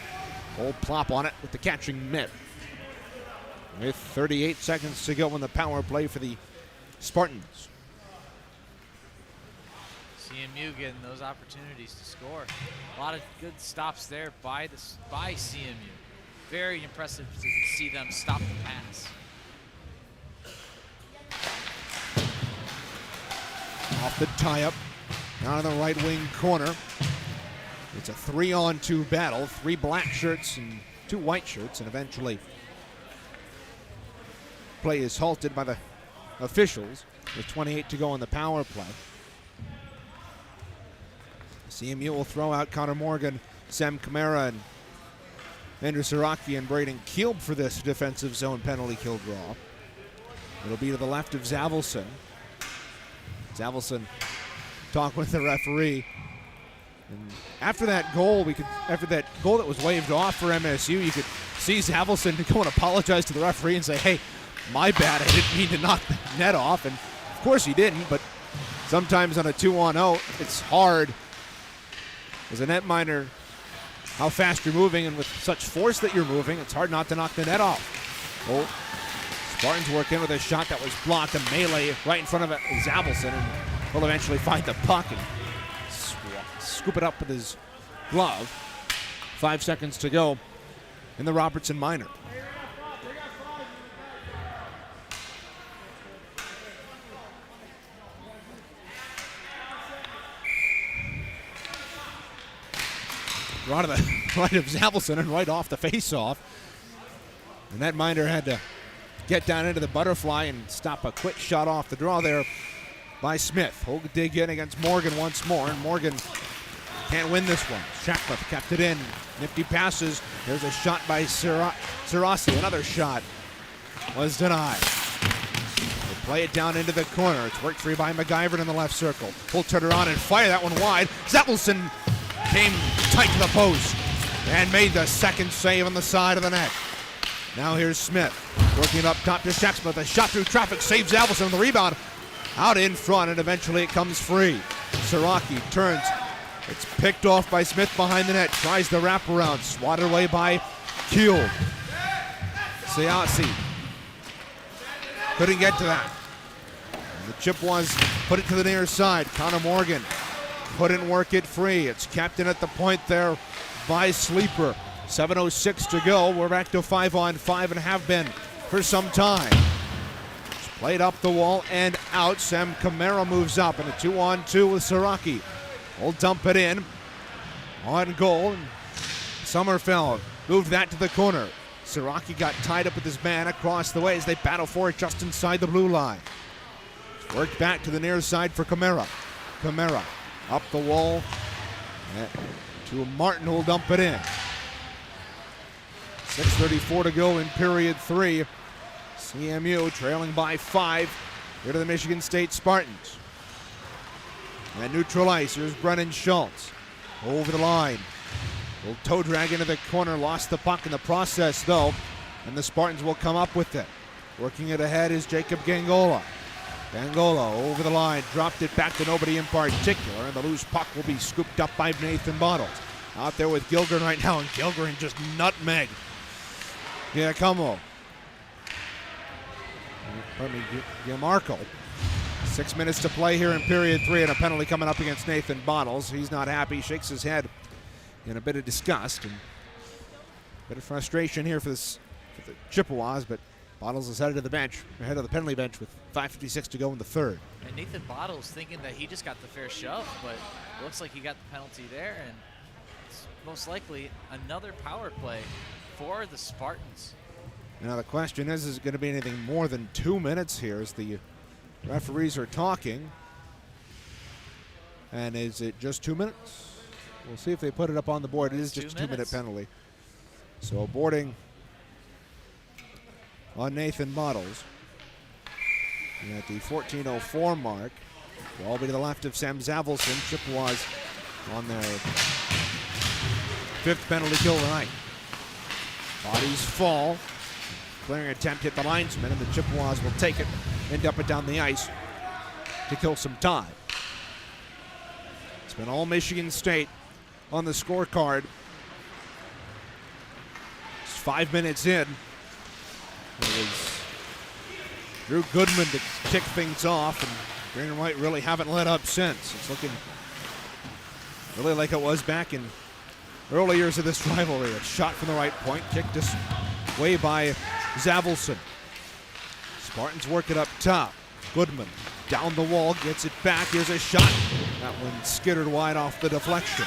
Old plop on it with the catching mitt. With 38 seconds to go in the power play for the Spartans. CMU getting those opportunities to score. A lot of good stops there by CMU. Very impressive to see them stop the pass. Off the tie-up, down in the right wing corner. It's a 3-on-2 battle. 3 black shirts and 2 white shirts, and eventually play is halted by the officials with 28 to go on the power play. CMU will throw out Connor Morgan, Sam Kamara, and Andrew Siraki and Braden Kielb for this defensive zone penalty kill draw. It'll be to the left of Zavelson. Zavelson talked with the referee. And after that goal, that was waved off for MSU, you could see Zavelson go and apologize to the referee and say, "Hey, my bad, I didn't mean to knock the net off." And of course he didn't, but sometimes on a 2-on-0, it's hard as a netminder how fast you're moving, and with such force that you're moving, it's hard not to knock the net off. Well, Spartans work in with a shot that was blocked, a melee right in front of Zavelson, and will eventually find the puck and scoop it up with his glove. 5 seconds to go in the Robertson minor. Right of Zavelson and right off the face-off. And that minder had to get down into the butterfly and stop a quick shot off the draw there by Smith. He'll dig in against Morgan once more, and Morgan can't win this one. Shackliffe kept it in. Nifty passes. There's a shot by Sirasi. Another shot was denied. They play it down into the corner. It's worked free by McGyvern in the left circle. He'll turn around and fire that one wide. Zavelson came tight to the post and made the second save on the side of the net. Now here's Smith working it up top to Shep Smith. A shot through traffic saves Zavelson on the rebound. out in front, and eventually it comes free. Siraki turns. It's picked off by Smith behind the net. Tries the wraparound. Swatted away by Keel. Siasi couldn't get to that. And the Chippewas put it to the near side. Connor Morgan couldn't work it free. It's kept in at the point there by Sleeper. 7:06 to go. We're back to 5-on-5 and have been for some time. It's played up the wall and out. Sam Camara moves up in a 2-on-2 with Siraki. We'll dump it in. On goal. And Sommerfeld moved that to the corner. Siraki got tied up with his man across the way as they battle for it just inside the blue line. Worked back to the near side for Camara. Camara up the wall to Martin, who'll dump it in. 6:34 to go in period 3. CMU trailing by 5 here to the Michigan State Spartans. And neutral ice, here's Brennan Schultz. Over the line. Little toe drag into the corner, lost the puck in the process though, and the Spartans will come up with it. Working it ahead is Jacob Gangola. Gangola over the line, dropped it back to nobody in particular, and the loose puck will be scooped up by Nathan Bottles. Out there with Gilgren right now, and Gilgren just nutmeg. Giacomo. Pardon me, Giamarco. 6 minutes to play here in period 3, and a penalty coming up against Nathan Bottles. He's not happy, shakes his head in a bit of disgust and a bit of frustration here for the Chippewas, but Bottles is headed to the bench, ahead of the penalty bench with 5:56 to go in the third. And Nathan Bottles thinking that he just got the fair shove, but it looks like he got the penalty there, and it's most likely another power play for the Spartans. Now the question is it going to be anything more than 2 minutes here as the referees are talking? And is it just 2 minutes? We'll see if they put it up on the board. It is just a 2-minute penalty. So boarding on Nathan Bottles at the 14:04 mark. Ball be to the left of Sam Zavelson. Chippewas on their 5th penalty kill tonight. Bodies fall. Clearing attempt hit the linesman, and the Chippewas will take it and dump it down the ice to kill some time. It's been all Michigan State on the scorecard. It's 5 minutes in. It was Drew Goodman to kick things off, and green and white really haven't let up since. It's looking really like it was back in early years of this rivalry. A shot from the right point, kicked us way by Zavelson. Spartans work it up top. Goodman down the wall, gets it back. Here's a shot. That one skittered wide off the deflection.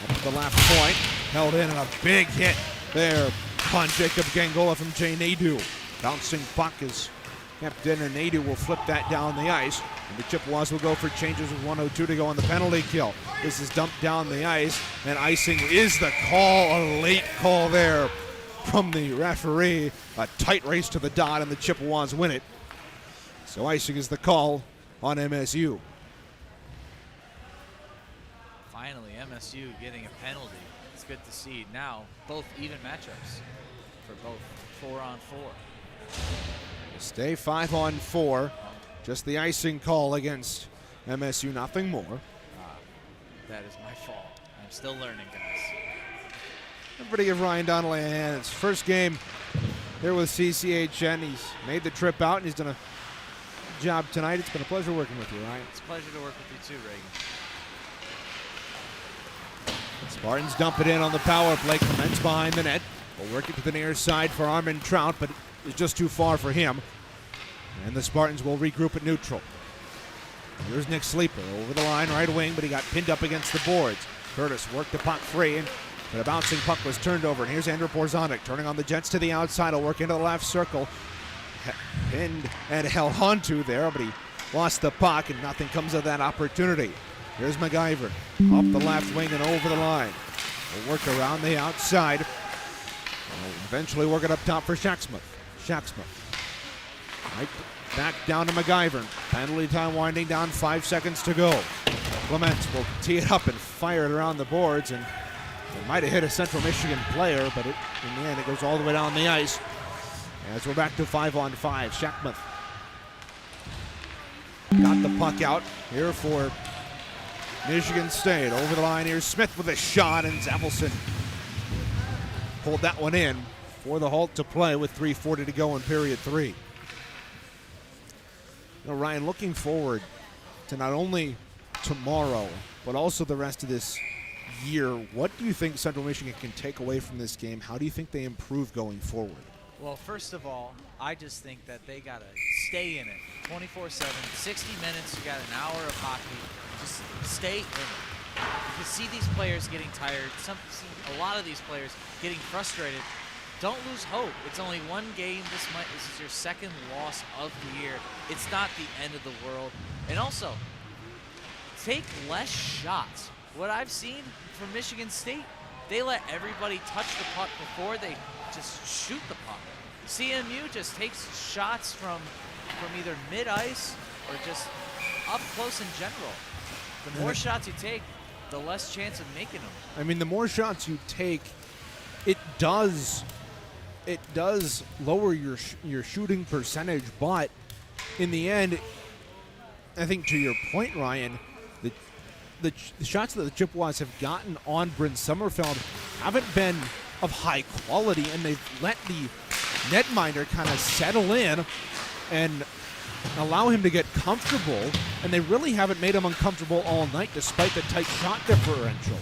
Up the left point, held in, and a big hit there on Jacob Gangola from Jay Nadeau. Bouncing puck is kept in, and Nadeau will flip that down the ice. And the Chippewas will go for changes with 1:02 to go on the penalty kill. This is dumped down the ice, and icing is the call. A late call there from the referee. A tight race to the dot, and the Chippewas win it. So icing is the call on MSU. Finally, MSU getting a penalty. It's good to see. Now, both even matchups for both 4-on-4. Stay 5-on-4. Just the icing call against MSU, nothing more. That is my fault. I'm still learning, guys. Everybody give Ryan Donnelly a hand. It's first game here with CCHN. He's made the trip out, and he's done a good job tonight. It's been a pleasure working with you, Ryan. It's a pleasure to work with you too, Reagan. Spartans dump it in on the power play. Clements behind the net. Will work it to the near side for Armin Trout, but it's just too far for him. And the Spartans will regroup at neutral. Here's Nick Sleeper over the line, right wing, but he got pinned up against the boards. Curtis worked the puck free, but a bouncing puck was turned over. And here's Andrew Porzonik turning on the Jets to the outside. He'll work into the left circle. Pinned and held onto there, but he lost the puck, and nothing comes of that opportunity. Here's McIver up the left wing and over the line. We'll work around the outside. We'll eventually work it up top for Shacksmith. Right back down to McIver. Penalty time winding down, 5 seconds to go. Clements will tee it up and fire it around the boards, and it might have hit a Central Michigan player, but in the end it goes all the way down the ice. As we're back to 5-on-5, Shackmuth got the puck out here for Michigan State. Over the line, here's Smith with a shot, and Zavelson pulled that one in for the halt to play with 3:40 to go in period 3. Now, Ryan, looking forward to not only tomorrow, but also the rest of this year, what do you think Central Michigan can take away from this game? How do you think they improve going forward? Well, first of all, I just think that they got to stay in it 24/7, 60 minutes. You got an hour of hockey. Just stay in it. You see these players getting tired. See a lot of these players getting frustrated. Don't lose hope. It's only one game. This is your second loss of the year. It's not the end of the world. And also, take less shots. What I've seen from Michigan State, they let everybody touch the puck before they just shoot the puck. CMU just takes shots from either mid-ice or just up close in general. The more shots you take, the less chance of making them. I mean, the more shots you take, it does lower your shooting percentage, but in the end, I think to your point, Ryan, the shots that the Chippewas have gotten on Bryn Sommerfeld haven't been of high quality, and they've let the netminder kind of settle in and allow him to get comfortable, and they really haven't made him uncomfortable all night despite the tight shot differential.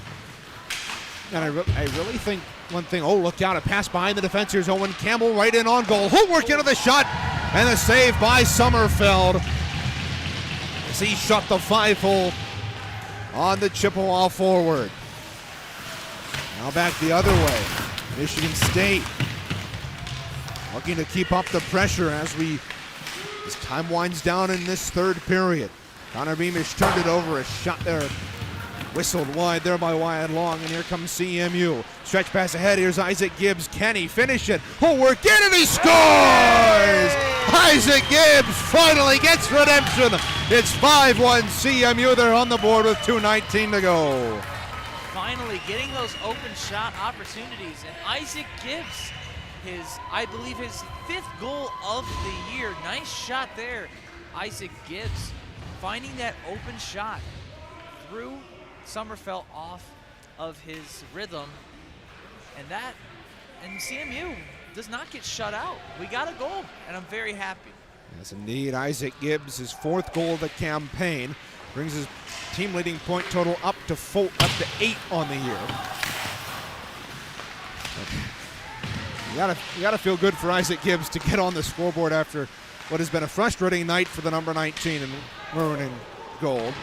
And I really think one thing, look out, a pass behind the defense. Here's Owen Campbell right in on goal. Homework into the shot, and a save by Sommerfeld as he shot the 5-hole on the Chippewa forward. Now back the other way. Michigan State looking to keep up the pressure as time winds down in this third period. Connor Beamish turned it over, a shot there, whistled wide there by Wyatt Long, and here comes CMU. Stretch pass ahead, here's Isaac Gibbs. Can he finish it? Work in, and he scores! Isaac Gibbs finally gets redemption. It's 5-1 CMU. They're on the board with 2:19 to go. Finally getting those open shot opportunities, and Isaac Gibbs, I believe his 5th goal of the year. Nice shot there, Isaac Gibbs, finding that open shot, threw Sommerfeld off of his rhythm, and CMU does not get shut out. We got a goal, and I'm very happy. Yes, indeed. Isaac Gibbs, his 4th goal of the campaign, brings his team-leading point total up to 8 on the year. You gotta feel good for Isaac Gibbs to get on the scoreboard after what has been a frustrating night for the number 19 in maroon and gold.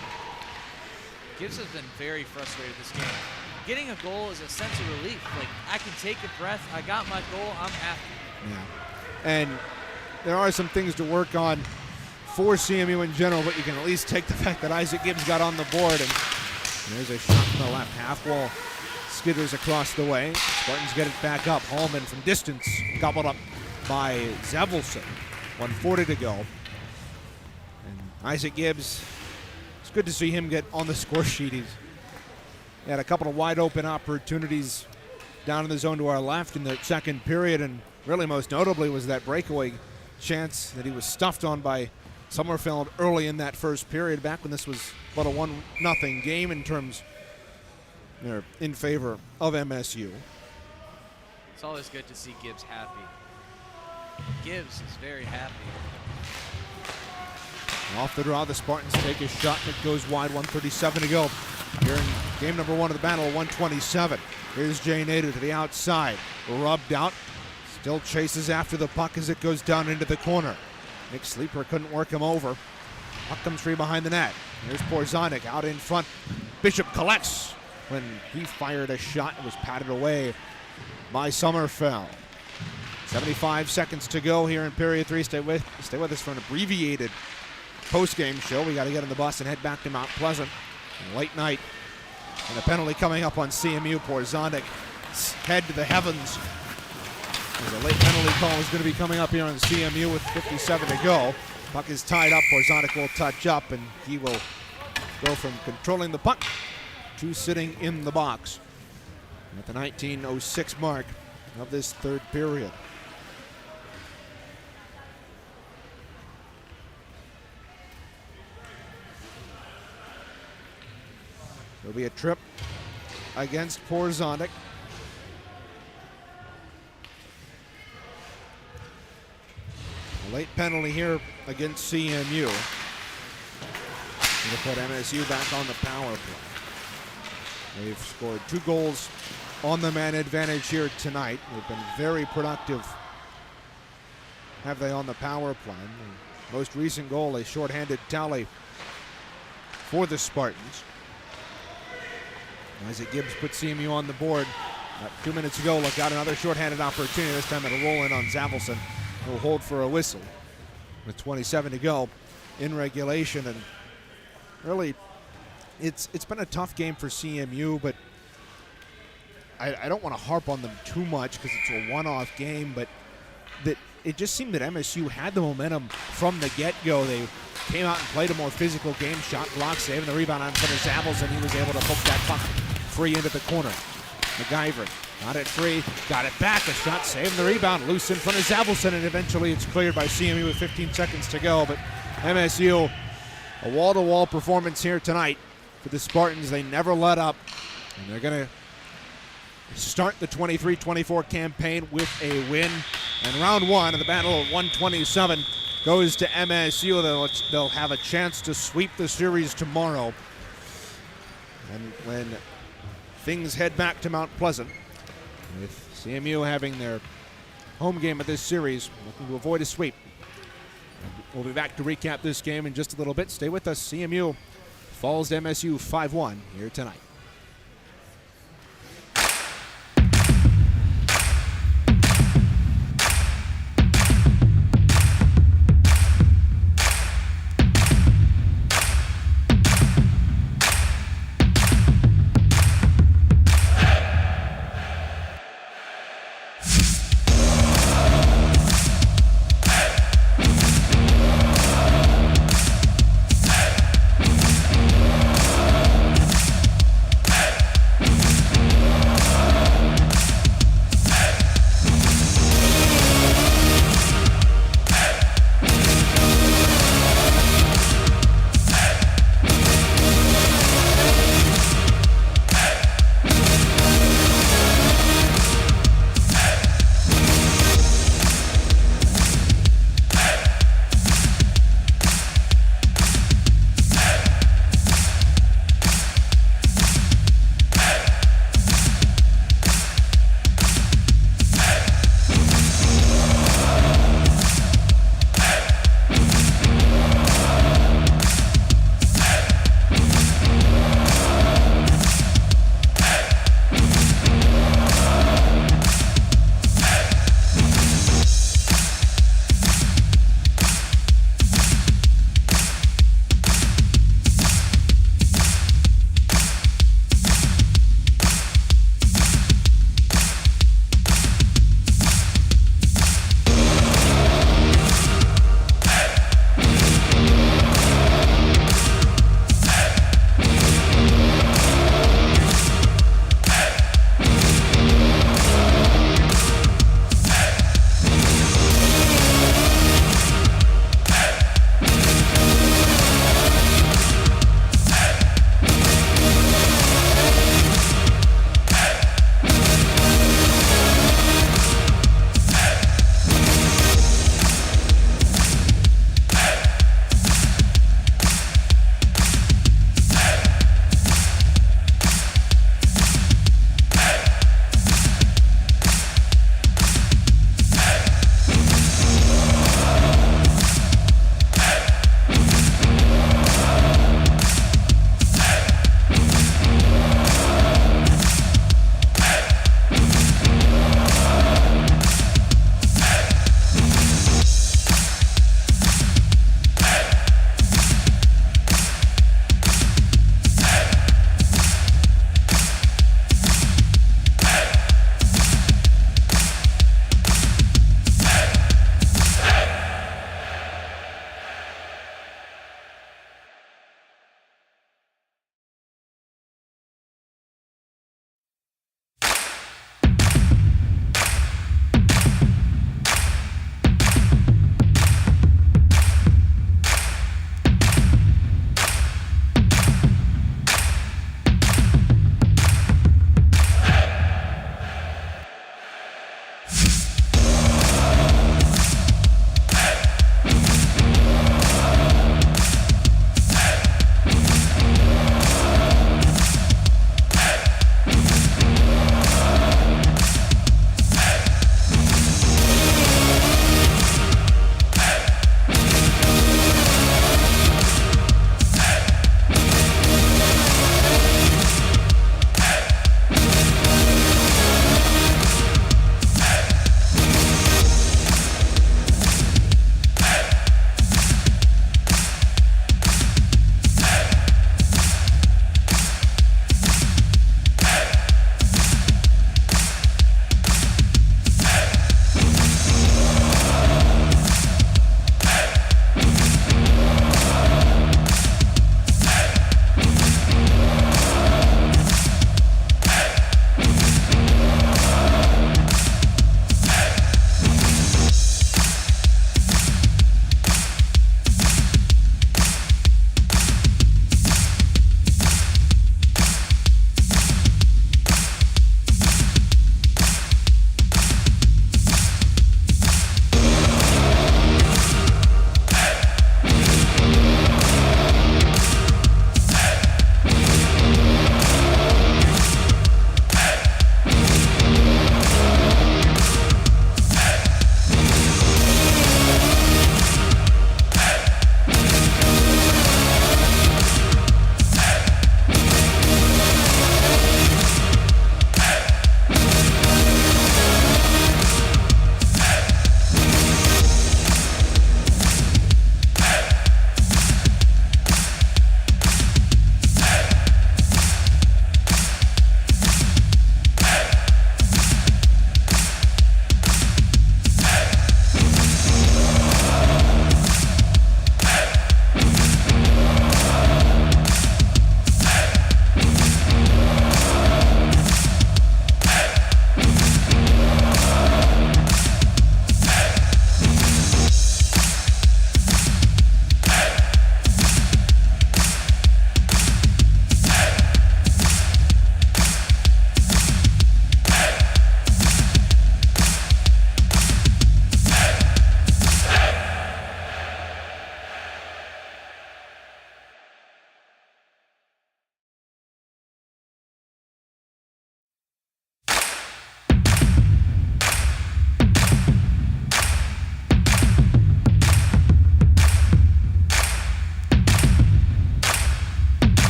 Gibbs has been very frustrated this game. Getting a goal is a sense of relief. Like, I can take a breath. I got my goal. I'm happy. Yeah. And there are some things to work on for CMU in general, but you can at least take the fact that Isaac Gibbs got on the board, and there's a shot from the left half wall. Skitters across the way. Spartans get it back up. Hallman from distance, gobbled up by Zavelson. 1:40 to go. And Isaac Gibbs, it's good to see him get on the score sheet. He had a couple of wide open opportunities down in the zone to our left in the second period, and really most notably was that breakaway chance that he was stuffed on by Sommerfeld early in that first period, back when this was about a 1-0 game in favor of MSU. It's always good to see Gibbs happy. Gibbs is very happy. Off the draw, the Spartans take a shot, and it goes wide. 1:37 to go here in game number 1 of the battle, 1:27. Here's Jay Nader to the outside. Rubbed out. Still chases after the puck as it goes down into the corner. Nick Sleeper couldn't work him over. Puck comes free behind the net. Here's Porzonik out in front. Bishop collects when he fired a shot and was patted away by Sommerfeld. 75 seconds to go here in period 3. Stay with us for an abbreviated post-game show. We got to get on the bus and head back to Mount Pleasant. Late night. And a penalty coming up on CMU. Porzonik head to the heavens. The late penalty call is going to be coming up here on CMU with 57 to go. Puck is tied up. Porzonik will touch up, and he will go from controlling the puck to sitting in the box at the 19:06 mark of this third period. There'll be a trip against Porzondik. A late penalty here against CMU. Going to put MSU back on the power play. They've scored 2 goals on the man advantage here tonight. They've been very productive, have they, on the power play. The most recent goal, a shorthanded tally for the Spartans. Isaac Gibbs put CMU on the board 2 minutes ago. Look out, another shorthanded opportunity. This time it'll roll in on Zavelson. He'll hold for a whistle with 27 to go in regulation. And really, it's been a tough game for CMU, but I don't want to harp on them too much because it's a one-off game, but that it just seemed that MSU had the momentum from the get-go. They came out and played a more physical game, shot, block, saving the rebound on front of Zavelson. He was able to poke that puck free into the corner. MacGyver got it free, got it back, a shot, saving the rebound, loose in front of Zavelson, and eventually it's cleared by CMU with 15 seconds to go. But MSU, a wall-to-wall performance here tonight for the Spartans. They never let up, and they're going to start the 23-24 campaign with a win. And round 1 of the Battle of 127 goes to MSU. They'll have a chance to sweep the series tomorrow. And when things head back to Mount Pleasant, with CMU having their home game of this series, looking to avoid a sweep. We'll be back to recap this game in just a little bit. Stay with us. CMU falls to MSU 5-1 here tonight.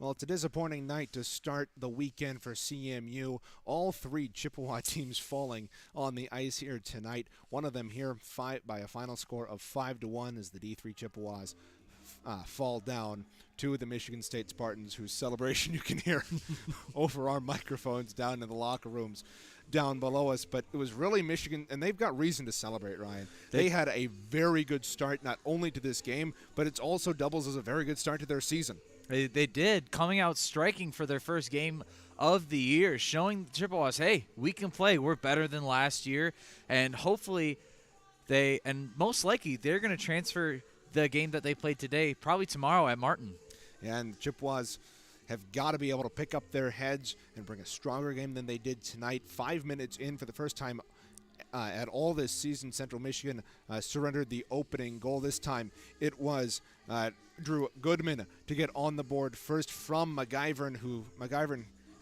Well, it's a disappointing night to start the weekend for CMU. All three Chippewa teams falling on the ice here tonight. One of them here by a final score of 5-1 as the D3 Chippewas fall down to the Michigan State Spartans, whose celebration you can hear over our microphones down in the locker rooms down below us. But it was really Michigan, and they've got reason to celebrate, Ryan. They had a very good start, not only to this game, but it's also doubles as a very good start to their season. They did, coming out striking for their first game of the year, showing the Chippewas, hey, we can play. We're better than last year. And hopefully and most likely, they're going to transfer the game that they played today, probably tomorrow at Martin. And Chippewas have got to be able to pick up their heads and bring a stronger game than they did tonight. 5 minutes in, for the first time at all this season, Central Michigan surrendered the opening goal. This time it was Drew Goodman to get on the board first from McGivern, who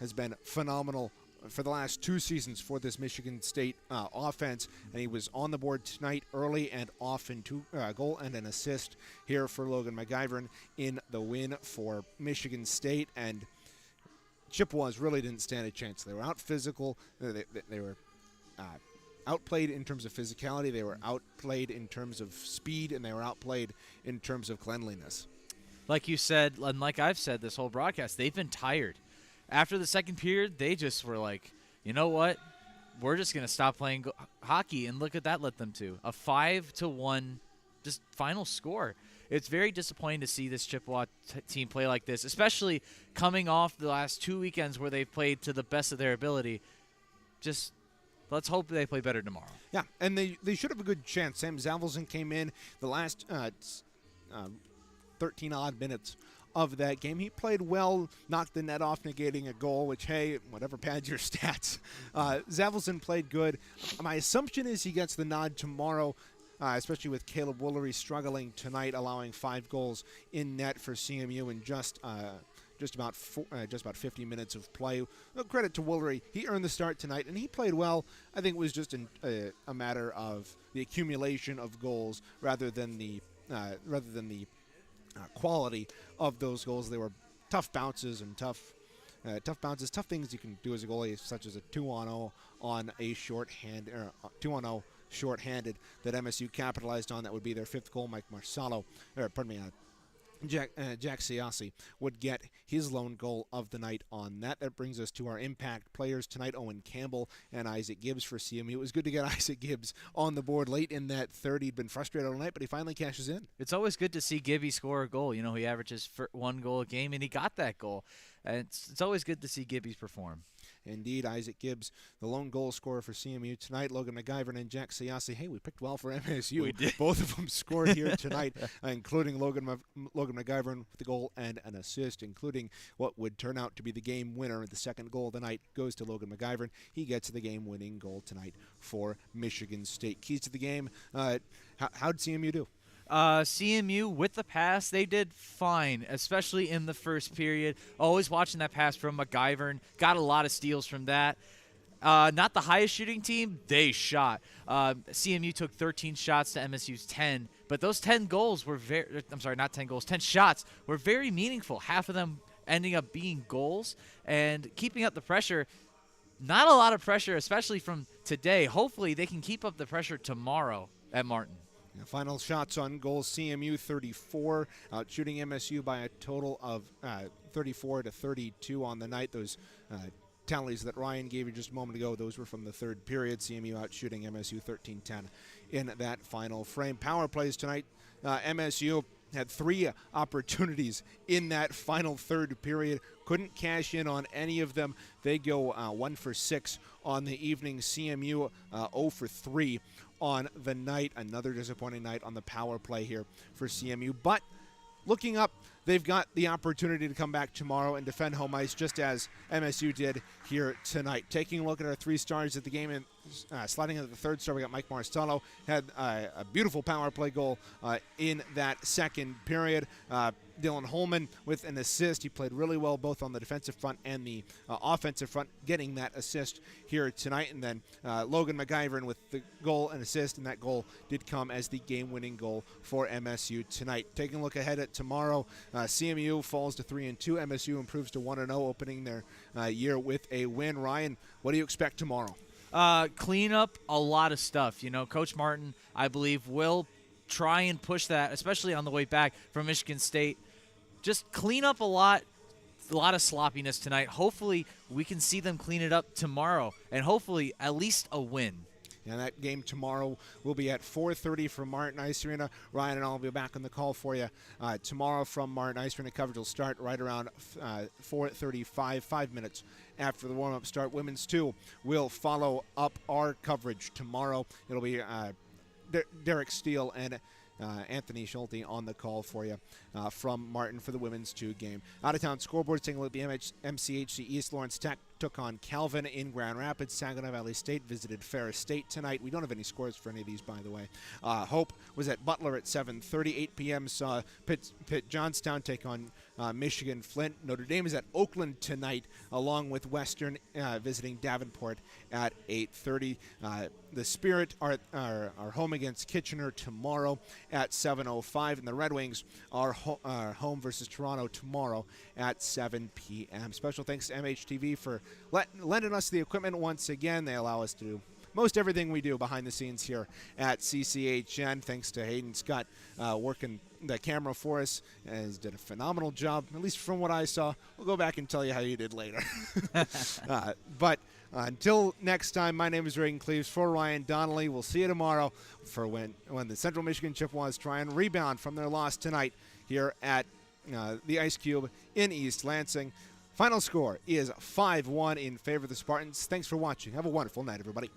has been phenomenal for the last 2 seasons for this Michigan State offense, and he was on the board tonight early and off into goal and an assist here for Logan McGivern in the win for Michigan State. And Chippewas really didn't stand a chance. They were out physical. They were outplayed in terms of physicality. They were outplayed in terms of speed, and they were outplayed in terms of cleanliness. Like you said, and like I've said this whole broadcast, they've been tired. After the second period, they just were like, you know what? We're just going to stop playing hockey, and look at that led them to. A 5-1 just final score. It's very disappointing to see this Chippewa team play like this, especially coming off the last 2 weekends where they've played to the best of their ability. Just let's hope they play better tomorrow. Yeah, and they should have a good chance. Sam Zavelson came in the last 13-odd minutes of that game. He played well, knocked the net off, negating a goal, which, hey, whatever pads your stats. Zavelson played good. My assumption is he gets the nod tomorrow, especially with Caleb Woolery struggling tonight, allowing 5 goals in net for CMU in just about 50 minutes of play. Well, credit to Woolery. He earned the start tonight, and he played well. I think it was just a matter of the accumulation of goals rather than the quality of those goals. They were tough bounces and tough things you can do as a goalie, such as a 2-on-0 on a shorthanded, that MSU capitalized on. That would be their 5th goal. Jack Siasi would get his lone goal of the night on that. That brings us to our impact players tonight, Owen Campbell and Isaac Gibbs for CMU. It was good to get Isaac Gibbs on the board late in that third. He'd been frustrated all night, but he finally cashes in. It's always good to see Gibby score a goal. You know, he averages 1 goal a game, and he got that goal. And it's always good to see Gibby perform. Indeed, Isaac Gibbs, the lone goal scorer for CMU tonight. Logan McGivern and Jack Siasi. Hey, we picked well for MSU. We did. Both of them scored here tonight, including Logan McGivern with the goal and an assist, including what would turn out to be the game winner. The second goal of the night goes to Logan McGivern. He gets the game-winning goal tonight for Michigan State. Keys to the game. How'd CMU do? CMU, with the pass, they did fine, especially in the first period. Always watching that pass from McGivern. Got a lot of steals from that. Not the highest shooting team, they shot. CMU took 13 shots to MSU's 10, but those 10 goals were 10 shots were very meaningful. Half of them ending up being goals, and keeping up the pressure. Not a lot of pressure, especially from today. Hopefully they can keep up the pressure tomorrow at Martin. Final shots on goals, CMU 34, shooting MSU by a total of 34-32 on the night. Those tallies that Ryan gave you just a moment ago, those were from the third period. CMU out shooting MSU 13-10 in that final frame. Power plays tonight. MSU had 3 opportunities in that final third period. Couldn't cash in on any of them. They go 1 for 6 on the evening. CMU 0 for 3 on the night. Another disappointing night on the power play here for CMU. But looking up, they've got the opportunity to come back tomorrow and defend home ice, just as MSU did here tonight. Taking a look at our 3 stars at the game, and sliding into the 3rd star, we got Mike Marstello. Had a beautiful power play goal in that second period. Dylan Holman with an assist. He played really well both on the defensive front and the offensive front, getting that assist here tonight. And then Logan McIvern with the goal and assist, and that goal did come as the game-winning goal for MSU tonight. Taking a look ahead at tomorrow, CMU falls to 3-2. MSU improves to 1-0, opening their year with a win. Ryan, what do you expect tomorrow? Clean up a lot of stuff. You know, Coach Martin, I believe, will try and push that, especially on the way back from Michigan State. Just clean up a lot of sloppiness tonight. Hopefully, we can see them clean it up tomorrow, and hopefully at least a win. And that game tomorrow will be at 4:30 from Martin Ice Arena. Ryan and I will be back on the call for you tomorrow from Martin Ice Arena. Coverage will start right around 4:35, 5 minutes after the warm-up start. Women's 2 will follow up our coverage tomorrow. It'll be Derek Steele and Anthony Schulte on the call for you from Martin for the Women's 2 game. Out-of-town scoreboard, taking a look at the MCHC East Lawrence Tech took on Calvin in Grand Rapids. Saginaw Valley State visited Ferris State tonight. We don't have any scores for any of these, by the way. Hope was at Butler at 7:30. 8 p.m. saw Pitt Johnstown take on Michigan Flint. Notre Dame is at Oakland tonight, along with Western visiting Davenport at 8:30. The Spirit are home against Kitchener tomorrow at 7:05, and the Red Wings are home versus Toronto tomorrow at 7 p.m. Special thanks to MHTV for lending us the equipment once again. They allow us to do most everything we do behind the scenes here at CCHN. Thanks to Hayden Scott working the camera for us, and he's did a phenomenal job, at least from what I saw. We'll go back and tell you how you did later. But until next time, my name is Reagan Cleaves for Ryan Donnelly. We'll see you tomorrow for when the Central Michigan Chippewas try and rebound from their loss tonight here at the Ice Cube in East Lansing. Final score is 5-1 in favor of the Spartans. Thanks for watching. Have a wonderful night, everybody.